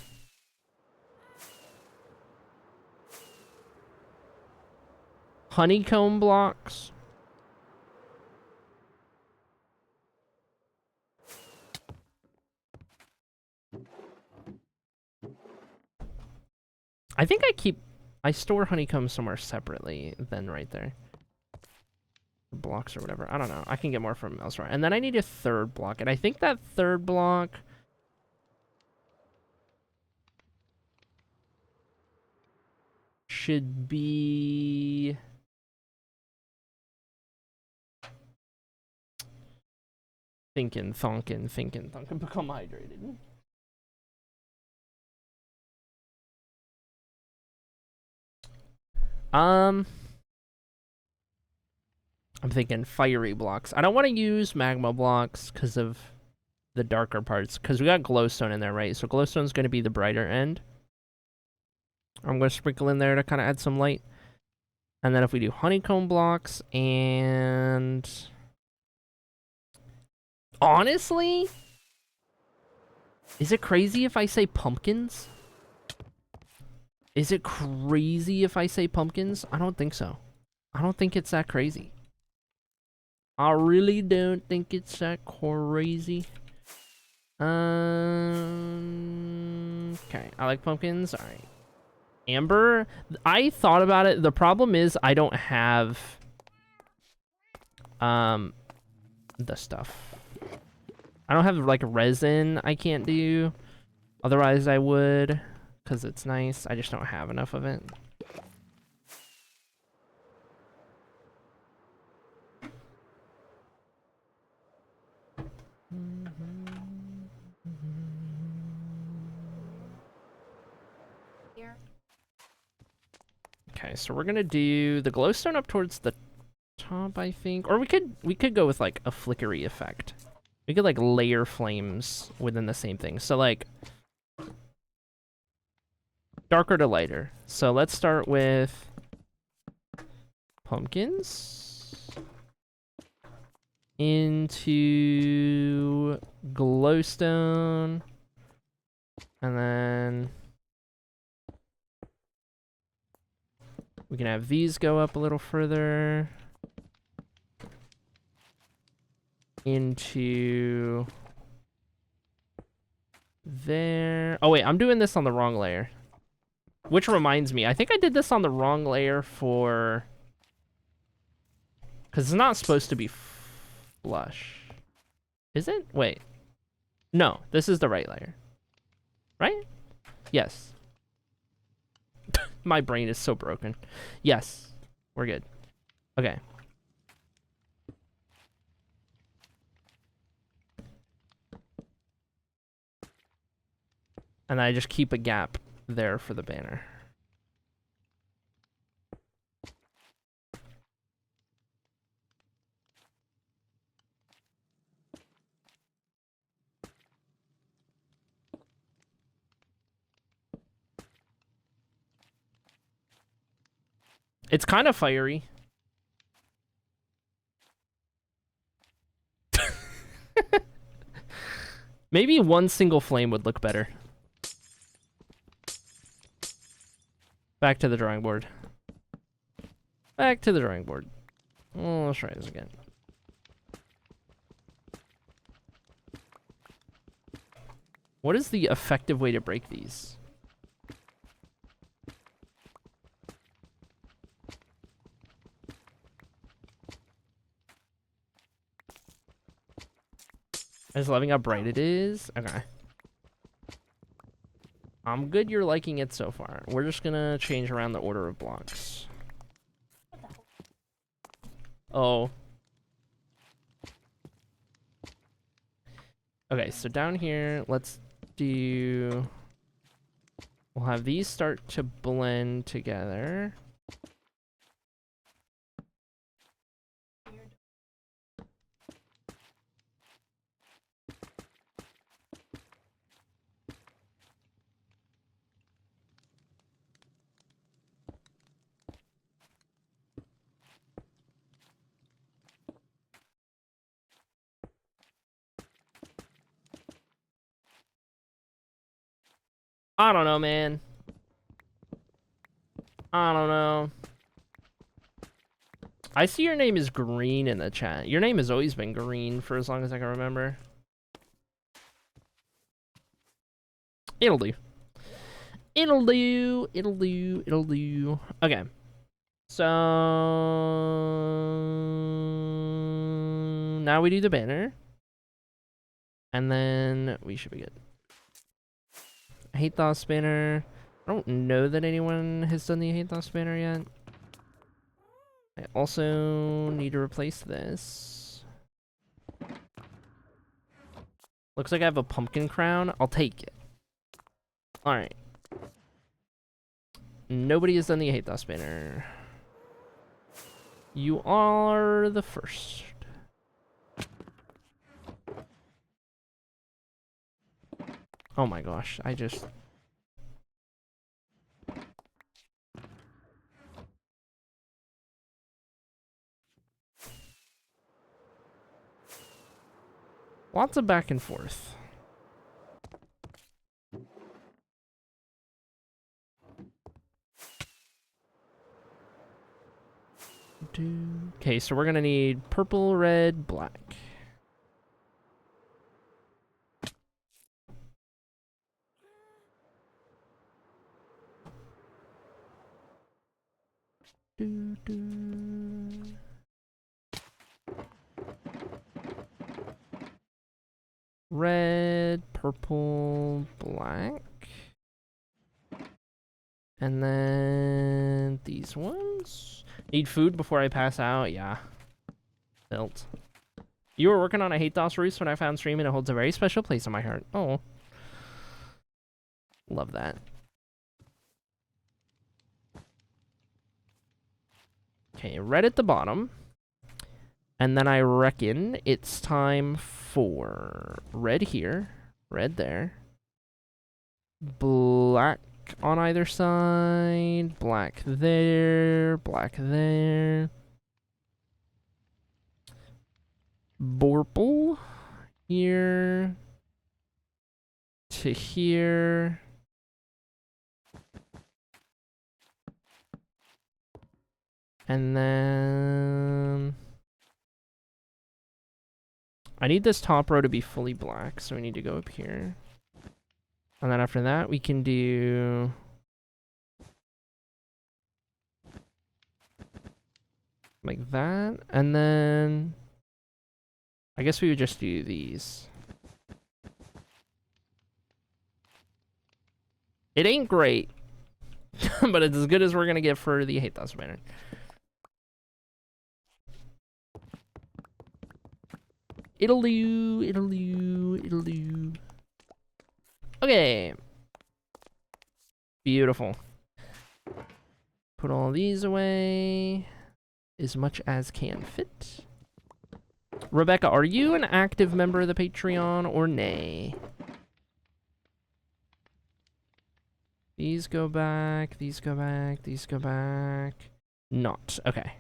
honeycomb blocks. I think I store honeycomb somewhere separately than right there. Blocks or whatever. I don't know. I can get more from elsewhere. And then I need a third block. And I think that third block... should be... Thinking, become hydrated. I'm thinking fiery blocks. I don't want to use magma blocks because of the darker parts. Because we got glowstone in there, right? So glowstone's going to be the brighter end. I'm going to sprinkle in there to kind of add some light. And then if we do honeycomb blocks and... Honestly? Is it crazy if I say pumpkins? Is it crazy if I say pumpkins? I don't think so. I don't think it's that crazy. I really don't think it's that crazy. Okay, I like pumpkins. All right. Amber, I thought about it. The problem is I don't have the stuff. I don't have like resin I can't do. Otherwise I would, because it's nice. I just don't have enough of it. Here. Okay, so we're gonna do the glowstone up towards the top, I think. Or we could go with like a flickery effect. We could like layer flames within the same thing. So like darker to lighter. So let's start with pumpkins into glowstone, and then we can have these go up a little further into there. Oh wait, I'm doing this on the wrong layer. Which reminds me, I think I did this on the wrong layer for... Because it's not supposed to be flush. Is it? Wait. No, this is the right layer. Right? Yes. My brain is so broken. Yes. We're good. Okay. And I just keep a gap there for the banner. It's kind of fiery. Maybe one single flame would look better. Back to the drawing board. Back to the drawing board. Oh, let's try this again. What is the effective way to break these? I just loving how bright it is. Okay. I'm good you're liking it so far. We're just gonna change around the order of blocks. Oh. Okay, so down here, let's do... We'll have these start to blend together. I don't know, man. I don't know. I see your name is green in the chat. Your name has always been green for as long as I can remember. It'll do. It'll do. It'll do. It'll do. Okay. So now we do the banner. And then we should be good. Hate Thoughts banner. I don't know that anyone has done the Hate Thoughts banner yet. I also need to replace this. Looks like I have a pumpkin crown. I'll take it. Alright. Nobody has done the Hate Thoughts banner. You are the first. Oh my gosh, I just... Lots of back and forth. Okay, so we're gonna need purple, red, black. Red, purple, black. And then these ones. Need food before I pass out? Yeah. Built. You were working on a Hate DOS Roost when I found streaming. It holds a very special place in my heart. Oh. Love that. Okay, red at the bottom. And then I reckon it's time for red here, red there, black on either side, black there, black there, purple here to here. And then I need this top row to be fully black, so we need to go up here. And then after that, we can do like that. And then I guess we would just do these. It ain't great, but it's as good as we're gonna get for the Hate Thoughts banner. It'll do, it'll do, it'll do. Okay. Beautiful. Put all these away as much as can fit. Rebecca, are you an active member of the Patreon or nay? These go back, these go back, these go back. Not. Okay.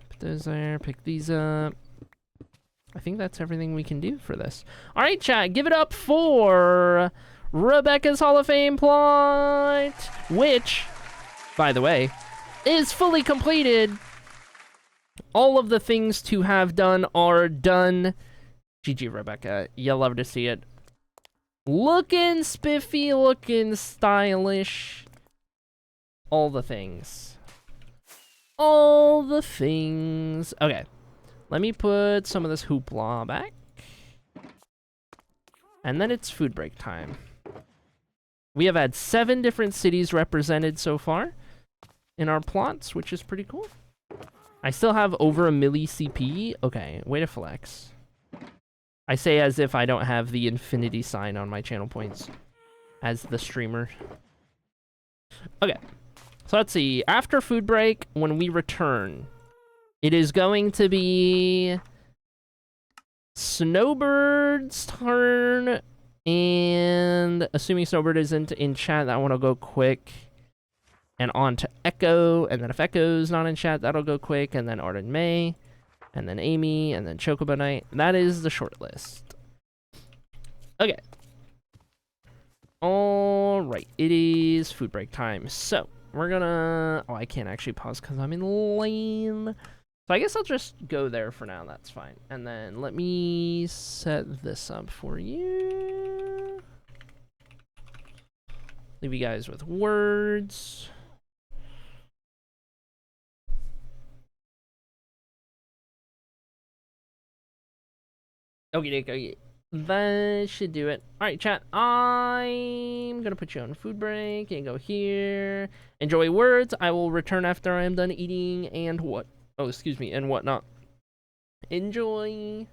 Put those there, pick these up. I think that's everything we can do for this. All right, chat, give it up for Rebecca's Hall of Fame plot, which, by the way, is fully completed. All of the things to have done are done. GG, Rebecca. You'll love to see it. Looking spiffy, looking stylish. All the things. All the things. Okay. Let me put some of this hoopla back. And then it's food break time. We have had 7 different cities represented so far in our plots, which is pretty cool. I still have over a milli CP. Okay, way to flex. I say as if I don't have the infinity sign on my channel points as the streamer. Okay, so let's see. After food break, when we return, it is going to be Snowbird's turn, and assuming Snowbird isn't in chat, that one will go quick. And on to Echo, and then if Echo's not in chat, that'll go quick, and then Arden May, and then Amy, and then Chocobo Knight. That is the short list. Okay. Alright, it is food break time. So, we're gonna... Oh, I can't actually pause because I'm in lane. So I guess I'll just go there for now, that's fine. And then let me set this up for you. Leave you guys with words. Okay, that should do it. Alright, chat, I'm gonna put you on food break and go here. Enjoy words. I will return after I am done eating and what? Oh, excuse me, and whatnot. Enjoy.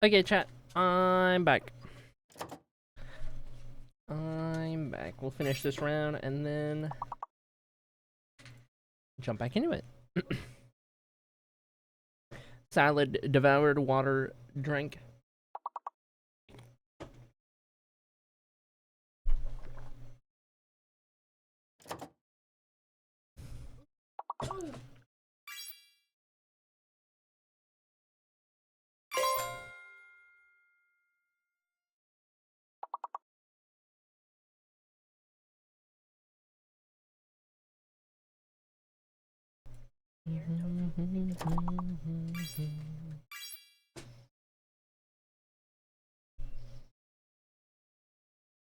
Okay, chat. I'm back. I'm back. We'll finish this round and then jump back into it. Salad devoured, water drank.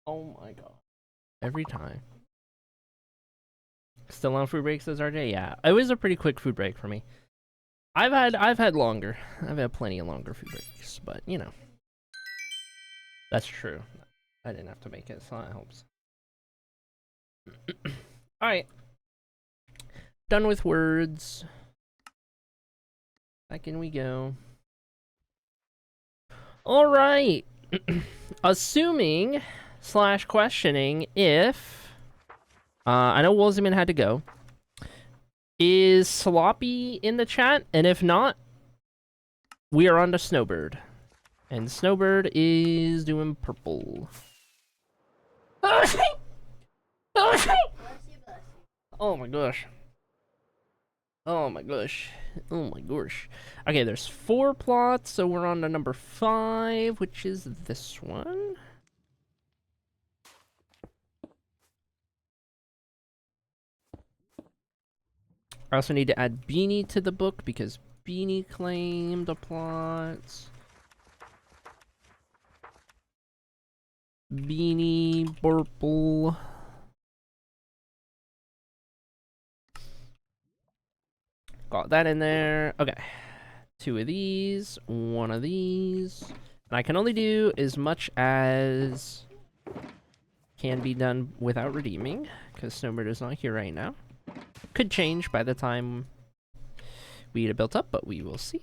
Oh my god. Every time. Still on food break, says RJ? Yeah. It was a pretty quick food break for me. I've had longer. I've had plenty of longer food breaks, but you know. That's true. I didn't have to make it, so that helps. Alright. Done with words. Back in we go. Alright. Assuming / questioning if I know Wolziman had to go. Is Sloppy in the chat? And if not, we are on to Snowbird. And Snowbird is doing purple. Oh my gosh. Oh my gosh. Oh my gosh. Okay, there's 4 plots, so we're on to number 5, which is this one. I also need to add Beanie to the book because Beanie claimed a plot. Beanie purple. Got that in there. Okay. 2 of these, 1 of these. And I can only do as much as can be done without redeeming, because Snowbird is not here right now. Could change by the time we get it built up, but we will see.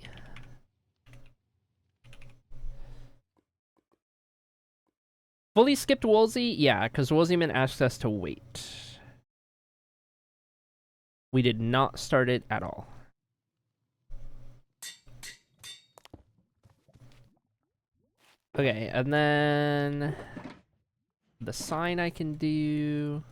Fully skipped Woolsey? Yeah, because Woolseyman asked us to wait. We did not start it at all. Okay, and then the sign I can do.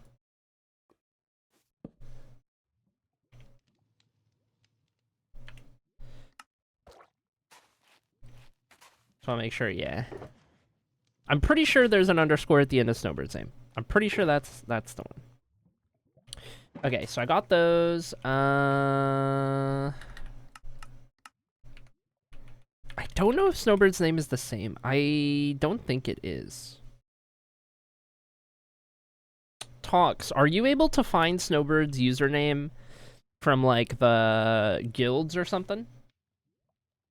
So I'll make sure, yeah. I'm pretty sure there's an underscore at the end of Snowbird's name. I'm pretty sure that's the one. Okay, so I got those. I don't know if Snowbird's name is the same. I don't think it is. Talks, are you able to find Snowbird's username from, like, the guilds or something?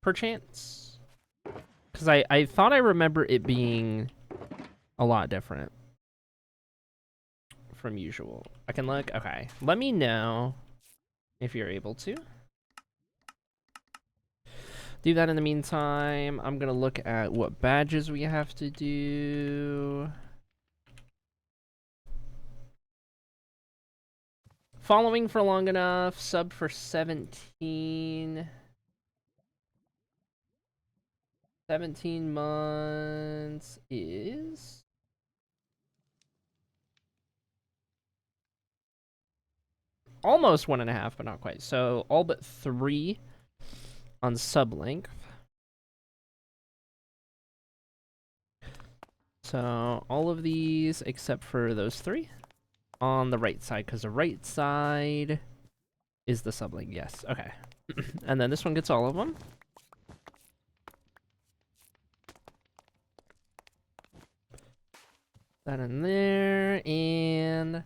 Perchance? Because I thought I remember it being a lot different from usual. I can look? Okay. Let me know if you're able to. Do that in the meantime. I'm gonna look at what badges we have to do. Following for long enough. Sub for 17. 17 months is... almost 1.5, but not quite. So all but 3 on sub length. So all of these except for those 3 on the right side, because the right side is the sub length. Yes, okay. And then this one gets all of them. That in there, and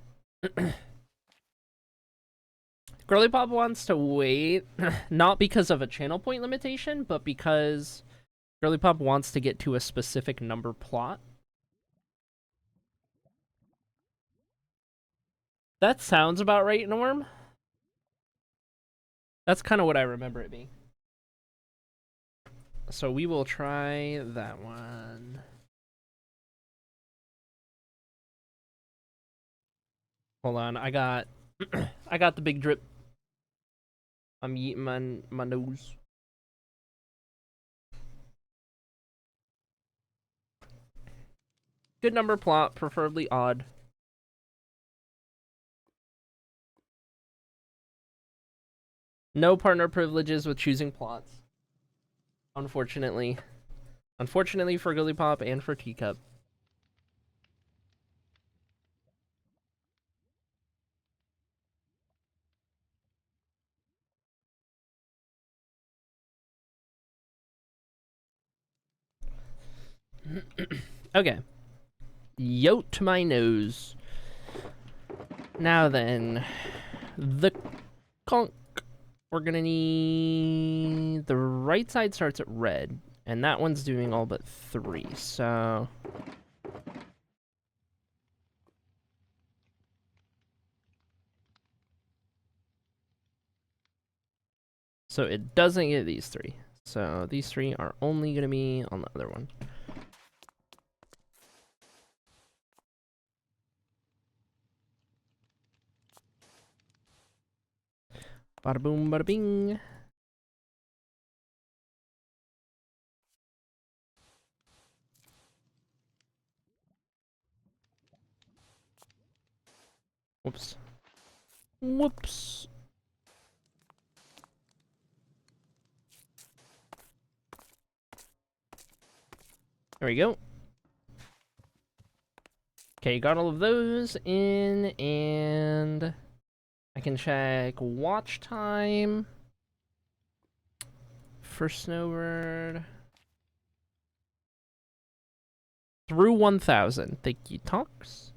Girly Pop wants to wait, not because of a channel point limitation, but because Girly Pop wants to get to a specific number plot. That sounds about right, Norm. That's kind of what I remember it being. So we will try that one. Hold on, I got I got the big drip. I'm eating my nose. Good number plot, preferably odd. No partner privileges with choosing plots. Unfortunately. Unfortunately for Gullypop and for Teacup. Okay. Yote my nose. Now then. The conch. We're gonna need... The right side starts at red. And that one's doing all but 3, so... So it doesn't get these 3. So these 3 are only gonna be on the other one. Bada boom, bada bing. Whoops. Whoops. There we go. Okay, got all of those in, and I can check watch time for Snowbird. Through 1,000. Thank you, Tonks.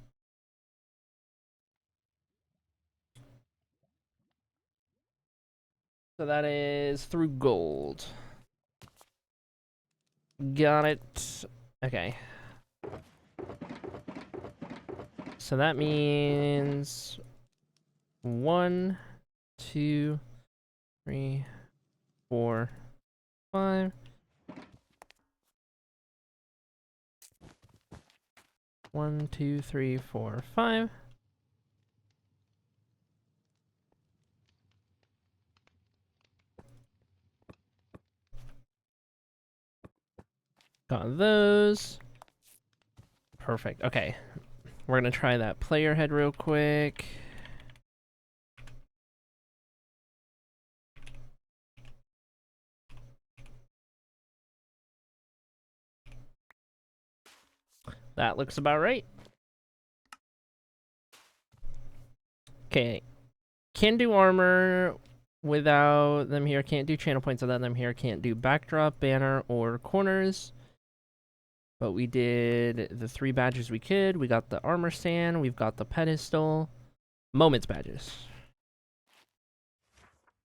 So that is through gold. Got it. Okay. So that means 1, 2, 3, 4, 5. 1, 2, 3, 4, 5. Got those. Perfect. Okay. We're gonna try that player head real quick. That looks about right. Okay. Can do armor without them here. Can't do channel points without them here. Can't do backdrop, banner, or corners. But we did the 3 badges we could. We got the armor stand. We've got the pedestal. Moments badges.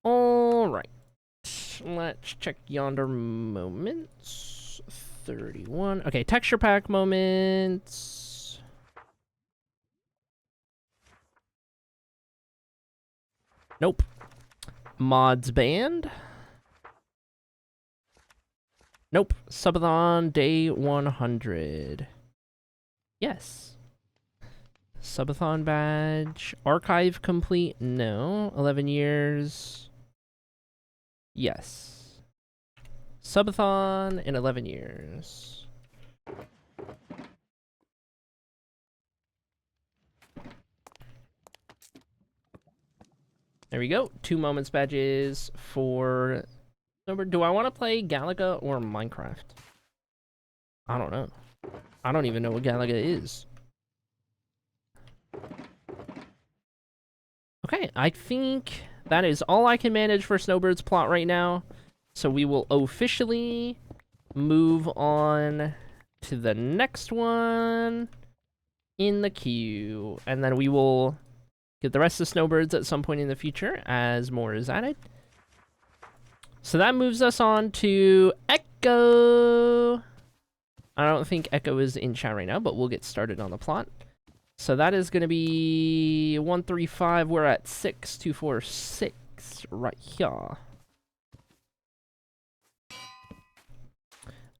Alright. Let's check yonder moments. 31. Okay, texture pack moments. Nope. Mods band. Nope. Subathon day 100. Yes. Subathon badge. Archive complete. No. 11 years. Yes. Subathon in 11 years. There we go. 2 moments badges for... Do I want to play Galaga or Minecraft? I don't know. I don't even know what Galaga is. Okay, I think that is all I can manage for Snowbird's plot right now. So we will officially move on to the next one in the queue. And then we will get the rest of Snowbirds at some point in the future as more is added. So that moves us on to Echo. I don't think Echo is in chat right now, but we'll get started on the plot. So that is going to be 135. We're at 6246 right here.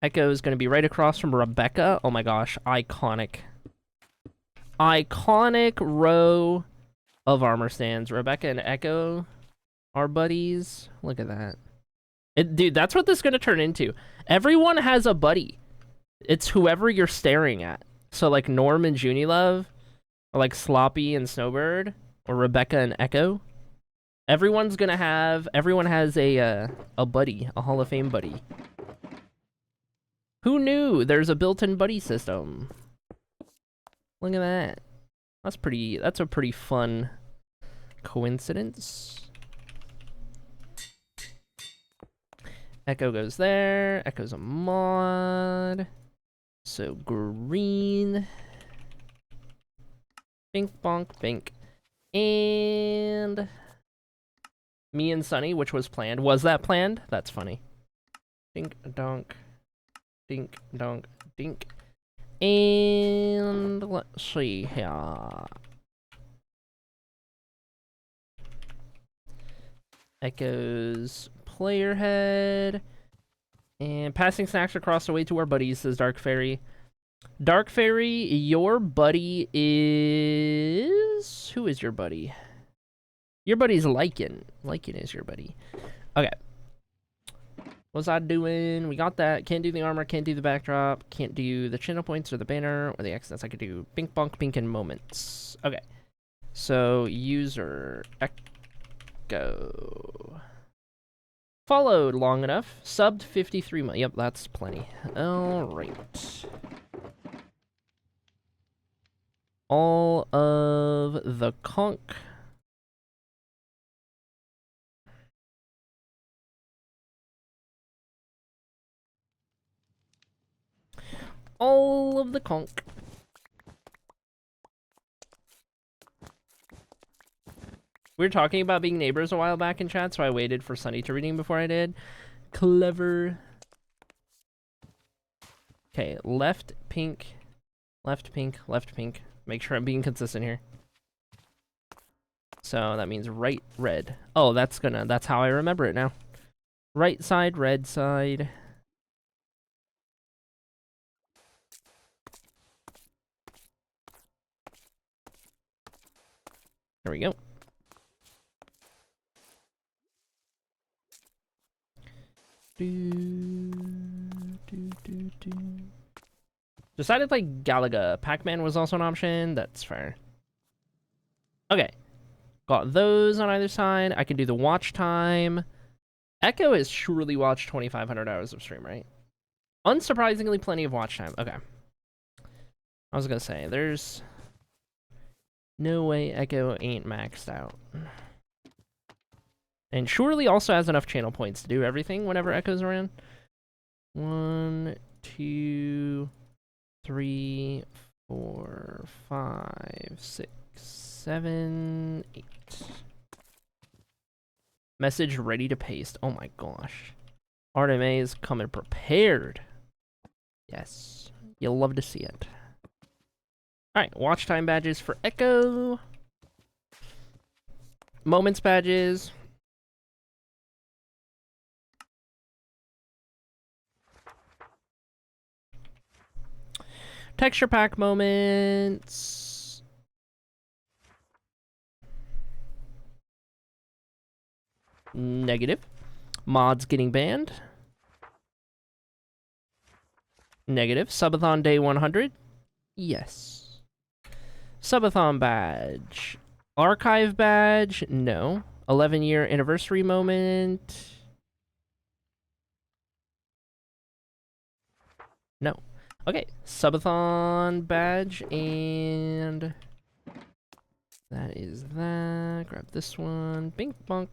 Echo is going to be right across from Rebecca. Oh my gosh, iconic. Iconic row of armor stands. Rebecca and Echo are buddies. Look at that. Dude, that's what this is going to turn into. Everyone has a buddy. It's whoever you're staring at. So like Norm and Junilove, or like Sloppy and Snowbird, or Rebecca and Echo. Everyone has a buddy, a Hall of Fame buddy. Who knew there's a built-in buddy system? Look at that. That's a pretty fun coincidence. Echo goes there. Echo's a mod. So green. Bink bonk bink. And me and Sunny, which was planned. Was that planned? That's funny. Dink donk. Dink donk dink. And let's see here. Echo's player head. And passing snacks across the way to our buddies, says Dark Fairy. Dark Fairy, your buddy is... Who is your buddy? Your buddy's Lycan. Lycan is your buddy. Okay. What was I doing? We got that. Can't do the armor, can't do the backdrop, can't do the channel points or the banner or the accents. I could do Bink Bonk Bink and Moments. Okay. So, user Echo. Followed long enough. Subbed 53 months. Yep, that's plenty. Alright. All of the conch. All of the conch. We were talking about being neighbors a while back in chat, so I waited for Sunny to redeem before I did. Clever. Okay, left pink, left pink, left pink. Make sure I'm being consistent here. So that means right red. Oh, that's how I remember it now. Right side, red side. There we go. Decided to play Galaga. Pac-Man was also an option. That's fair. Okay. Got those on either side. I can do the watch time. Echo has surely watched 2,500 hours of stream, right? Unsurprisingly, plenty of watch time. Okay. I was gonna say, there's no way Echo ain't maxed out. And surely also has enough channel points to do everything whenever Echo's around. 1, 2, 3, 4, 5, 6, 7, 8. Message ready to paste. Oh my gosh. RMA is coming prepared. Yes. You'll love to see it. Alright, watch time badges for Echo. Moments badges. Texture pack moments. Negative. Mods getting banned. Negative. Subathon day 100. Yes. Subathon badge. Archive badge. No. 11-year anniversary moment. No. Okay, subathon badge, and that is that. Grab this one. Bink bonk.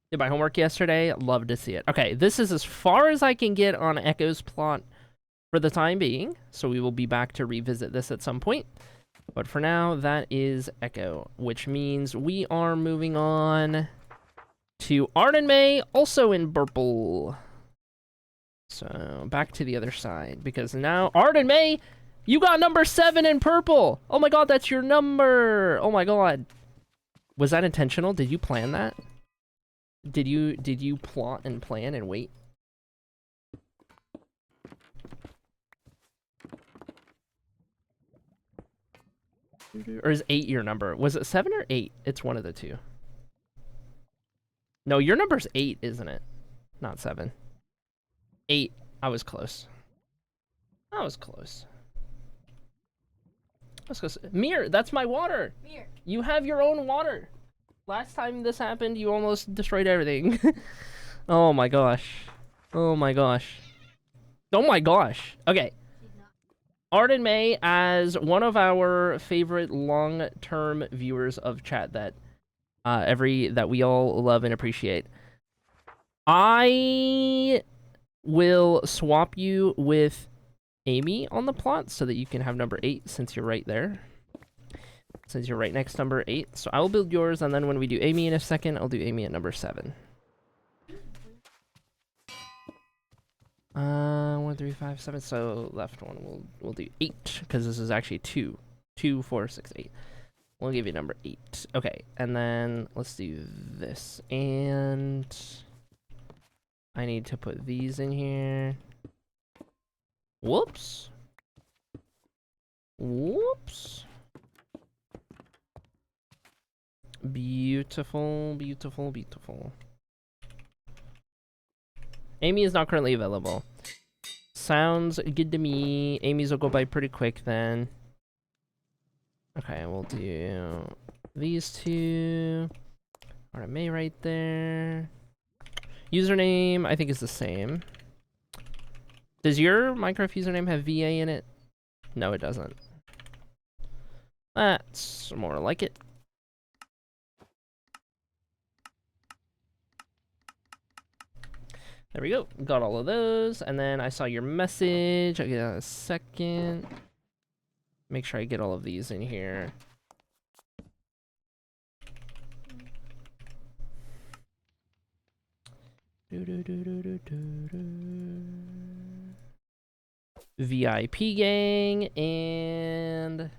Did my homework yesterday. Love to see it. Okay, this is as far as I can get on Echo's plot for the time being, so we will be back to revisit this at some point. But for now, that is Echo, which means we are moving on to Arden May, also in purple. So, back to the other side, because now, Arden May, you got number 7 in purple! Oh my god, that's your number! Oh my god. Was that intentional? Did you plan that? Did you plot and plan and wait? Or is 8 your number? Was it 7 or 8? It's one of the two. No, your number's 8, isn't it? Not 7. 8. I was close. I was close. Mir, that's my water. Mir. You have your own water. Last time this happened, you almost destroyed everything. Oh my gosh. Oh my gosh. Oh my gosh. Okay. Arden May, as one of our favorite long-term viewers of chat that that we all love and appreciate, I will swap you with Amy on the plot so that you can have number 8 since you're right there. Since you're right next to number 8. So I will build yours, and then when we do Amy in a second, I'll do Amy at number 7. 1, 3, 5, 7. So left one we'll do 8 because this is actually 2. 2, 4, 6, 8. We'll give you number 8. Okay, and then let's do this. And I need to put these in here. Whoops. Whoops. Beautiful, beautiful, beautiful. Amy is not currently available. Sounds good to me. Amy's will go by pretty quick then. Okay, we'll do these two. Alright, May right there. Username, I think, is the same. Does your Minecraft username have VA in it? No, it doesn't. That's more like it. There we go. Got all of those. And then I saw your message. I got a second. Make sure I get all of these in here. VIP gang and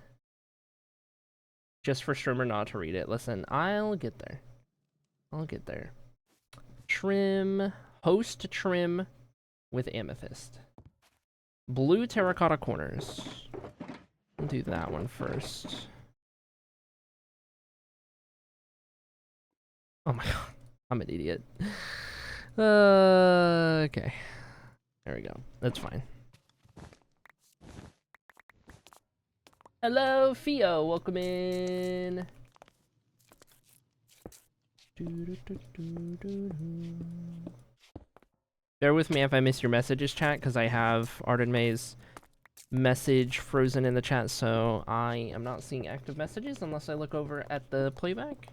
just for streamer not to read it. Listen, I'll get there. I'll get there. Trim. Host trim with amethyst. Blue terracotta corners. We'll do that one first. Oh my god. I'm an idiot. Okay. There we go. That's fine. Hello, Fio. Welcome in. Bear with me if I miss your messages, chat, because I have Arden May's message frozen in the chat, so I am not seeing active messages unless I look over at the playback.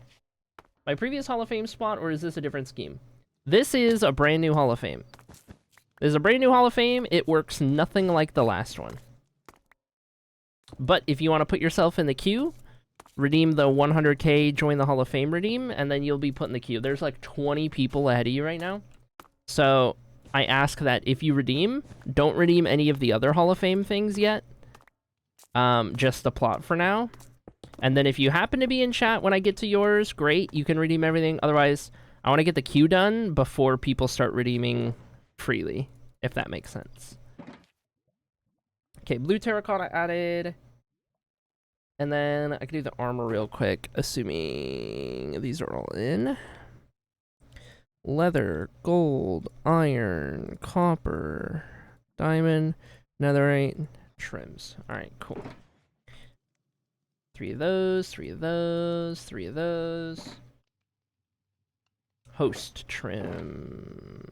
My previous Hall of Fame spot, or is this a different scheme? This is a brand new Hall of Fame. This is a brand new Hall of Fame. It works nothing like the last one. But if you want to put yourself in the queue, redeem the 100k, join the Hall of Fame redeem, and then you'll be put in the queue. There's like 20 people ahead of you right now. So I ask that if you redeem, don't redeem any of the other Hall of Fame things yet. Just the plot for now. And then if you happen to be in chat when I get to yours, great, you can redeem everything. Otherwise, I want to get the queue done before people start redeeming freely, if that makes sense. Okay, blue terracotta added. And then I can do the armor real quick, assuming these are all in. Leather, gold, iron, copper, diamond, netherite, trims. Alright, cool. 3 of those, 3 of those, 3 of those. Host trim.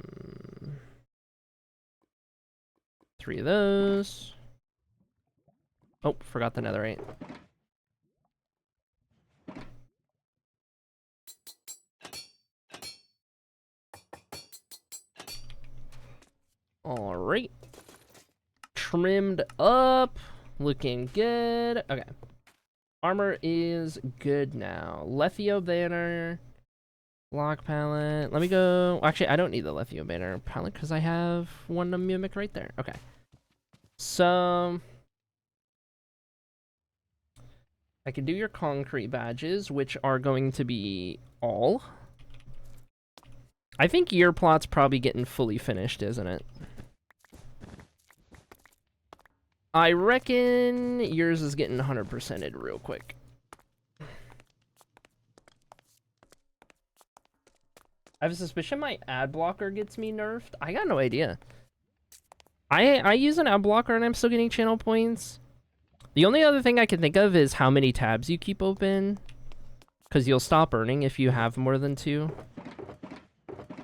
3 of those. Oh, forgot the netherite. Alright. Trimmed up. Looking good. Okay. Armor is good now. Lethio banner. Block palette. Let me go. Actually, I don't need the Lethio banner palette because I have one mimic right there. Okay. So I can do your concrete badges, which are going to be all. I think your plot's probably getting fully finished, isn't it? I reckon yours is getting 100%ed real quick. I have a suspicion my ad blocker gets me nerfed. I got no idea. I use an ad blocker and I'm still getting channel points. The only other thing I can think of is how many tabs you keep open. Because you'll stop earning if you have more than 2.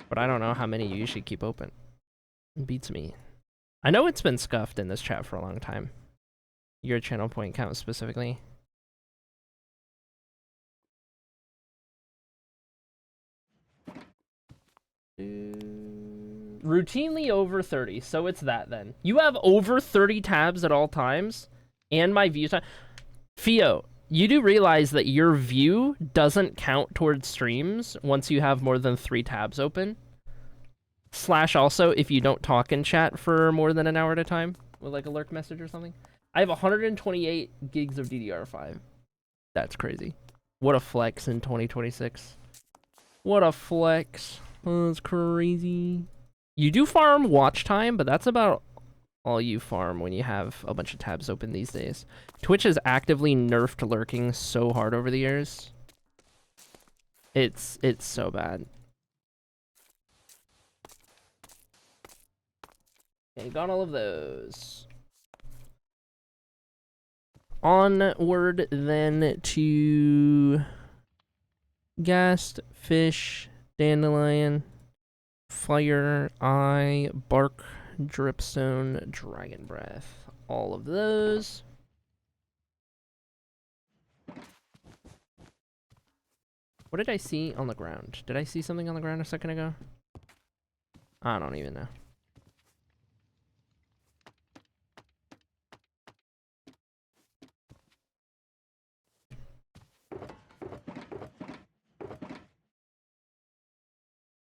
But I don't know how many you usually keep open. It beats me. I know it's been scuffed in this chat for a long time. Your channel point count specifically. Routinely over 30, so it's that then. You have over 30 tabs at all times, and my view time. Fio, you do realize that your view doesn't count towards streams once you have more than 3 tabs open? Slash also if you don't talk in chat for more than an hour at a time with like a lurk message or something. I have 128 gigs of DDR5. That's crazy. What a flex in 2026. What a flex. Oh, that's crazy. You do farm watch time, but that's about all you farm when you have a bunch of tabs open these days. Twitch has actively nerfed lurking so hard over the years. It's so bad. Okay, got all of those. Onward then to Ghast, Fish, Dandelion, Fire, Eye, Bark, Dripstone, Dragon Breath. All of those. What did I see on the ground? Did I see something on the ground a second ago? I don't even know.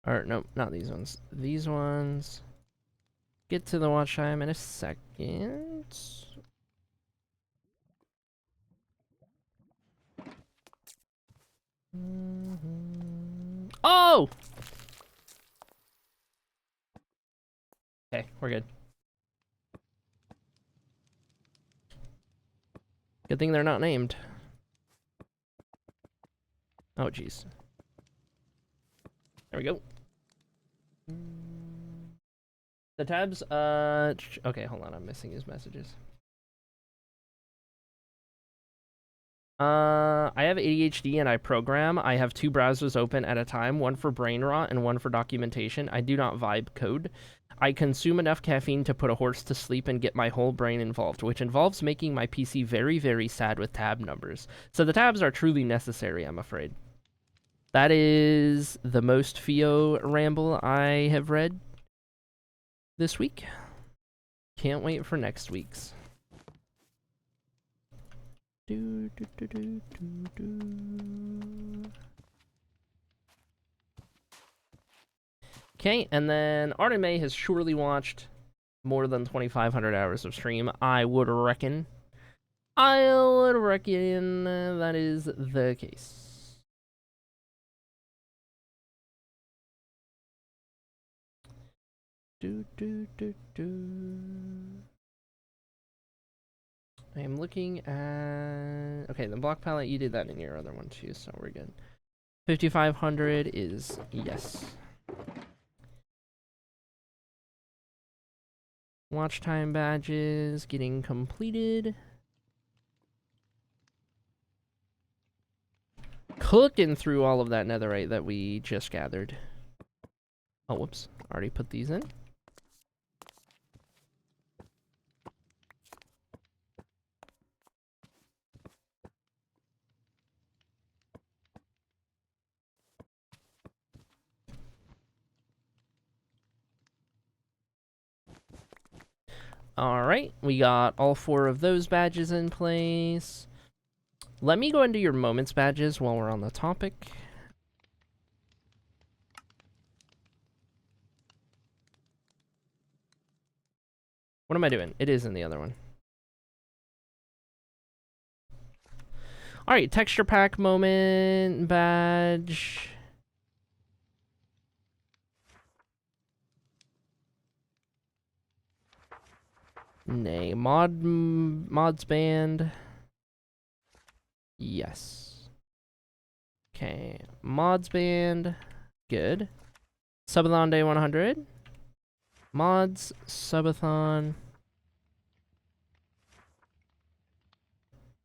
Or, nope, not these ones. These ones. Get to the watch time in a second. Oh! Okay, we're good. Good thing they're not named. Oh, jeez. There we go. The tabs, okay, hold on, I'm missing his messages. I have ADHD and I program. I have 2 browsers open at a time, one for brain rot and one for documentation. I do not vibe code. I consume enough caffeine to put a horse to sleep and get my whole brain involved, which involves making my PC very, very sad with tab numbers. So the tabs are truly necessary, I'm afraid. That is the most Fio ramble I have read this week. Can't wait for next week's. Okay, and then Arteme has surely watched more than 2,500 hours of stream. I would reckon that is the case. I am looking at... Okay, the block palette, you did that in your other one too, so we're good. 5,500 is yes. Watch time badges getting completed. Cooking through all of that netherite that we just gathered. Oh, whoops. Already put these in. Alright, we got all 4 of those badges in place. Let me go into your moments badges while we're on the topic. What am I doing? It is in the other one. Alright, texture pack moment badge. Nay. Mods band. Yes. Okay. Mods band. Good. Subathon day 100. Mods. Subathon.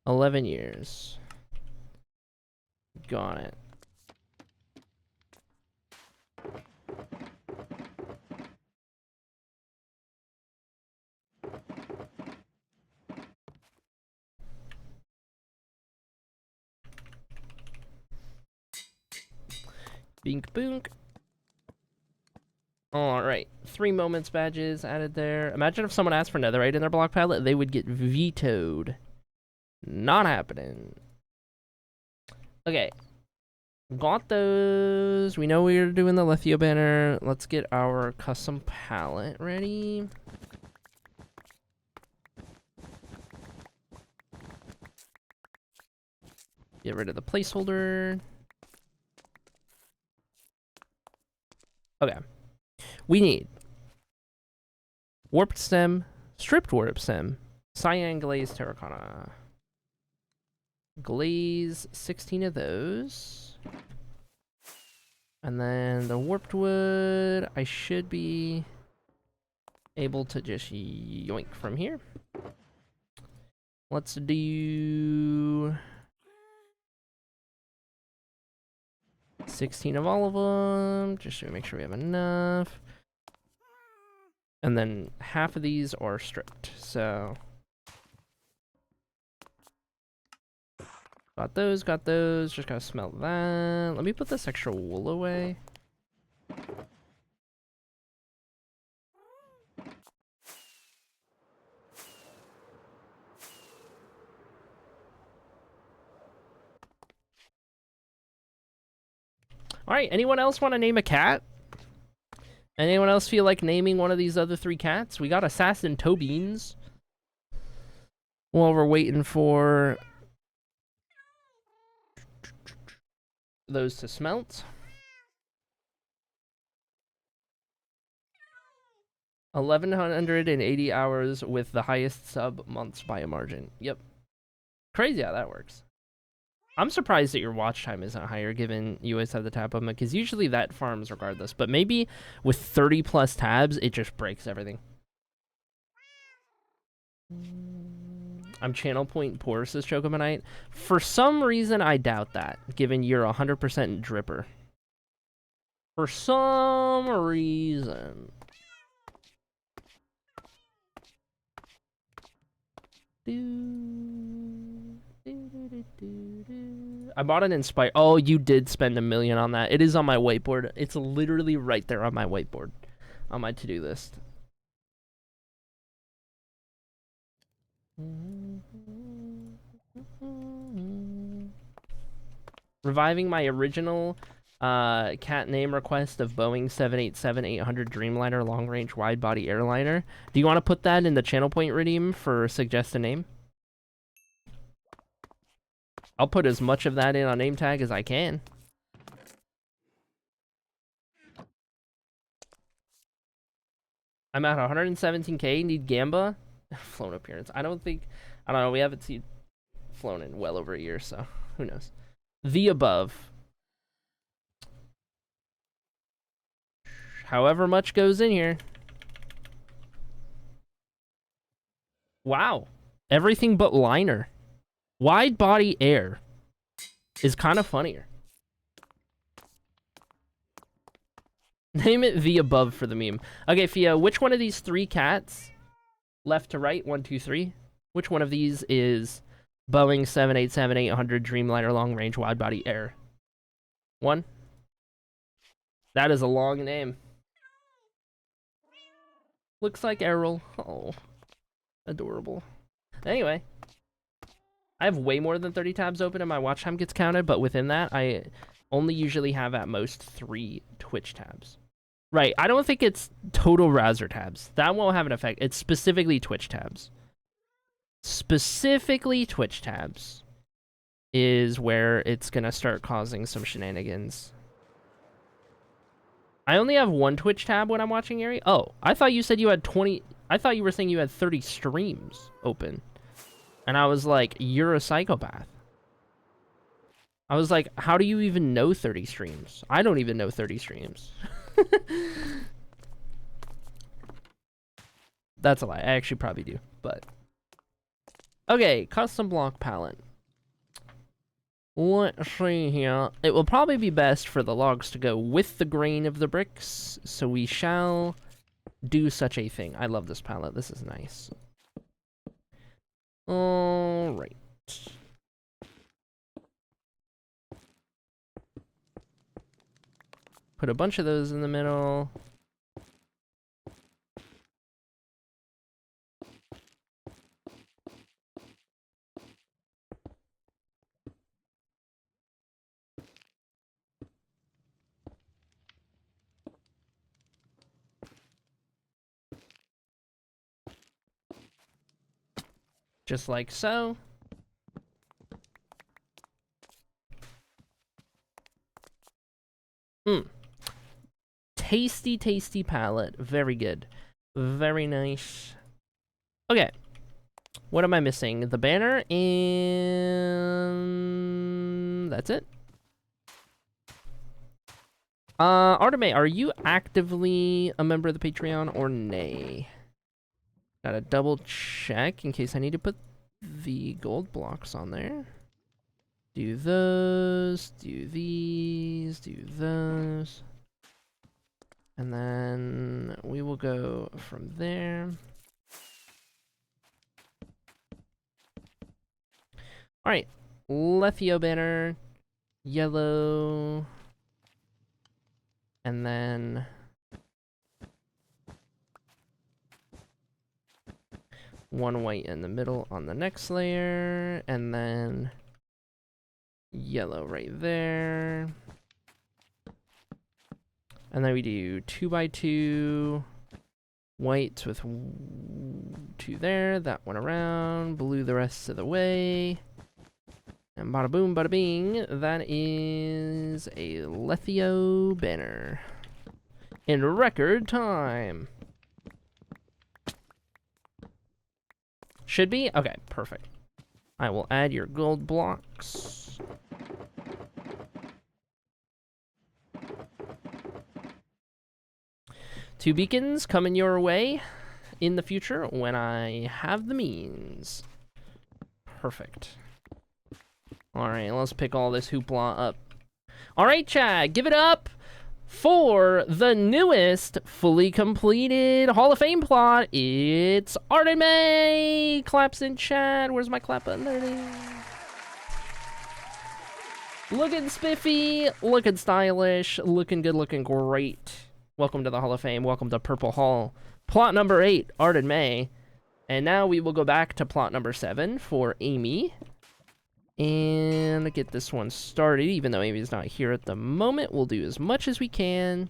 11 years. Got it. Bink boonk. Alright. 3 moments badges added there. Imagine if someone asked for netherite in their block palette, they would get vetoed. Not happening. Okay. Got those. We know we're doing the Lithio banner. Let's get our custom palette ready. Get rid of the placeholder. Okay. We need warped stem, stripped warped stem, cyan glaze terracotta. Glaze 16 of those. And then the warped wood, I should be able to just yoink from here. Let's do 16 of all of them, just to make sure we have enough. And then half of these are stripped, so got those, just gotta smelt that. Let me put this extra wool away. Alright, anyone else want to name a cat? Anyone else feel like naming one of these other 3 cats? We got Assassin Tobeans. While we're waiting for those to smelt. 1,180 hours with the highest sub months by a margin. Yep. Crazy how that works. I'm surprised that your watch time isn't higher given you always have the tab on, because usually that farms regardless. But maybe with 30 plus tabs, it just breaks everything. I'm channel point poor, says Chocomonite. For some reason, I doubt that, given you're 100% dripper. For some reason. I bought an Inspire. Oh, you did spend $1 million on that. It is on my whiteboard. It's literally right there on my whiteboard, on my to-do list. Reviving my original cat name request of Boeing 787-800 Dreamliner long-range wide-body airliner. Do you want to put that in the channel point redeem for suggest a name? I'll put as much of that in on name tag as I can. I'm at 117k, need Gamba. Flown appearance. I don't know, we haven't seen flown in well over a year, so who knows. The above. However much goes in here. Wow. Everything but liner. Wide body air is kind of funnier. Name it the above for the meme. Okay, Fia, which one of these 3 cats, left to right, 1, 2, 3, which one of these is Boeing 787-800 Dreamliner long-range wide-body air? 1? That is a long name. Looks like Errol. Oh, adorable. Anyway. I have way more than 30 tabs open and my watch time gets counted, but within that, I only usually have at most 3 Twitch tabs. Right, I don't think it's total browser tabs. That won't have an effect. It's specifically Twitch tabs. Specifically Twitch tabs is where it's gonna start causing some shenanigans. I only have 1 Twitch tab when I'm watching Yuri. Oh, I thought you said you had 20. I thought you were saying you had 30 streams open. And I was like, you're a psychopath. I was like, how do you even know 30 streams? I don't even know 30 streams. That's a lie. I actually probably do, but... Okay, custom block palette. Let's see here. It will probably be best for the logs to go with the grain of the bricks, so we shall do such a thing. I love this palette. This is nice. Alright. Put a bunch of those in the middle. Just like so. Tasty, tasty palette. Very good. Very nice. Okay. What am I missing? The banner and... That's it. Arteme, are you actively a member of the Patreon or nay? Gotta double check in case I need to put the gold blocks on there. Do those, do these, do those. And then we will go from there. Alright, Lethio banner, yellow, and then one white in the middle on the next layer, and then yellow right there. And then we do 2x2 whites with 2 there, that one around, blue the rest of the way. And bada boom, bada bing, that is a Lethio banner. In record time. Should be? Okay, perfect. I will add your gold blocks. Two beacons coming your way in the future when I have the means. Perfect. Alright, let's pick all this hoopla up. Alright, Chad, give it up for the newest fully completed Hall of Fame plot. It's Arteme! Claps in chat. Where's my clap button? There it is. Looking spiffy, looking stylish, looking good, looking great. Welcome to the Hall of Fame. Welcome to Purple Hall. Plot number 8, Arteme. And now we will go back to plot number 7 for Amy. And get this one started. Even though Amy's not here at the moment, we'll do as much as we can.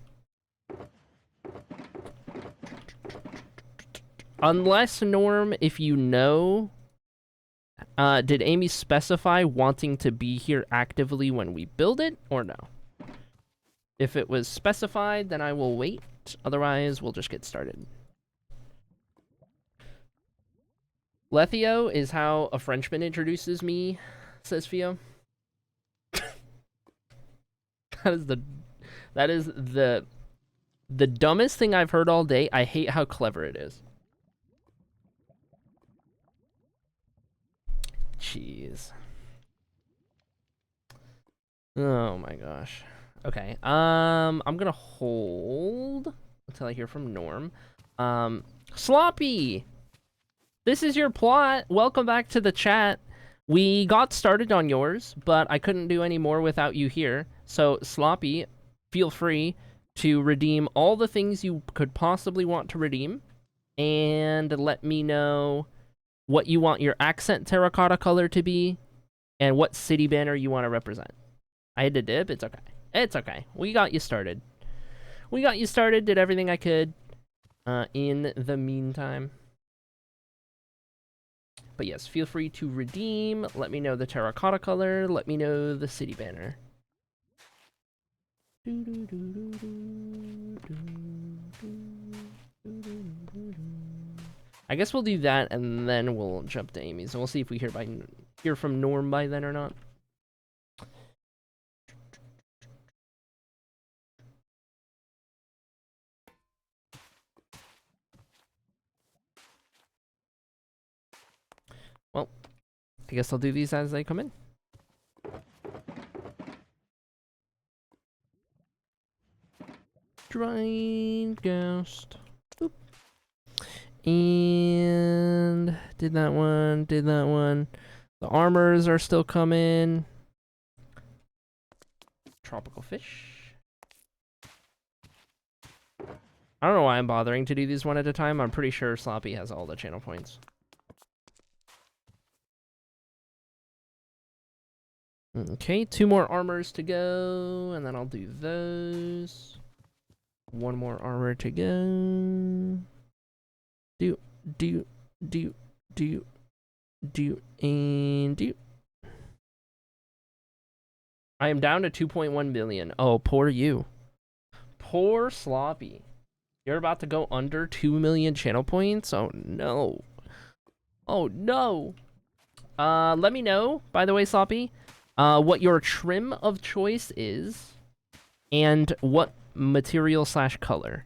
Unless, Norm, if you know, did Amy specify wanting to be here actively when we build it, or no? If it was specified, then I will wait. Otherwise, we'll just get started. Lethio is how a Frenchman introduces me, says Fio. that is the dumbest thing I've heard all day. I hate how clever it is. Jeez. Oh my gosh. Okay. I'm gonna hold until I hear from Norm. Sloppy! This is your plot. Welcome back to the chat. We got started on yours, but I couldn't do any more without you here. So, Sloppy, feel free to redeem all the things you could possibly want to redeem. And let me know what you want your accent terracotta color to be, and what city banner you want to represent. I had to dip. It's okay. It's okay. We got you started. We got you started, did everything I could in the meantime. But yes, feel free to redeem. Let me know the terracotta color. Let me know the city banner. I guess we'll do that, and then we'll jump to Amy's, and we'll see if we hear from Norm by then or not. Well, I guess I'll do these as they come in. Drain Ghost. Boop. And did that one, did that one. The armors are still coming. Tropical fish. I don't know why I'm bothering to do these one at a time. I'm pretty sure Sloppy has all the channel points. Okay, 2 more armors to go, and then I'll do those. 1 more armor to go. Do, and do. I am down to 2.1 billion. Oh, poor you. Poor Sloppy. You're about to go under 2 million channel points? Oh, no. Oh, no. Let me know, by the way, Sloppy, what your trim of choice is and what material / color.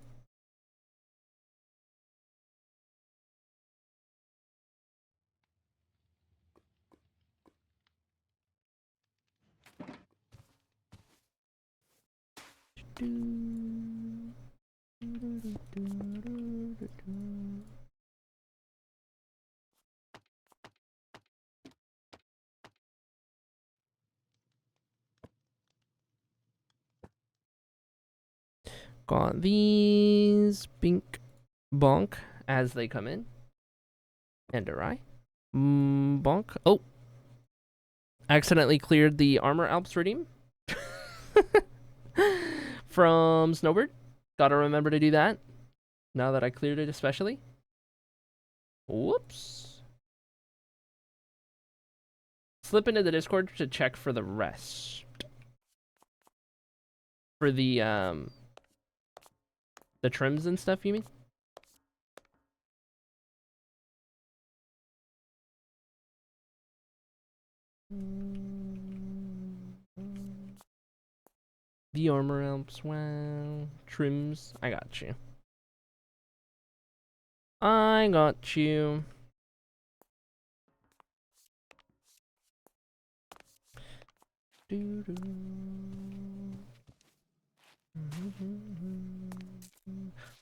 Got these. Bink. Bonk. As they come in. Enderai. Bonk. Oh. Accidentally cleared the Armor Alps redeem. From Snowbird. Gotta remember to do that. Now that I cleared it especially. Whoops. Slip into the Discord to check for the rest. For the trims and stuff, you mean? The armor helps. Wow. Trims. I got you. I got you.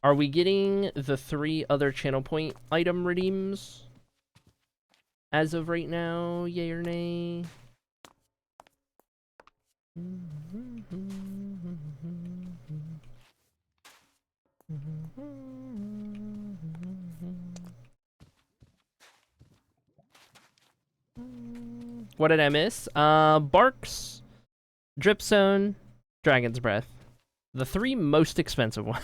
Are we getting the 3 other channel point item redeems as of right now? Yay or nay? What did I miss? Barks, Dripzone, Dragon's Breath. The 3 most expensive ones.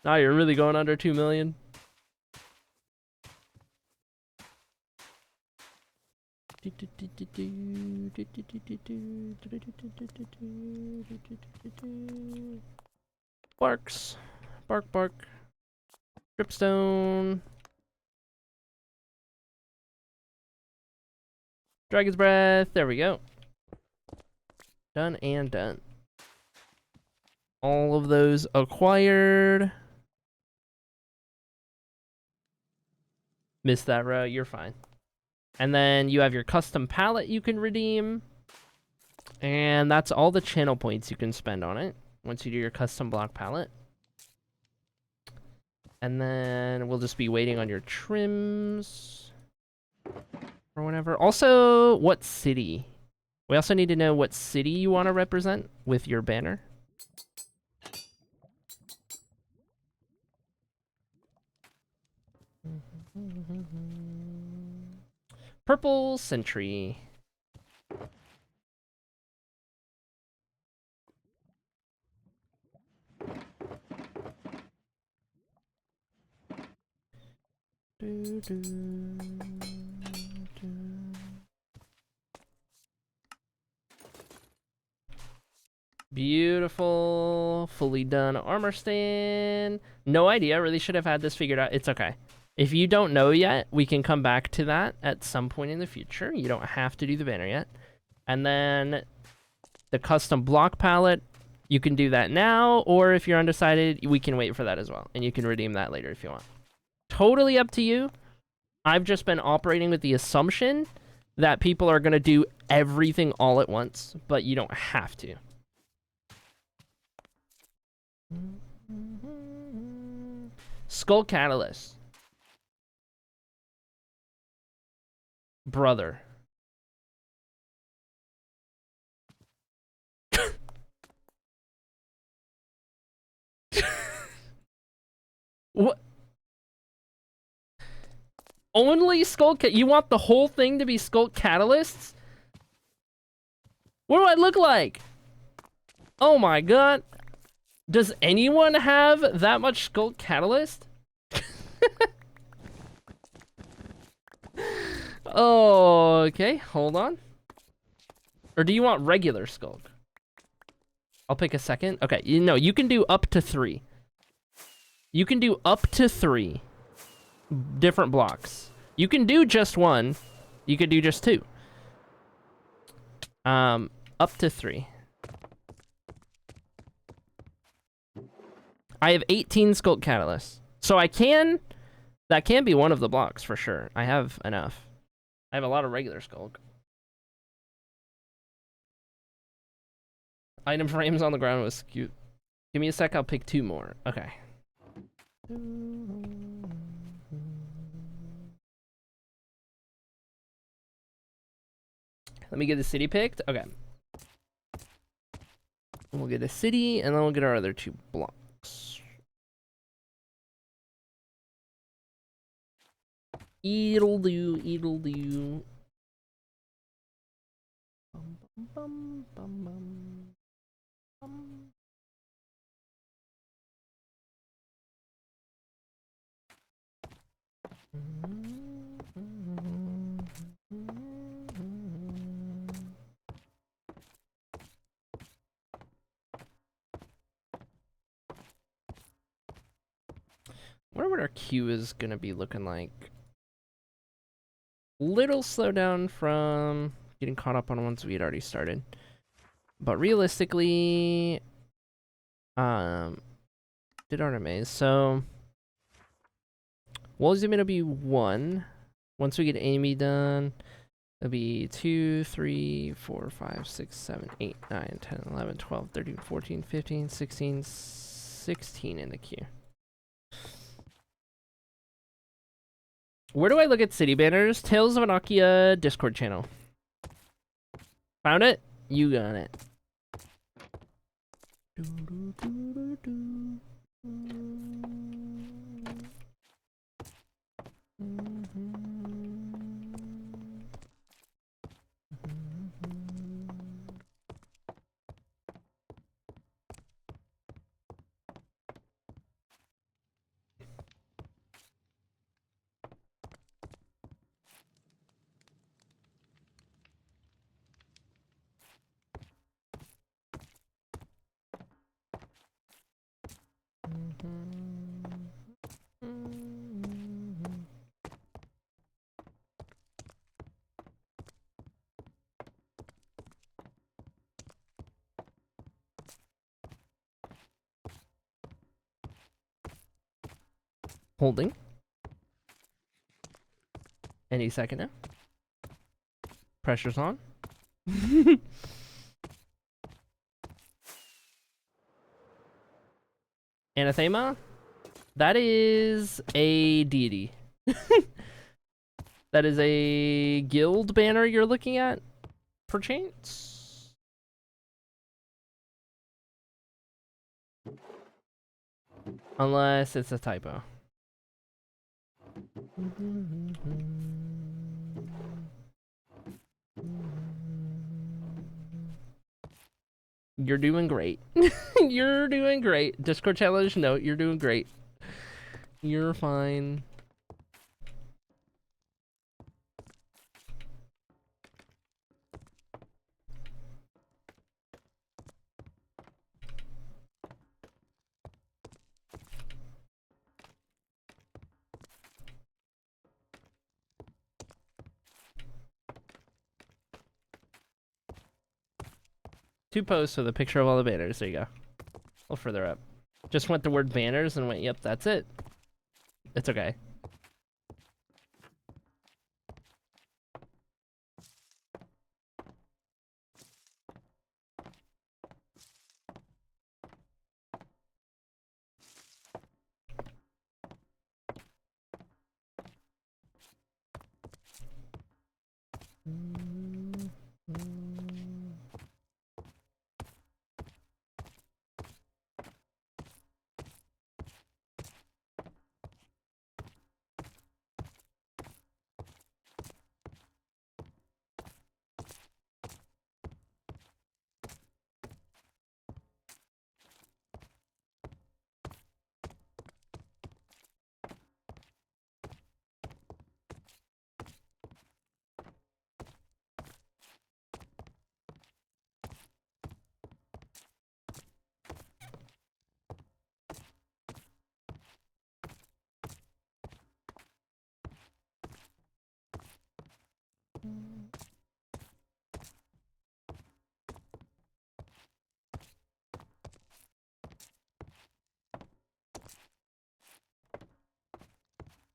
Now you're really going under 2 million. Barks. Bark, bark. Dripstone. Dragon's Breath. There we go. Done and done. All of those acquired. Missed that row. You're fine. And then you have your custom palette you can redeem. And that's all the channel points you can spend on it once you do your custom block palette. And then we'll just be waiting on your trims or whatever. Also, what city? We also need to know what city you want to represent with your banner. Purple Sentry. Beautiful, fully done armor stand. No idea, really should have had this figured out. It's okay. If you don't know yet, we can come back to that at some point in the future. You don't have to do the banner yet. And then the custom block palette, you can do that now, or if you're undecided, we can wait for that as well. And you can redeem that later if you want. Totally up to you. I've just been operating with the assumption that people are going to do everything all at once, but you don't have to. Skull Catalyst. Brother. What? Only Skull You want the whole thing to be Skull Catalysts? What do I look like? Oh my god. Does anyone have that much Skull Catalyst? Oh, okay, hold on. Or do you want regular Skulk? I'll pick a second. Okay, you can do up to 3. You can do up to 3 different blocks. You can do just 1. You could do just 2. Up to 3. I have 18 Skulk Catalysts. So that can be one of the blocks for sure. I have enough. I have a lot of regular Skulk. Item frames on the ground was cute. Give me a sec, I'll pick 2 more. Okay. Let me get the city picked. Okay. We'll get a city, and then we'll get our other 2 blocks. It'll do, it'll do. Bum, bum, bum, bum, bum. I wonder what our queue is gonna be looking like. Little slow down from getting caught up on ones we had already started. But realistically, did our maze. So, Wolves gonna be 1. Once we get Amy done, it'll be 2, 3, 4, 5, 6, 7, 8, 9, 10, 11, 12, 13, 14, 15, 16, 16 in the queue. Where do I look at city banners? Tales of Annocia Discord channel. Found it? You got it. Holding. Any second now. Pressure's on. Anathema? That is a deity. That is a guild banner you're looking at, perchance? Unless it's a typo. You're doing great. You're doing great. Discord challenge, no, you're doing great. You're fine. 2 posts with a picture of all the banners. There you go. A little further up. Just went the word banners and went, yep, that's it. It's okay.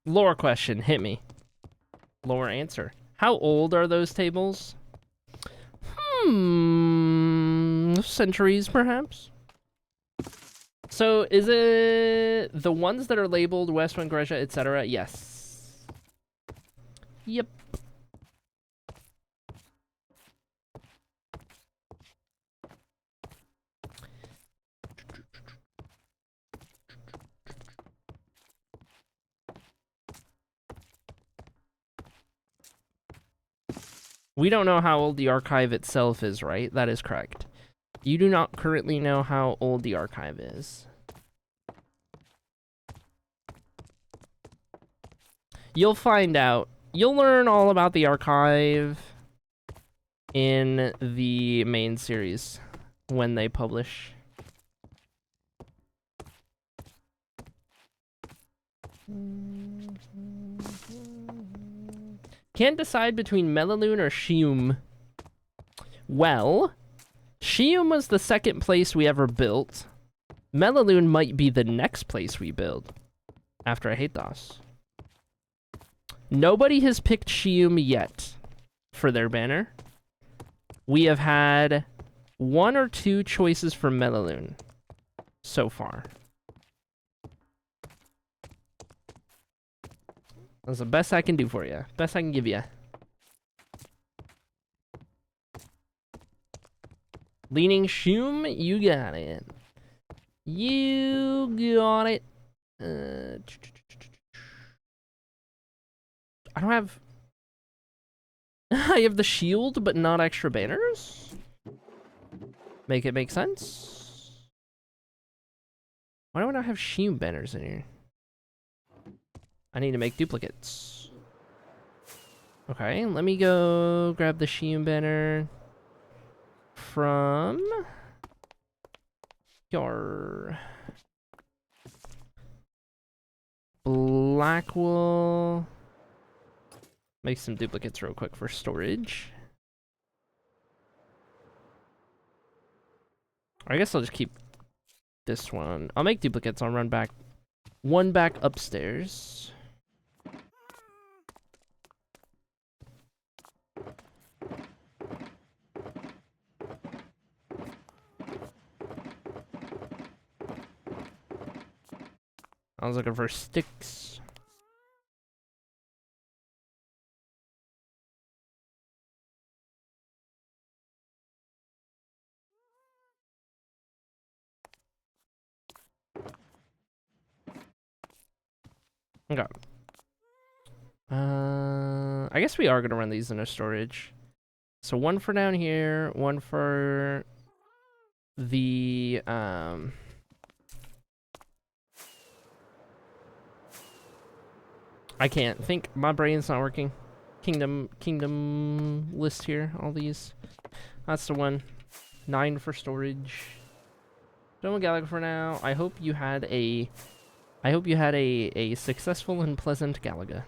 Lore question, hit me. Lore answer. How old are those tables? Centuries, perhaps? So, is it the ones that are labeled Westwind, Gresha, etc.? Yes. Yep. We don't know how old the archive itself is, right? That is correct. You do not currently know how old the archive is. You'll find out. You'll learn all about the archive in the main series when they publish. Can't decide between Melaloon or Shium. Well, Shium was the second place we ever built. Melaloon might be the next place we build after Ahathos. Nobody has picked Shium yet for their banner. We have had 1 or 2 choices for Melaloon so far. That's the best I can do for you. Best I can give you. Leaning Shum, you got it. You got it. I don't have... I have the shield, but not extra banners? Make it make sense? Why do I not have Shum banners in here? I need to make duplicates. Okay, let me go grab the Shum banner from your Blackwool. Make some duplicates real quick for storage. I guess I'll just keep this one. I'll make duplicates. I'll run back one back upstairs. I was looking for sticks. Okay. I guess we are gonna run these in a storage. So one for down here, one for the I can't think. My brain's not working. Kingdom list here. All these. That's the one. 9 for storage. Done with Galaga for now. I hope you had a successful and pleasant Galaga.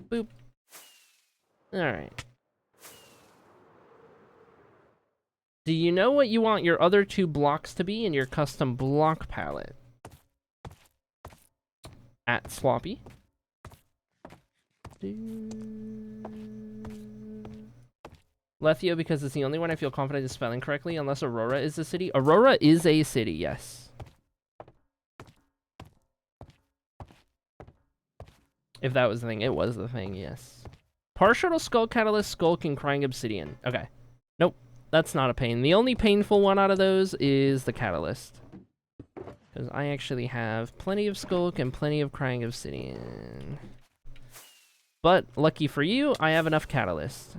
Boop. All right. Do you know what you want your other 2 blocks to be in your custom block palette? At Sloppy. Lethio, because it's the only one I feel confident in spelling correctly, unless Aurora is a city. Aurora is a city, yes. If that was the thing, it was the thing, yes. Partial to Skull Catalyst, Skulk, and Crying Obsidian. Okay. Nope, that's not a pain. The only painful one out of those is the Catalyst. Because I actually have plenty of Skulk and plenty of Crying Obsidian. But, lucky for you, I have enough Catalyst.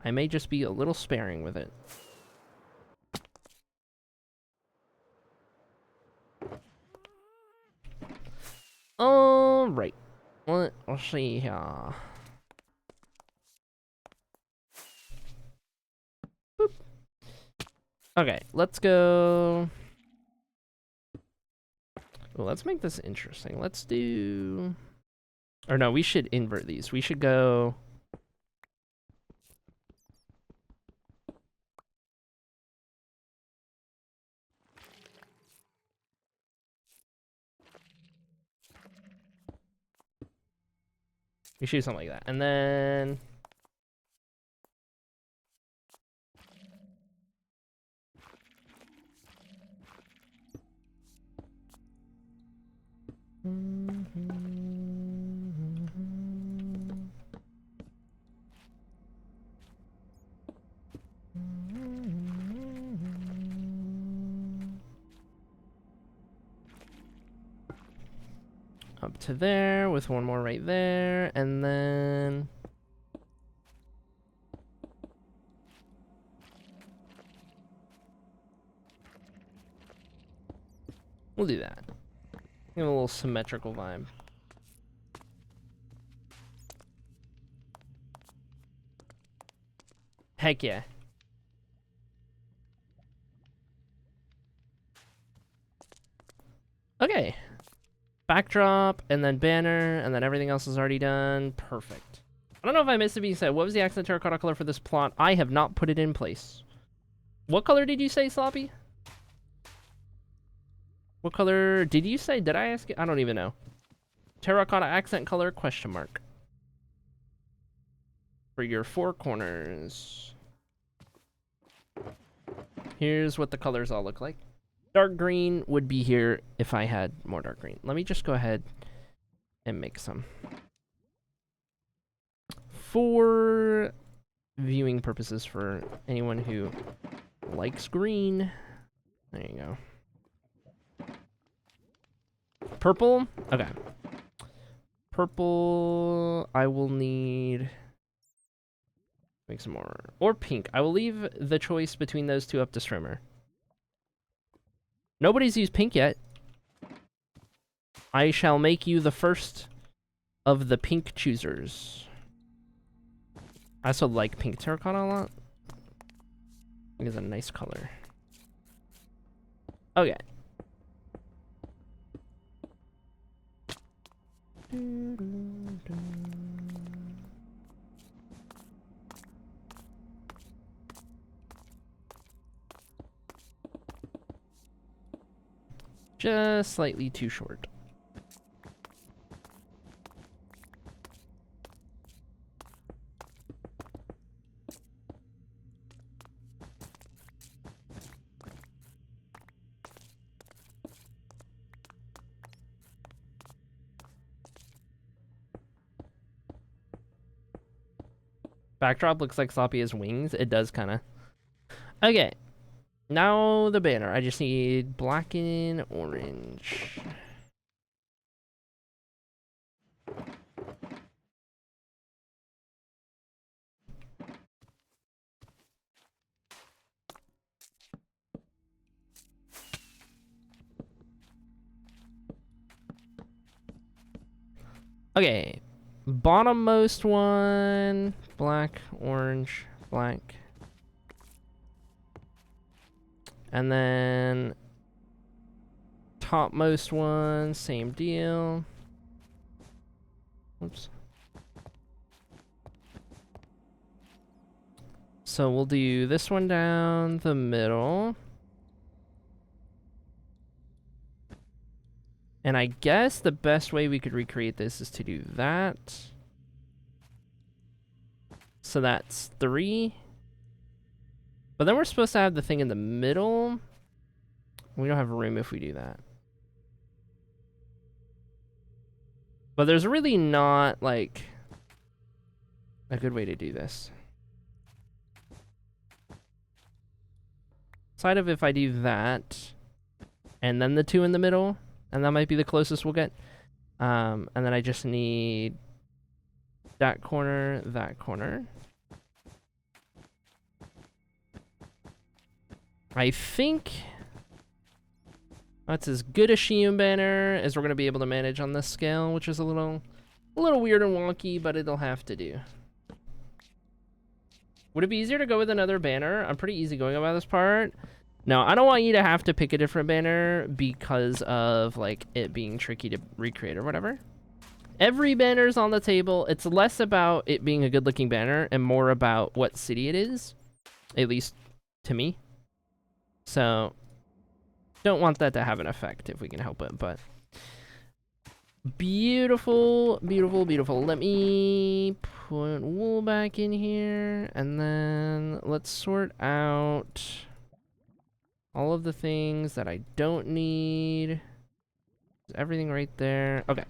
I may just be a little sparing with it. Alright. Let's see here. Boop. Okay, let's go. Well, let's make this interesting. Let's do... Or no, we should invert these. We should go... We should do something like that. And then... Up to there, with one more right there, and then... We'll do that. Give it a little symmetrical vibe. Heck yeah. Okay. Backdrop, and then banner, and then everything else is already done. Perfect. I don't know if I missed it being said. What was the accent terracotta color for this plot? I have not put it in place. What color did you say, Sloppy? What color did you say? Did I ask you? I don't even know. Terracotta accent color, question mark. For your 4 corners. Here's what the colors all look like. Dark green would be here if I had more dark green. Let me just go ahead and make some. For viewing purposes for anyone who likes green. There you go. Purple? Okay. Purple, I will need... Make some more. Or pink. I will leave the choice between those 2 up to Strimmer. Nobody's used pink yet. I shall make you the first of the pink choosers. I also like pink terracotta a lot. I think it's a nice color. Okay. Just slightly too short. Backdrop looks like Sloppy has wings. It does kind of. Okay. Now the banner. I just need black and orange. Okay. Bottommost one. Black, orange, black. And then topmost one, same deal. Oops. So we'll do this one down the middle. And I guess the best way we could recreate this is to do that. So that's 3. But then we're supposed to have the thing in the middle. We don't have room if we do that. But there's really not, like, a good way to do this. Aside of if I do that, and then the 2 in the middle, and that might be the closest we'll get. And then I just need that corner, that corner. I think that's as good a Shium banner as we're gonna be able to manage on this scale, which is a little weird and wonky, but it'll have to do. Would it be easier to go with another banner? I'm pretty easy going about this part. No, I don't want you to have to pick a different banner because of, like, it being tricky to recreate or whatever. Every banner's on the table. It's less about it being a good-looking banner and more about what city it is, at least to me. So, don't want that to have an effect if we can help it, but... Beautiful, beautiful, beautiful. Let me put wool back in here, and then let's sort out all of the things that I don't need. Everything right there. Okay.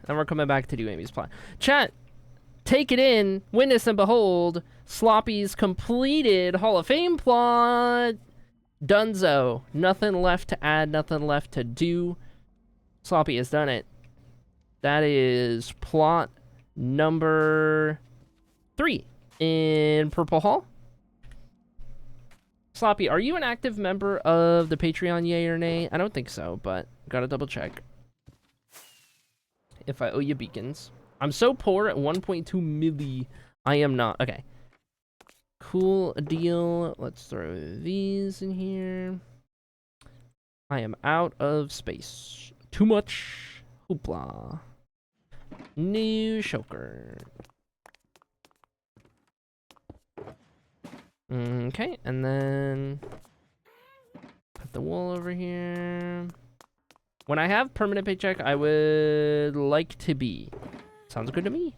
Then we're coming back to do Amy's plot. Chat, take it in, witness and behold, Sloppy's completed Hall of Fame plot. Dunzo. Nothing left to add, nothing left to do. Sloppy has done it. That is plot number 3 in Purple Hall. Sloppy, are you an active member of the Patreon, yay or nay? I don't think so, but gotta double check. If I owe you beacons. I'm so poor at 1.2 milli. I am not. Okay. Cool deal. Let's throw these in here. I am out of space. Too much. Hoopla. New shulker. Okay, and then put the wool over here. When I have permanent paycheck, I would like to be. Sounds good to me.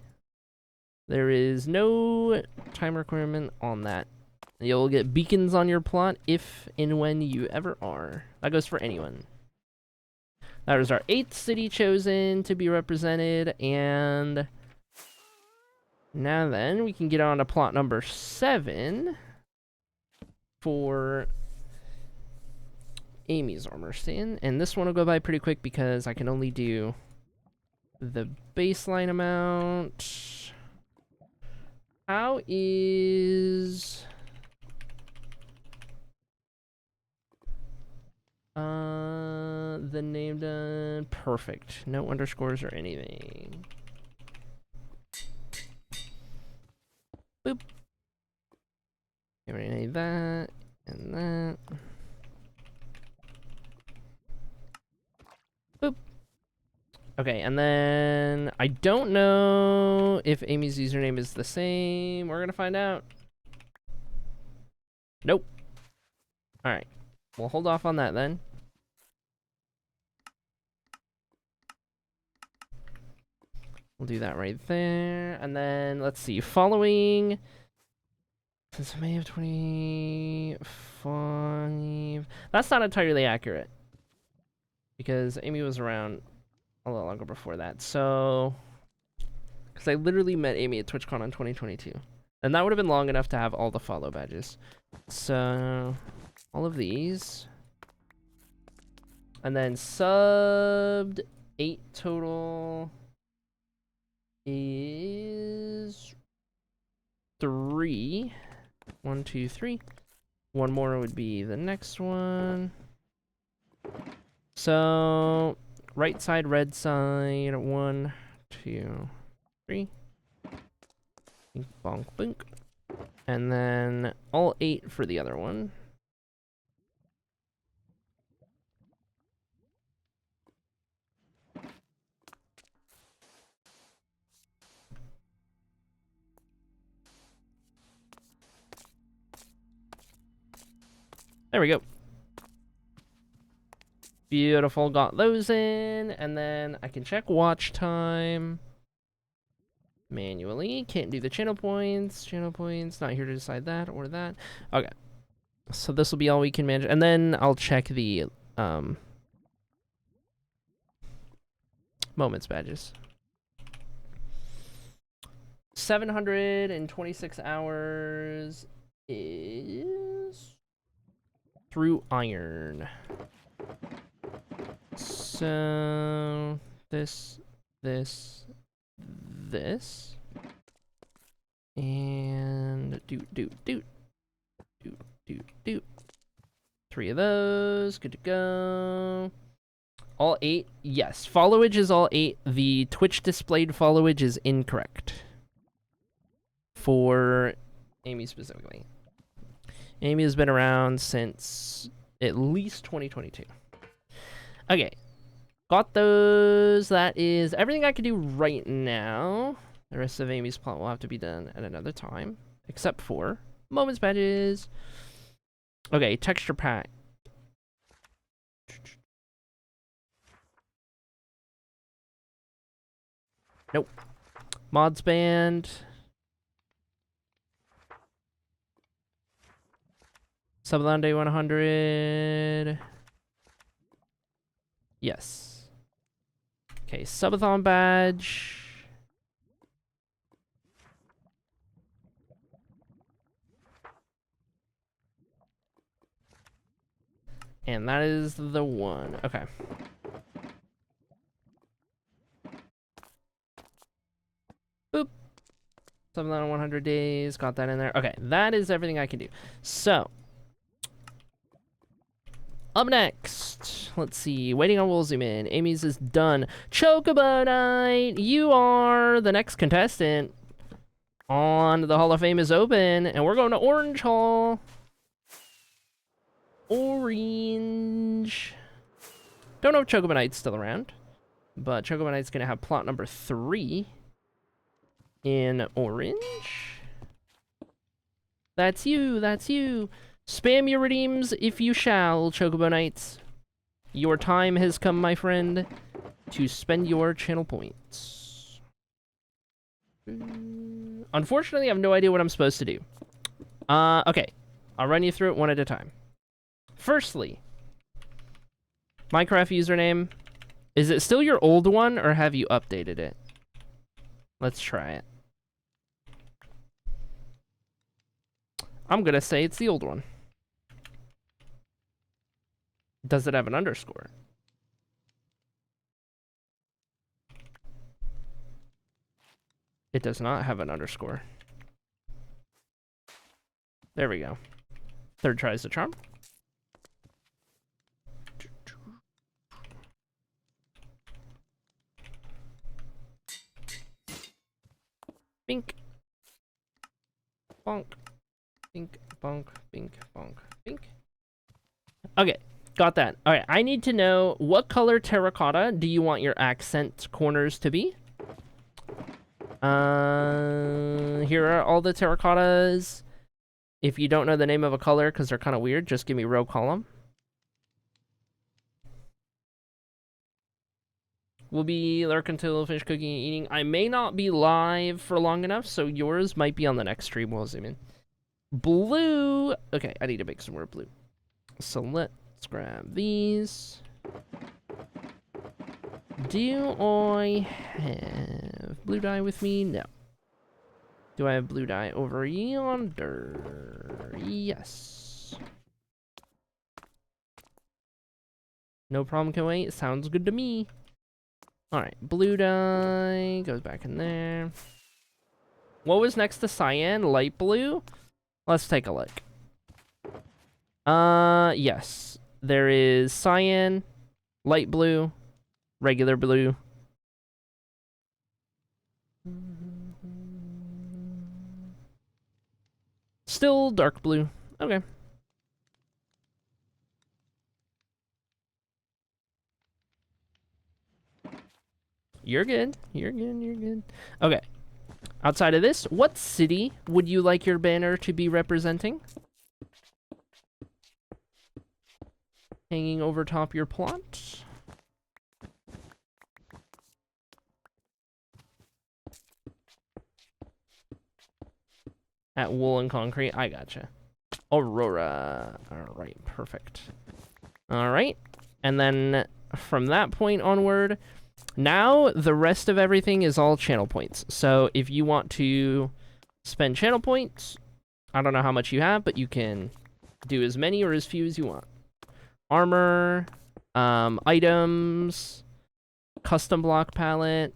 There is no time requirement on that. You'll get beacons on your plot if and when you ever are. That goes for anyone. That is our 8th city chosen to be represented, and now then we can get on to plot number 7 for Amy's armor stand, and this one will go by pretty quick because I can only do the baseline amount. How is the name done? Perfect. No underscores or anything. Boop. We need that and that. Boop. Okay, and then I don't know if Amy's username is the same. We're gonna find out. Nope. Alright. We'll hold off on that then. We'll do that right there. And then, let's see, following... Since May of 25... That's not entirely accurate. Because Amy was around a little longer before that. So... Because I literally met Amy at TwitchCon in 2022. And that would have been long enough to have all the follow badges. So... all of these. And then subbed 8 total is 3. 1, 2, 3. One more would be the next one. So right side, red side. 1, 2, 3. Bink, bonk, bink. And then all 8 for the other one. There we go. Beautiful, got those in, and then I can check watch time manually. Can't do the channel points. Channel points, not here to decide that or that. Okay, so this will be all we can manage, and then I'll check the moments badges. 726 hours is through iron. So this, and do. 3 of those, good to go. All 8, yes. Followage is all 8. The Twitch displayed followage is incorrect. For Amy specifically. Amy has been around since at least 2022. Okay. Got those. That is everything I can do right now. The rest of Amy's plot will have to be done at another time. Except for moments badges. Okay, texture pack. Nope. Mods band. Subathon day 100. Yes. Okay, subathon badge. And that is the one. Okay. Boop. Subathon 100 days. Got that in there. Okay, that is everything I can do. So. Up next, let's see, waiting on We'll Zoom In. Amy's is done. Chocobo Night, you are the next contestant on the Hall of Fame is open, and we're going to Orange Hall. Orange. Don't know if Chocobo Night's still around, but Chocobo Night's going to have plot number 3 in Orange. That's you, that's you. Spam your redeems if you shall, Chocobo Knights. Your time has come, my friend, to spend your channel points. Unfortunately, I have no idea what I'm supposed to do. Okay. I'll run you through it one at a time. Firstly, Minecraft username. Is it still your old one, or have you updated it? Let's try it. I'm gonna say it's the old one. Does it have an underscore? It does not have an underscore. There we go. Third try is the charm. Bink. Bonk. Bink, bonk, bink, bonk, bink. Okay, got that. All right, I need to know what color terracotta do you want your accent corners to be? Here are all the terracottas. If you don't know the name of a color because they're kind of weird, just give me row column. We'll be lurk until finish cooking and eating. I may not be live for long enough, so yours might be on the next stream. We'll zoom in. Blue. Okay, I need to make some more blue. So let's grab these. Do I have blue dye with me? No. Do I have blue dye over yonder? Yes. No problem, can wait. Sounds good to me. Alright, blue dye goes back in there. What was next to cyan? Light blue? Let's take a look. Yes. There is cyan, light blue, regular blue. Still dark blue. Okay. You're good. You're good. You're good. Okay. Outside of this, what city would you like your banner to be representing? hanging over top your plot. At wool and concrete, I gotcha. Aurora. Alright, perfect. Alright, and then from that point onward, now the rest of everything is all channel points. So if you want to spend channel points, I don't know how much you have, but you can do as many or as few as you want. Armor, items, custom block palette,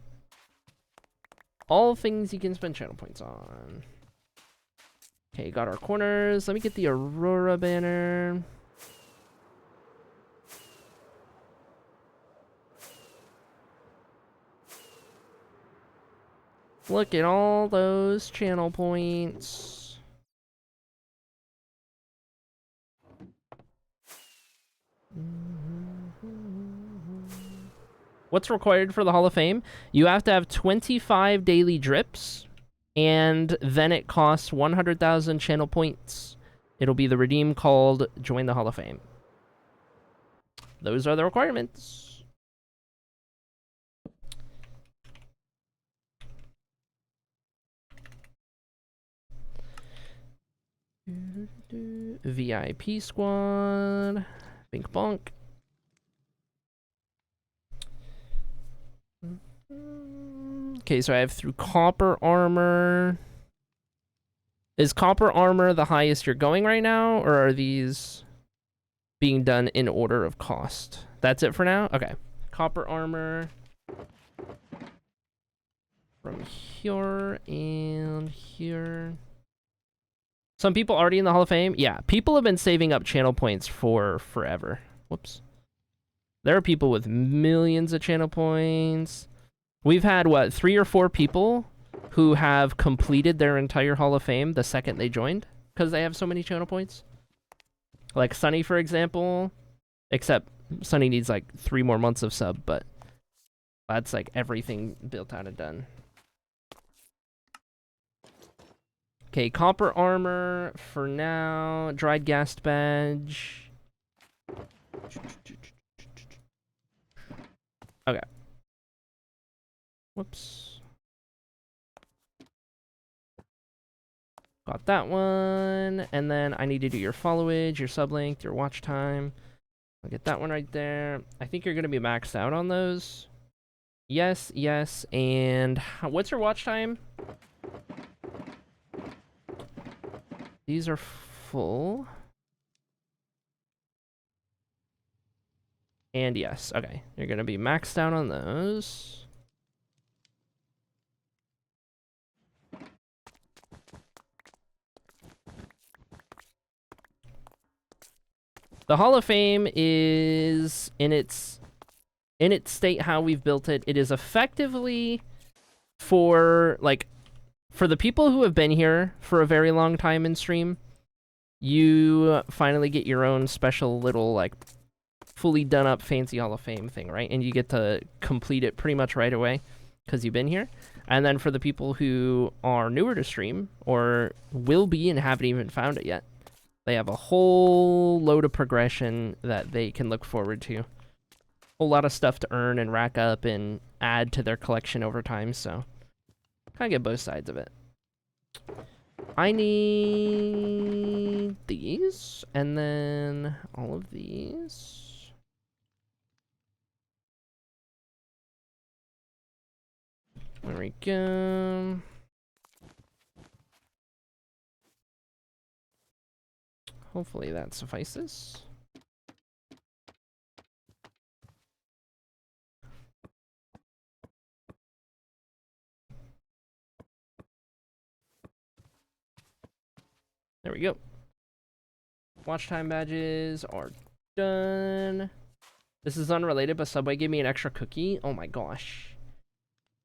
all things you can spend channel points on. Okay, got our corners. Let me get the Aurora banner. Look at all those channel points. What's required for the Hall of Fame? You have to have 25 daily drips, and then it costs 100,000 channel points. It'll be the redeem called Join the Hall of Fame. Those are the requirements. VIP squad. Bink bonk. Okay, so I have through copper armor. Is copper armor the highest you're going right now, or are these being done in order of cost? That's it for now? Okay. Copper armor. From here and here. Some people already in the Hall of Fame? Yeah, people have been saving up channel points for forever. Whoops. There are people with millions of channel points. We've had, what, 3 or 4 people who have completed their entire Hall of Fame the second they joined because they have so many channel points. Like Sunny, for example. Except Sunny needs like 3 more months of sub, but that's like everything built out and done. Okay, copper armor for now. Dried gas badge. Okay. Whoops. Got that one. And then I need to do your followage, your sub length, your watch time. I'll get that one right there. I think you're going to be maxed out on those. Yes, yes. And what's your watch time? These are full. And yes, okay. You're going to be maxed out on those. The Hall of Fame is in its state how we've built it. It is effectively for the people who have been here for a very long time in stream. You finally get your own special little like fully done up fancy Hall of Fame thing, right? And you get to complete it pretty much right away because you've been here. And then for the people who are newer to stream or will be and haven't even found it yet, they have a whole load of progression that they can look forward to. A whole lot of stuff to earn and rack up and add to their collection over time, so kind of get both sides of it. I need these, and then all of these. There we go. Hopefully that suffices. There we go. Watch time badges are done. This is unrelated, but Subway gave me an extra cookie. Oh my gosh.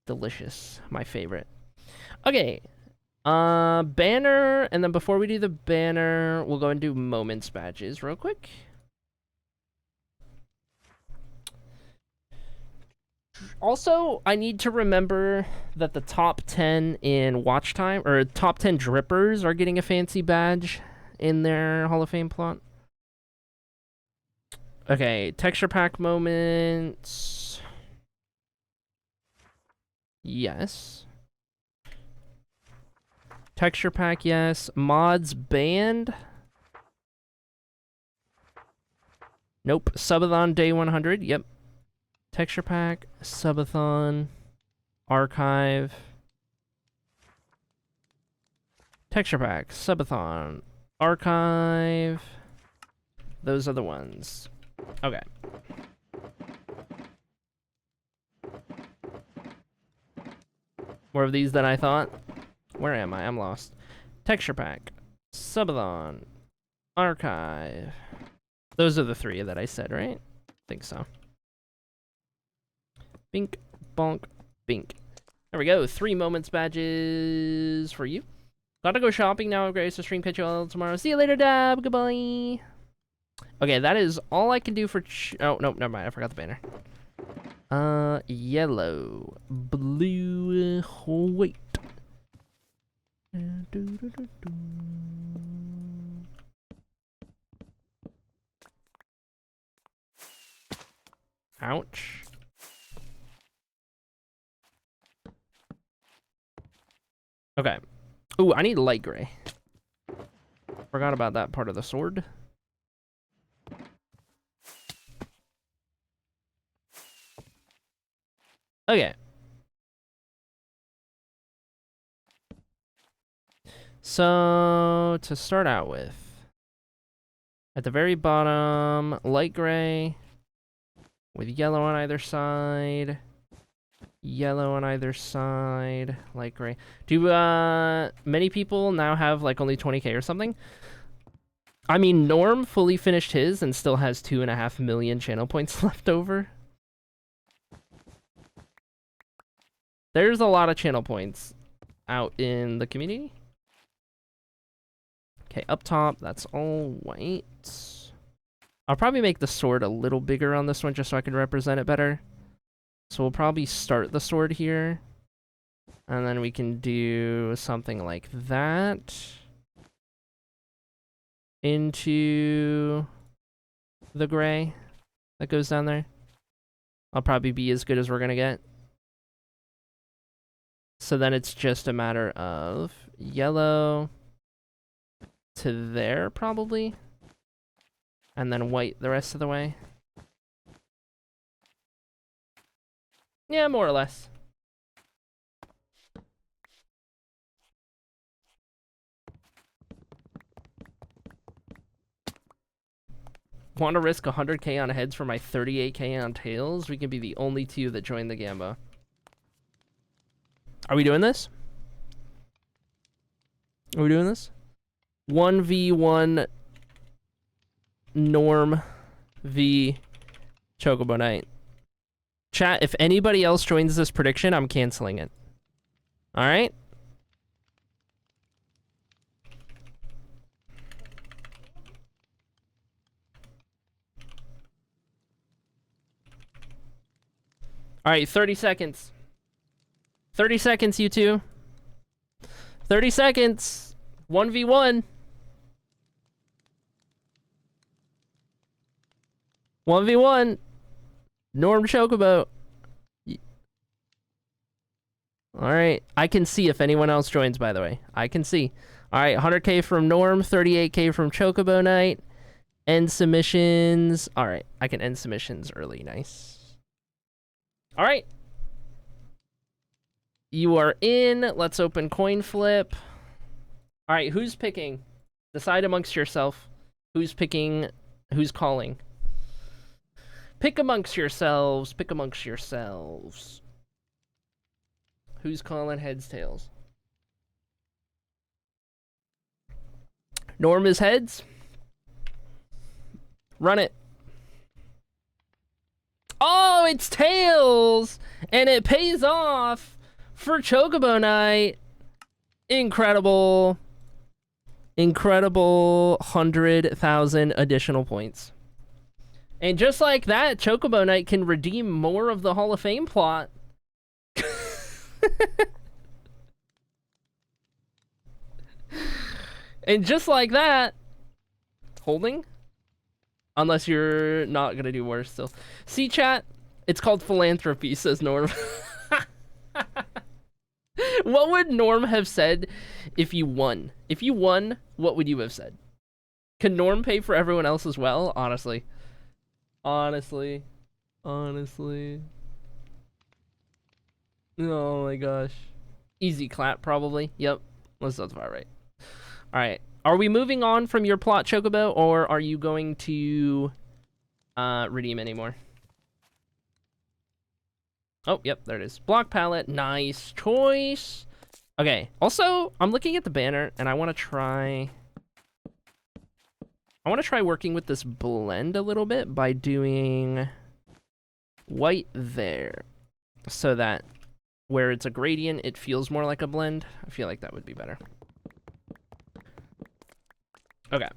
Delicious. My favorite. Okay. Banner, and then before we do the banner, we'll go and do moments badges real quick. Also, I need to remember that the top 10 in watch time, or top 10 drippers are getting a fancy badge in their Hall of Fame plot. Okay, texture pack moments. Yes. Texture pack, yes. Mods banned. Nope. Subathon day 100. Yep. Texture pack, subathon, archive. Texture pack, subathon, archive. Those are the ones. Okay. More of these than I thought. Where am I? I'm lost. Texture pack, subathon, archive. Those are the three that I said, right? I think so. Bink, bonk, bink. There we go. 3 moments badges for you. Gotta go shopping now. Grace to stream. Catch you all tomorrow. See you later, Dab. Goodbye. Okay, that is all I can do for. Oh no, never mind. I forgot the banner. Yellow, blue, white. Ouch. Okay. Ooh, I need light gray. Forgot about that part of the sword. Okay. So, to start out with, at the very bottom, light gray with yellow on either side. Yellow on either side, light gray. Do many people now have like only 20k or something? I mean, Norm fully finished his and still has 2.5 million channel points left over. There's a lot of channel points out in the community. Okay, up top, that's all white. I'll probably make the sword a little bigger on this one just so I can represent it better. So we'll probably start the sword here. And then we can do something like that. Into the gray that goes down there. I'll probably be as good as we're gonna get. So then it's just a matter of yellow to there, probably. And then white the rest of the way. Yeah, more or less. Want to risk 100k on heads for my 38k on tails? We can be the only two that join the Gamba. Are we doing this? Are we doing this? 1v1 Norm v Chocobo Knight. Chat, if anybody else joins this prediction, I'm canceling it. Alright? Alright, 30 seconds. 30 seconds, you two. 30 seconds. 1v1. 1v1. Norm Chocobo. Alright, I can see if anyone else joins, by the way. I can see. Alright, 100k from Norm, 38k from Chocobo Knight. End submissions. Alright, I can end submissions early. Nice. Alright. You are in. Let's open coin flip. Alright, who's picking? Decide amongst yourself. Who's picking? Who's calling? Pick amongst yourselves. Pick amongst yourselves. Who's calling heads, tails? Norm is heads. Run it. Oh, it's tails! And it pays off for Chocobo Knight. Incredible. Incredible 100,000 additional points. And just like that, Chocobo Knight can redeem more of the Hall of Fame plot. And just like that, holding. Unless you're not gonna do worse still. See, chat? It's called philanthropy, says Norm. What would Norm have said if you won? If you won, what would you have said? Can Norm pay for everyone else as well? Honestly. Honestly. Honestly. Oh my gosh. Easy clap, probably. Yep. That sounds about right. Alright. Are we moving on from your plot, Chocobo, or are you going to redeem anymore? Oh, yep, there it is. Block palette. Nice choice. Okay. Also, I'm looking at the banner, and I want to try working with this blend a little bit by doing white there, so that where it's a gradient, it feels more like a blend. I feel like that would be better. Okay.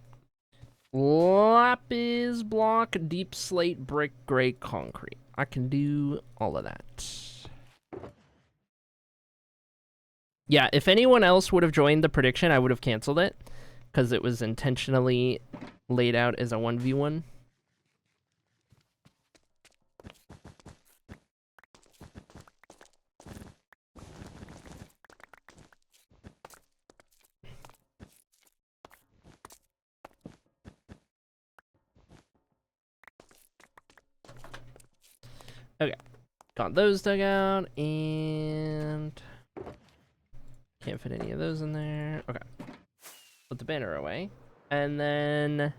Lapis block, deep slate, brick, gray, concrete. I can do all of that. Yeah, if anyone else would have joined the prediction, I would have canceled it, because it was intentionally laid out as a 1v1. Okay, got those dug out, and can't fit any of those in there. Okay, put the banner away, and then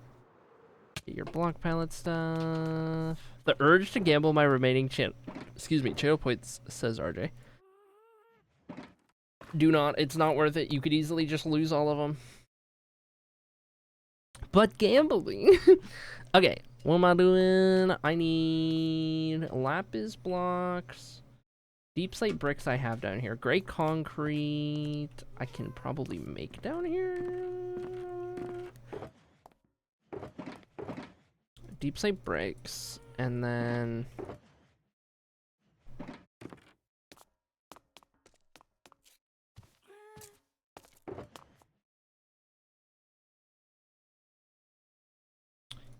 get your block palette stuff. The urge to gamble my remaining channel points, says RJ. Do not, it's not worth it. You could easily just lose all of them. But gambling. Okay, what am I doing? I need lapis blocks. Deep slate bricks I have down here. Gray concrete I can probably make down here. Deep slate bricks, and then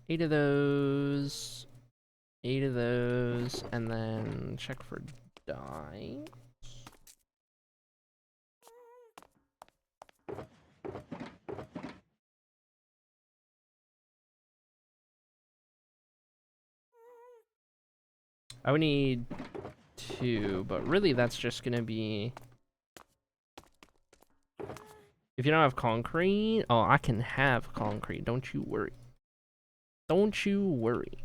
eight of those, and then check for dye. I would need 2, but really that's just gonna be... If you don't have concrete... Oh, I can have concrete, don't you worry. Don't you worry.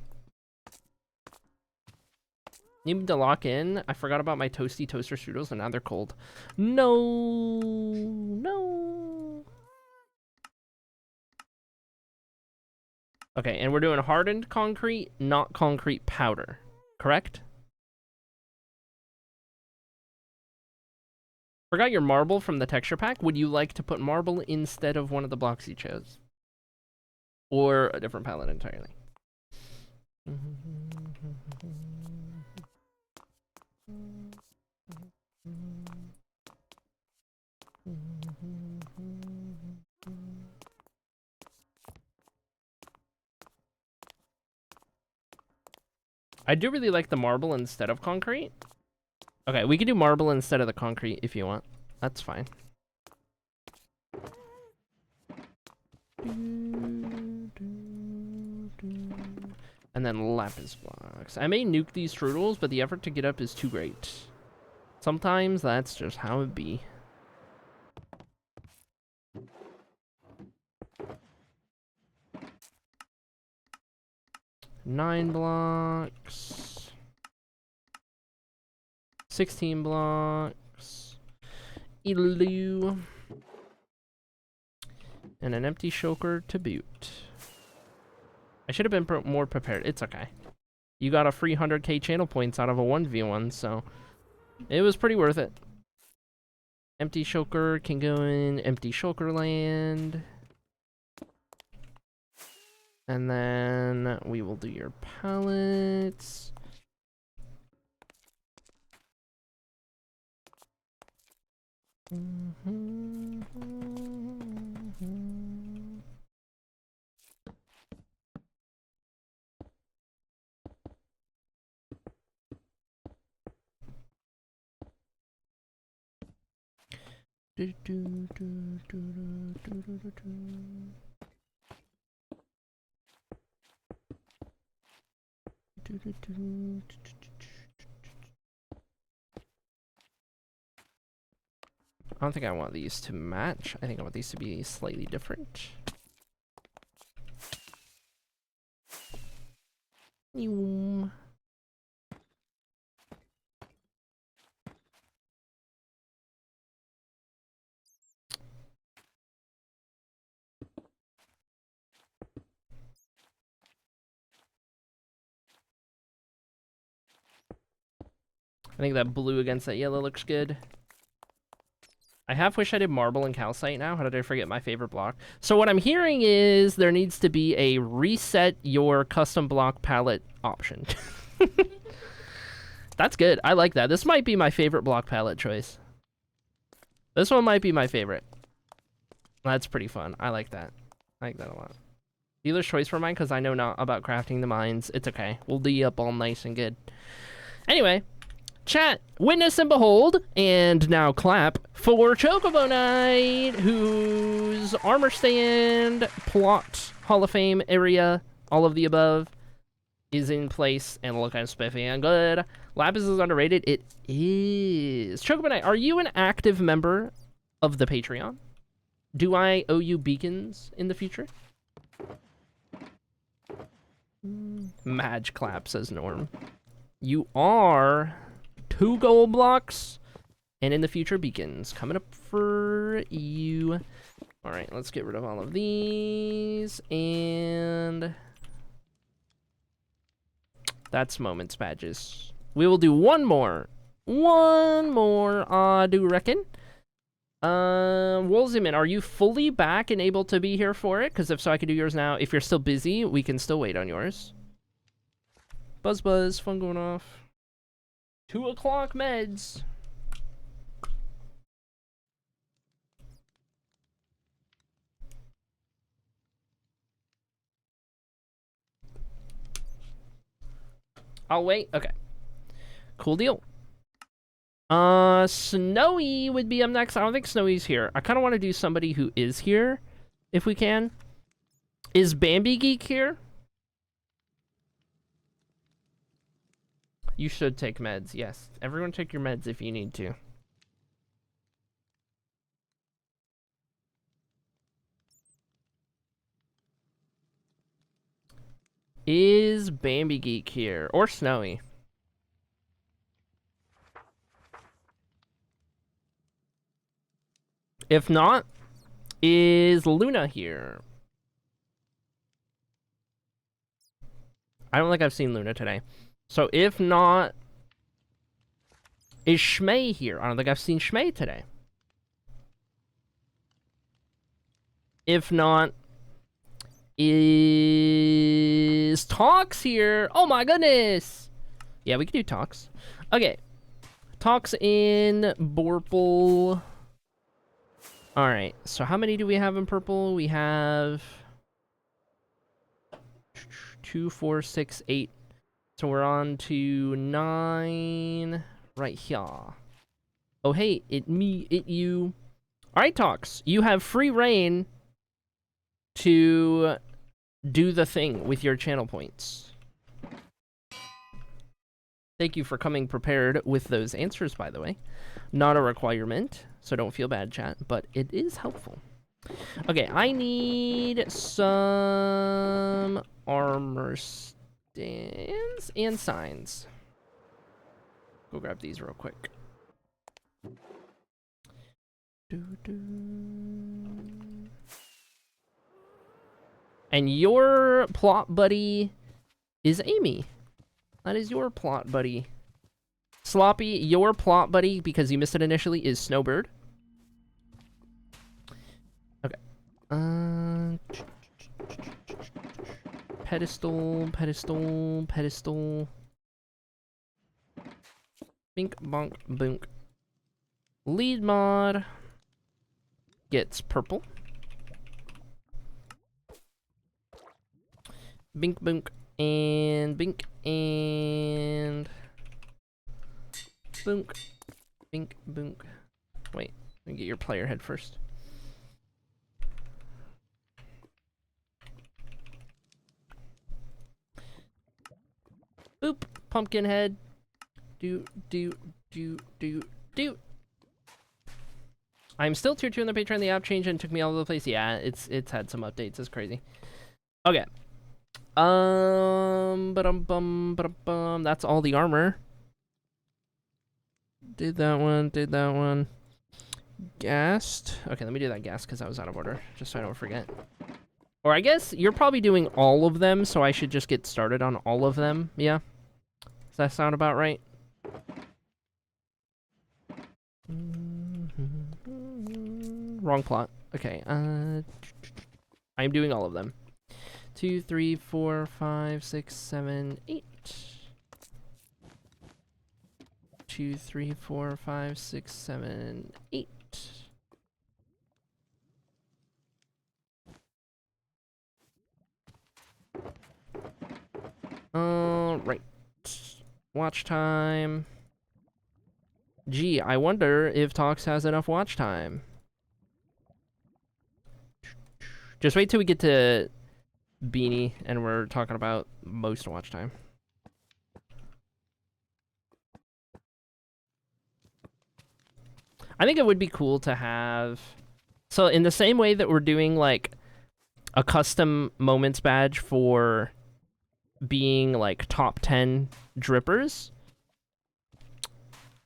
Need to lock in. I forgot about my toasty toaster strudels, and now they're cold. No, no. Okay, and we're doing hardened concrete, not concrete powder, correct? Forgot your marble from the texture pack. Would you like to put marble instead of one of the blocks you chose? Or a different palette entirely? I do really like the marble instead of concrete. Okay, we can do marble instead of the concrete if you want. That's fine. And then lapis blocks. I may nuke these strudels, but the effort to get up is too great. Sometimes that's just how it be. Nine blocks. 16 blocks. Elu. And an empty shulker to boot. I should have been more prepared. It's okay. You got a free 100k channel points out of a 1v1, so it was pretty worth it. Empty shulker can go in empty shulker land. And then we will do your pallets. I don't think I want these to match. I think I want these to be slightly different. Yoom. I think that blue against that yellow looks good. I half wish I did marble and calcite now. How did I forget my favorite block? So what I'm hearing is there needs to be a reset your custom block palette option. That's good. I like that. This might be my favorite block palette choice. This one might be my favorite. That's pretty fun. I like that. I like that a lot. Dealer's choice for mine because I know not about crafting the mines. It's okay. We'll D up all nice and good. Anyway. Chat, witness and behold, and now clap for Chocobo Knight, whose armor stand, plot, Hall of Fame area, all of the above, is in place and looking spiffy and good. Lapis is underrated. It is. Chocobo Knight, are you an active member of the Patreon? Do I owe you beacons in the future? Madge clap, says Norm. You are... 2 gold blocks, and in the future, beacons coming up for you. All right, let's get rid of all of these, and that's moments badges. We will do one more, I do reckon. Wolziman, are you fully back and able to be here for it? Because if so, I can do yours now. If you're still busy, we can still wait on yours. Buzz, fun going off. 2 o'clock meds. I'll wait. Okay. Cool deal. Snowy would be up next. I don't think Snowy's here. I kind of want to do somebody who is here, if we can. Is Bambi Geek here? You should take meds, yes. Everyone take your meds if you need to. Is Bambi Geek here? Or Snowy? If not, is Luna here? I don't think I've seen Luna today. So if not, is Shmei here? I don't think I've seen Shmei today. If not, is Talks here? Oh my goodness! Yeah, we can do Talks. Okay. Talks in Borple. Alright, so how many do we have in purple? We have 2, 4, 6, 8. So we're on to 9 right here. Oh, hey, it you. All right, Talks. You have free reign to do the thing with your channel points. Thank you for coming prepared with those answers, by the way. Not a requirement, so don't feel bad, chat, but it is helpful. Okay, I need some armor stands and signs. Go grab these real quick. And your plot buddy is Amy. That is your plot buddy. Sloppy, your plot buddy, because you missed it initially, is Snowbird. Okay. Pedestal. Bink, bonk, boonk. Lead mod gets purple. Bink, boonk, and bink, and boonk. Bink, boonk. Wait, Let me get your player head first. Boop. Pumpkin head. Do. I'm still tier 2 on the Patreon. The app changed and took me all over the place. Yeah, it's had some updates. It's crazy. Okay. Ba-dum-bum. That's all the armor. Did that one. Gassed. Okay, let me do that gas because that was out of order. Just so I don't forget. Or I guess you're probably doing all of them, so I should just get started on all of them. Yeah? Does that sound about right? Wrong plot. Okay, I'm doing all of them. 2, 3, 4, 5, 6, 7, 8. 2, 3, 4, 5, 6, 7, 8. Right. Watch time. Gee, I wonder if Talks has enough watch time. Just wait till we get to Beanie and we're talking about most watch time. I think it would be cool to have... So in the same way that we're doing like a custom moments badge for being like top 10 drippers,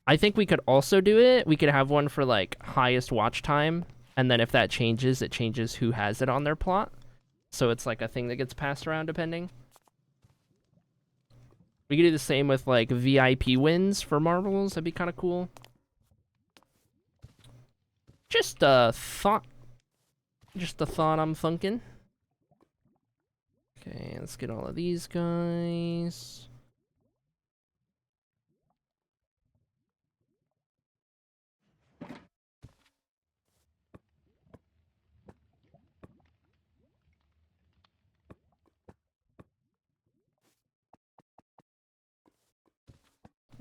I think we could also do it. We could have one for like highest watch time, and then if that changes, it changes who has it on their plot. So it's like a thing that gets passed around depending. We could do the same with like VIP wins for marbles. That'd be kind of cool. Just a thought. Just a thought I'm thinking. Okay, let's get all of these guys.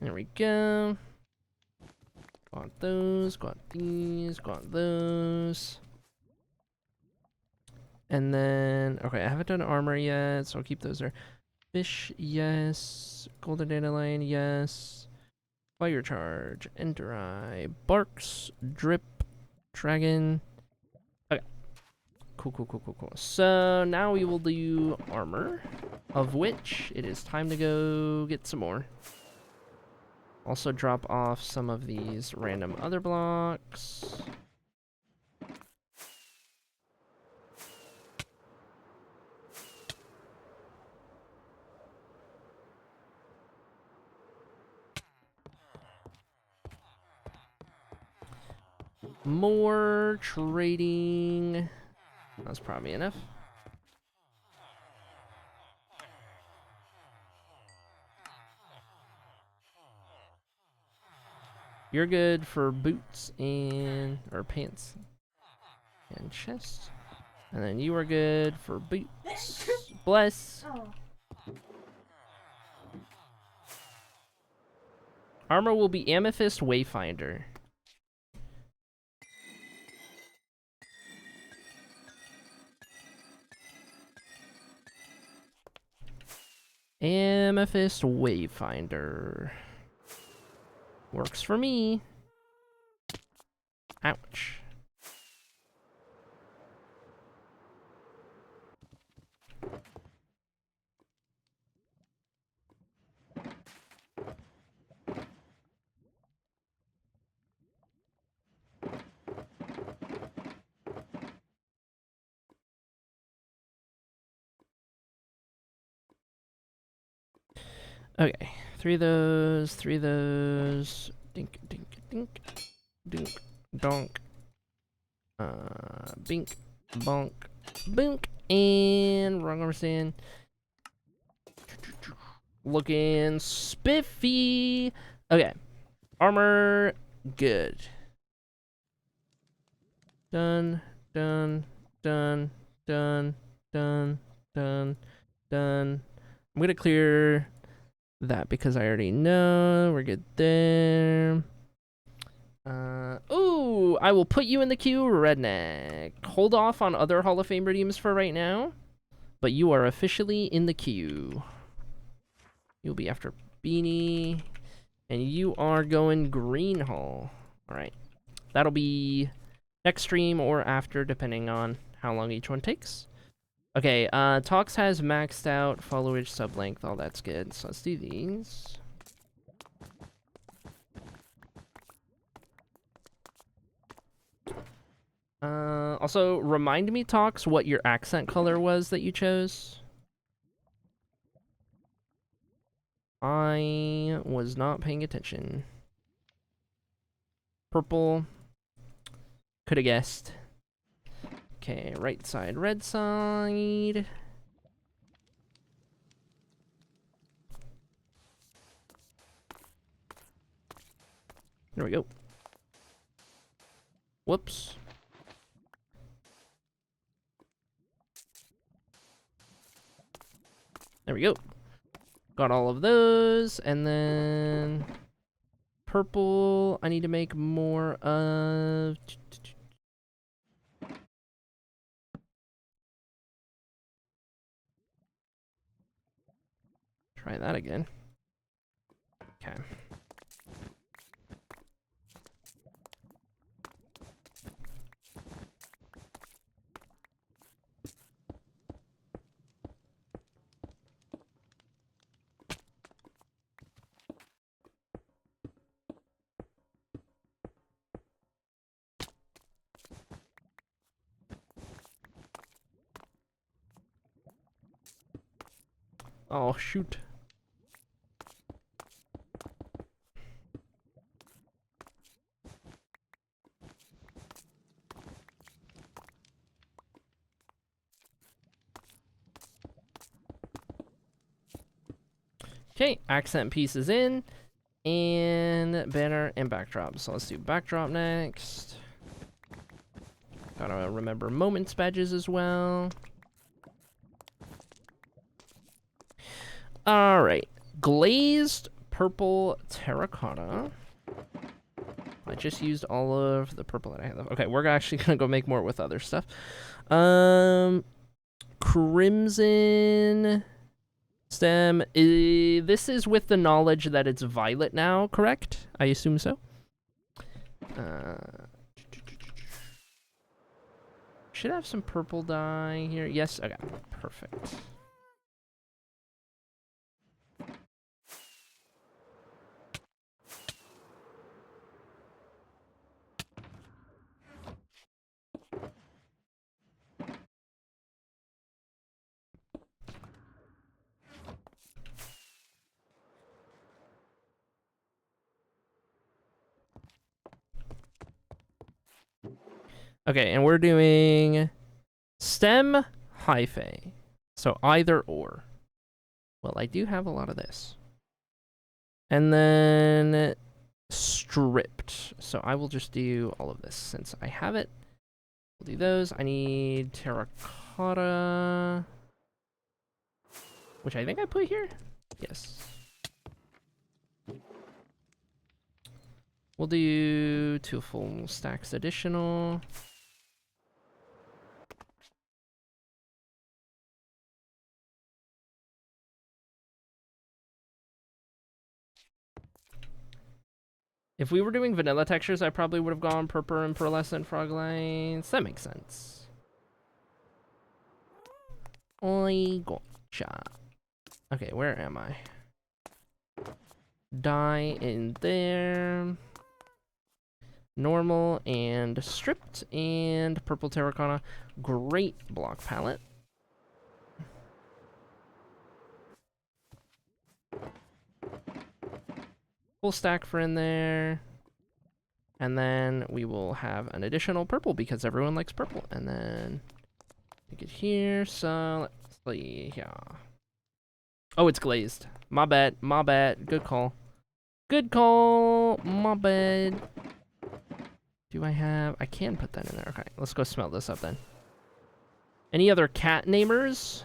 There we go. Got those, got these, got those. And then, okay, I haven't done armor yet, so I'll keep those there. Fish, yes. Golden dandelion, yes. Fire charge, ender eye, barks, drip, dragon. Okay. Cool. So now we will do armor, of which it is time to go get some more. Also drop off some of these random other blocks. More trading. That's probably enough. You're good for boots and or pants and chest. And then you are good for boots. Bless. Oh. Armor will be Amethyst Wayfinder. Amethyst Wayfinder. Works for me. Ouch. Okay, three of those. Dink, dink, dink, dink, donk. Bink, bonk, boonk, and wrong armor stand. Looking spiffy. Okay, armor, good. Done. I'm gonna clear that because I already know we're good there. Ooh, you. I will put you in the queue, Redneck. Hold off on other Hall of Fame redeems for right now, but you are officially in the queue. You'll be after Beanie, and you are going Green Hall. All right. That'll be next stream or after, depending on how long each one takes. Okay, Talks has maxed out followage, sub length, all that's good. So let's do these. Also, remind me, Talks, what your accent color was that you chose. I was not paying attention. Purple. Could have guessed. Okay, right side, red side. There we go. Whoops. There we go. Got all of those, and then purple. I need to make more of. Try that again. Okay. Oh, shoot. Okay, accent pieces in, and banner and backdrop. So let's do backdrop next. Gotta remember moments badges as well. Alright, glazed purple terracotta. I just used all of the purple that I have. Okay, we're actually gonna go make more with other stuff. Crimson stem. This is with the knowledge that it's violet now, correct? I assume so. Should have some purple dye here. Yes, okay, perfect. Okay, and we're doing stem hyphae. So either or. Well, I do have a lot of this. And then stripped. So I will just do all of this since I have it. We'll do those. I need terracotta, which I think I put here. Yes. We'll do 2 full stacks additional. If we were doing vanilla textures, I probably would have gone purple and pearlescent frog lights. That makes sense. Oi, gotcha. Okay, where am I? Dye in there. Normal and stripped and purple terracotta. Great block palette. Full stack for in there. And then we will have an additional purple because everyone likes purple. And then take it here. So let's see here. Oh, it's glazed. My bad. My bad. Good call. Good call. My bad. Do I have... I can put that in there. Okay, let's go smell this up then. Any other cat namers?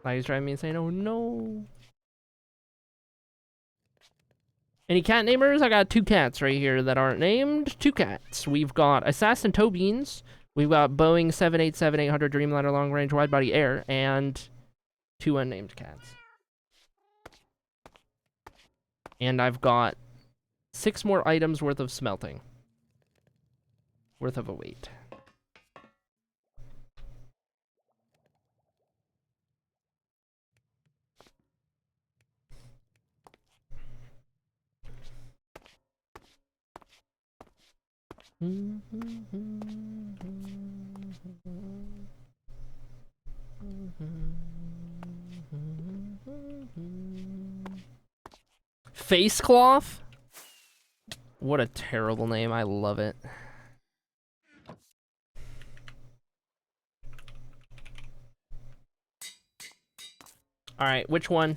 Like he's driving me insane. Oh no. Any cat namers? I got 2 cats right here that aren't named. 2 cats. We've got Assassin Toe Beans. We've got Boeing 787-800 Dreamliner Long Range Wide Body Air, and 2 unnamed cats. And I've got 6 more items worth of smelting. Worth of a weight. Face cloth? What a terrible name. I love it. Alright, which one?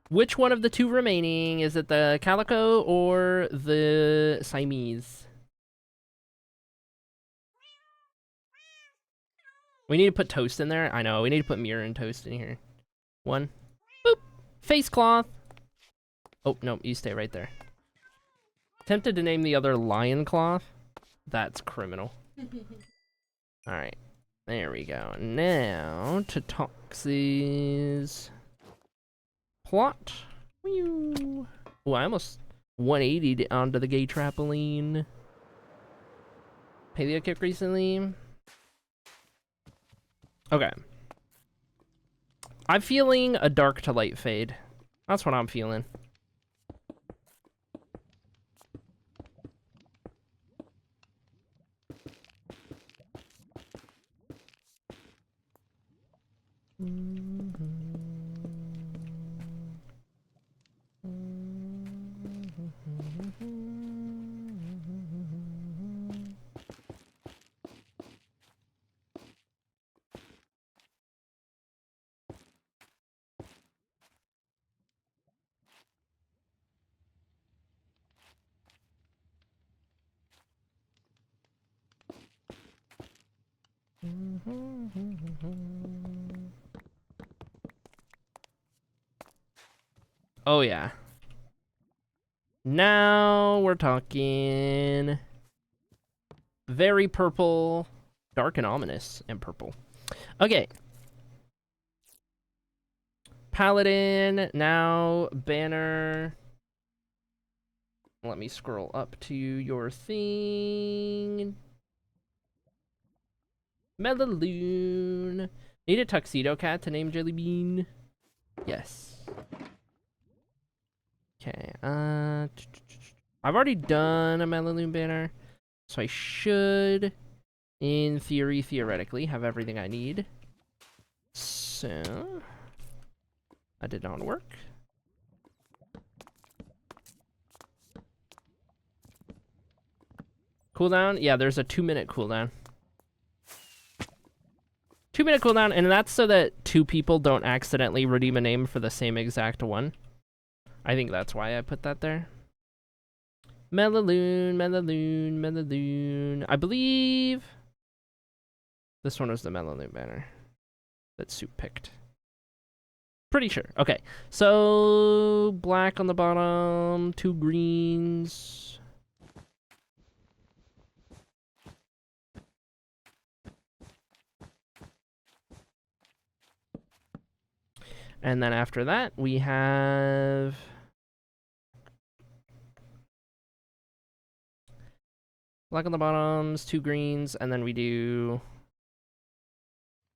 Which one of the 2 remaining? Is it the calico or the Siamese? We need to put toast in there. I know, we need to put mirror and toast in here. 1. Boop. Face cloth. Oh, no, you stay right there. Tempted to name the other lion cloth. That's criminal. Alright. There we go. Now to Tox's plot. Whew. Oh, I almost 180'd onto the gay trampoline. Paleo kick recently. Okay. I'm feeling a dark to light fade. That's what I'm feeling. Oh yeah. Now we're talking very purple, dark and ominous, and purple. Okay. Paladin, now banner. Let me scroll up to your thing. Melaloon. Need a tuxedo cat to name Jellybean? Yes. Okay, I've already done a Melaloon banner, so I should, in theory, theoretically, have everything I need. So, that did not work. Cooldown? Yeah, there's a 2-minute cooldown. 2-minute cooldown, and that's so that 2 people don't accidentally redeem a name for the same exact one. I think that's why I put that there. Melaloon, Melaloon, Melaloon. I believe this one was the Melaloon banner that Soup picked. Pretty sure. Okay, so black on the bottom, 2 greens. And then after that, we have black on the bottoms, 2 greens, and then we do...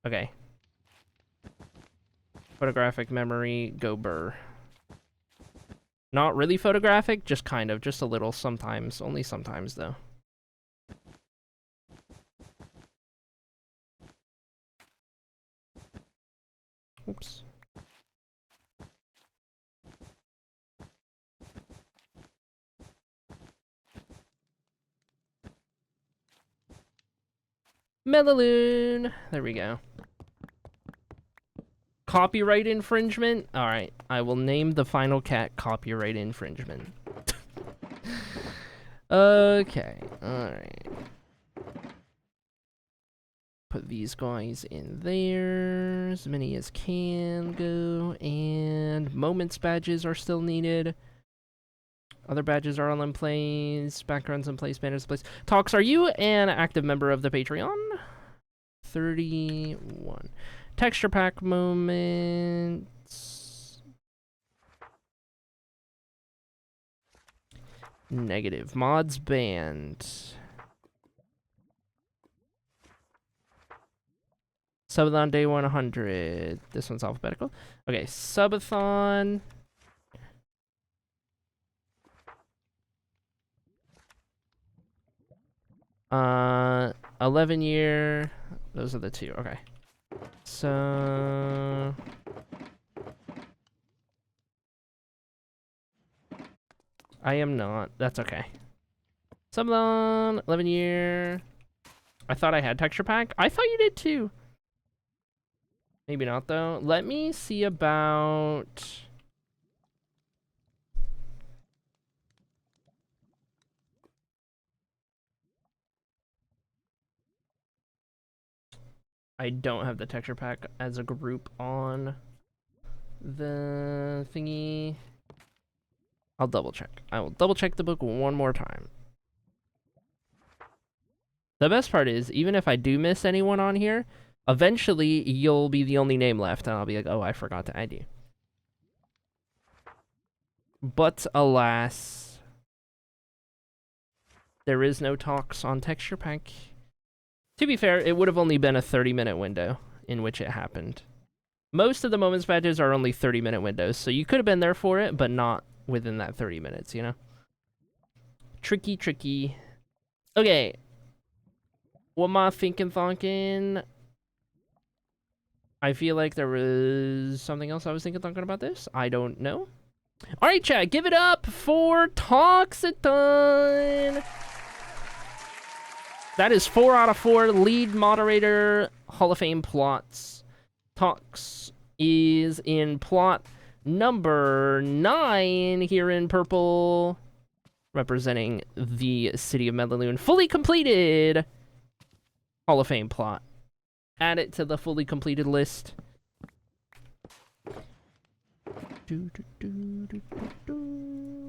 Okay. Photographic memory, go burr. Not really photographic, just kind of, just a little sometimes. Only sometimes, though. Oops. Melaloon. There we go. Copyright infringement? Alright, I will name the final cat copyright infringement. Okay, alright. Put these guys in there, as many as can go, and moments badges are still needed. Other badges are all in place. Backgrounds in place. Banners in place. Talks, are you an active member of the Patreon? 31. Texture pack moments. Negative. Mods banned. Subathon day 100. This one's alphabetical. Okay, subathon. 11 year. Those are the two. Okay. So I am not. That's okay. Subathon, 11 year. I thought I had texture pack. I thought you did too. Maybe not though. Let me see about. I don't have the texture pack as a group on the thingy. I'll double check. I will double check the book one more time. The best part is, even if I do miss anyone on here, eventually you'll be the only name left, and I'll be like, oh, I forgot to add you. But alas, there is no talks on texture pack. To be fair, it would have only been a 30-minute window in which it happened. Most of the moments badges are only 30-minute windows, so you could have been there for it, but not within that 30 minutes, you know? Tricky, tricky. Okay. What am I thinking? I feel like there was something else I was thinking about this. I don't know. All right, chat, give it up for Toxaton. That is 4 out of 4 lead moderator Hall of Fame plots. Tox is in plot number 9 here in purple, representing the city of Medaloon. Fully completed Hall of Fame plot. Add it to the fully completed list.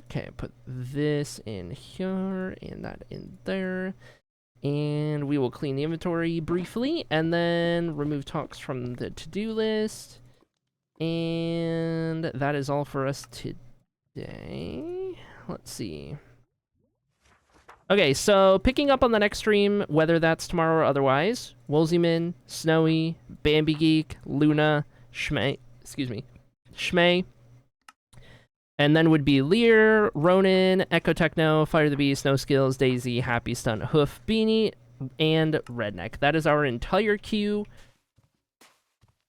Okay, put this in here and that in there. And we will clean the inventory briefly and then remove talks from the to-do list. And that is all for us today. Let's see. Okay, so picking up on the next stream, whether that's tomorrow or otherwise, Wolzieman, Snowy, Bambi Geek, Luna, Shmay, and then would be Lear, Ronan, Echo Techno, Fire the Beast, No Skills, Daisy, Happy Stunt, Hoof, Beanie, and Redneck. That is our entire queue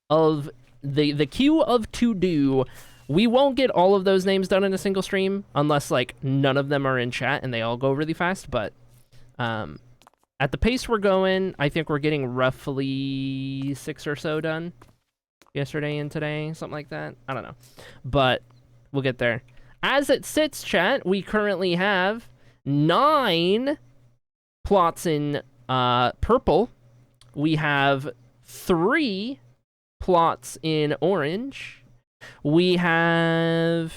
of the queue of to-do. We won't get all of those names done in a single stream unless like none of them are in chat and they all go really fast, but at the pace we're going, I think we're getting roughly 6 or so done yesterday and today, something like that. I don't know, but we'll get there. As it sits, chat, we currently have 9 plots in purple. We have 3 plots in orange. We have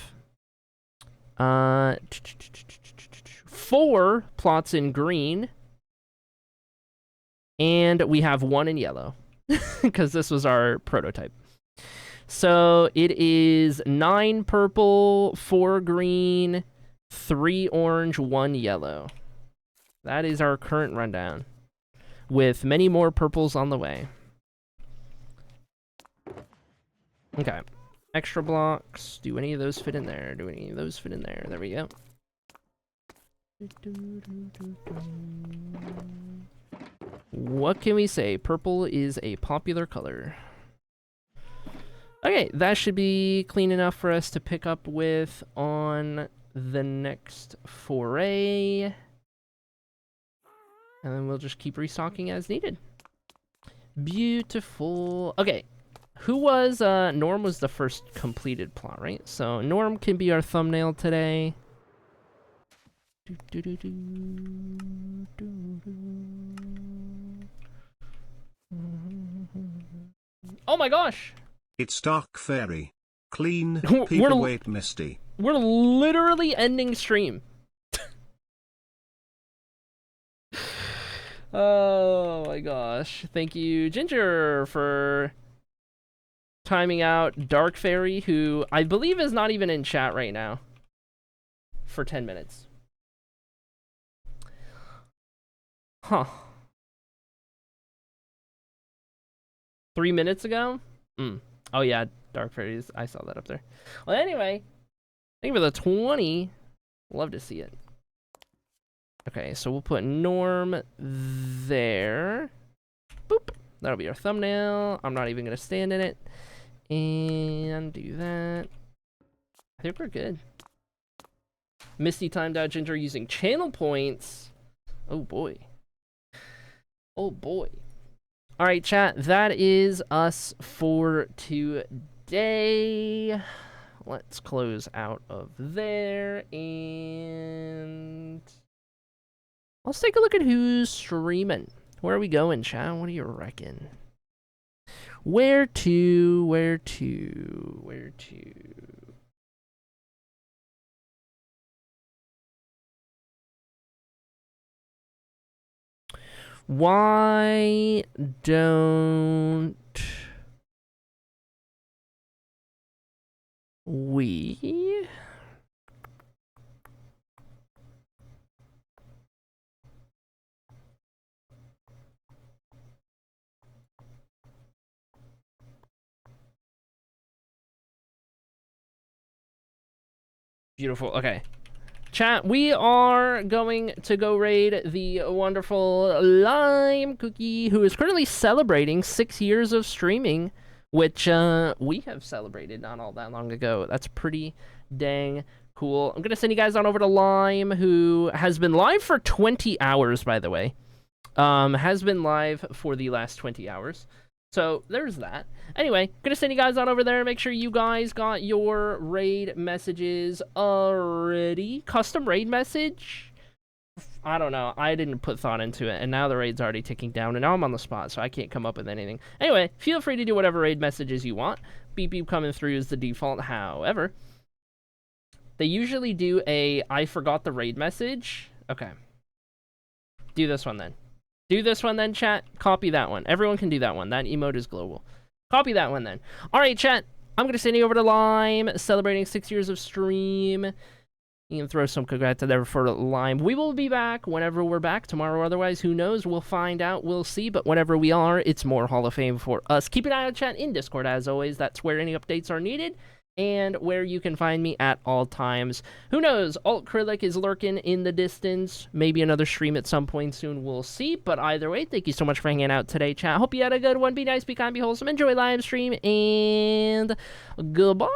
4 plots in green. And we have 1 in yellow. Because this was our prototype. So it is 9 purple, 4 green, 3 orange, 1 yellow. That is our current rundown, with many more purples on the way. Okay. Extra blocks. Do any of those fit in there? Do any of those fit in there? There we go. What can we say? Purple is a popular color. Okay, that should be clean enough for us to pick up with on the next foray. And then we'll just keep restocking as needed. Beautiful. Okay, who was, Norm was the first completed plot, right? So Norm can be our thumbnail today. Oh my gosh! It's Dark Fairy. Clean, paperweight Misty. We're literally ending stream. Oh my gosh. Thank you, Ginger, for timing out Dark Fairy, who I believe is not even in chat right now, for 10 minutes. Huh. 3 minutes ago? Oh yeah, Dark Fairies. I saw that up there. Well, anyway, thank you for the 20. Love to see it. Okay, so we'll put Norm there. Boop. That'll be our thumbnail. I'm not even going to stand in it. And do that. I think we're good. Misty timed out Ginger using channel points. Oh boy. Oh boy. Alright, chat. That is us for today. Let's close out of there. And let's take a look at who's streaming. Where are we going, chat? What do you reckon? Where to? Where to? Where to? Why don't we? Beautiful. Okay. Chat, we are going to go raid the wonderful Lime Cookie, who is currently celebrating 6 years of streaming, which we have celebrated not all that long ago. That's pretty dang cool. I'm going to send you guys on over to Lime, who has been live for 20 hours, by the way. Has been live for the last 20 hours. So there's that. Anyway, gonna send you guys on over there. Make sure you guys got your raid messages already. Custom raid message? I don't know. I didn't put thought into it, and now the raid's already ticking down, and now I'm on the spot, so I can't come up with anything. Anyway, feel free to do whatever raid messages you want. Beep beep coming through is the default. However, they usually do a I forgot the raid message. Okay. Do this one then. Do this one then, chat. Copy that one. Everyone can do that one. That emote is global. Copy that one then. Alright, chat. I'm going to send you over to Lime, celebrating 6 years of stream. You can throw some congrats out there for Lime. We will be back whenever we're back, tomorrow or otherwise. Who knows? We'll find out. We'll see. But whenever we are, it's more Hall of Fame for us. Keep an eye on chat in Discord, as always. That's where any updates are needed, and where you can find me at all times. Who knows? Alt Acrylic is lurking in the distance. Maybe another stream at some point soon. We'll see. But either way, thank you so much for hanging out today, chat. Hope you had a good one. Be nice, be kind, be wholesome. Enjoy live stream, and goodbye.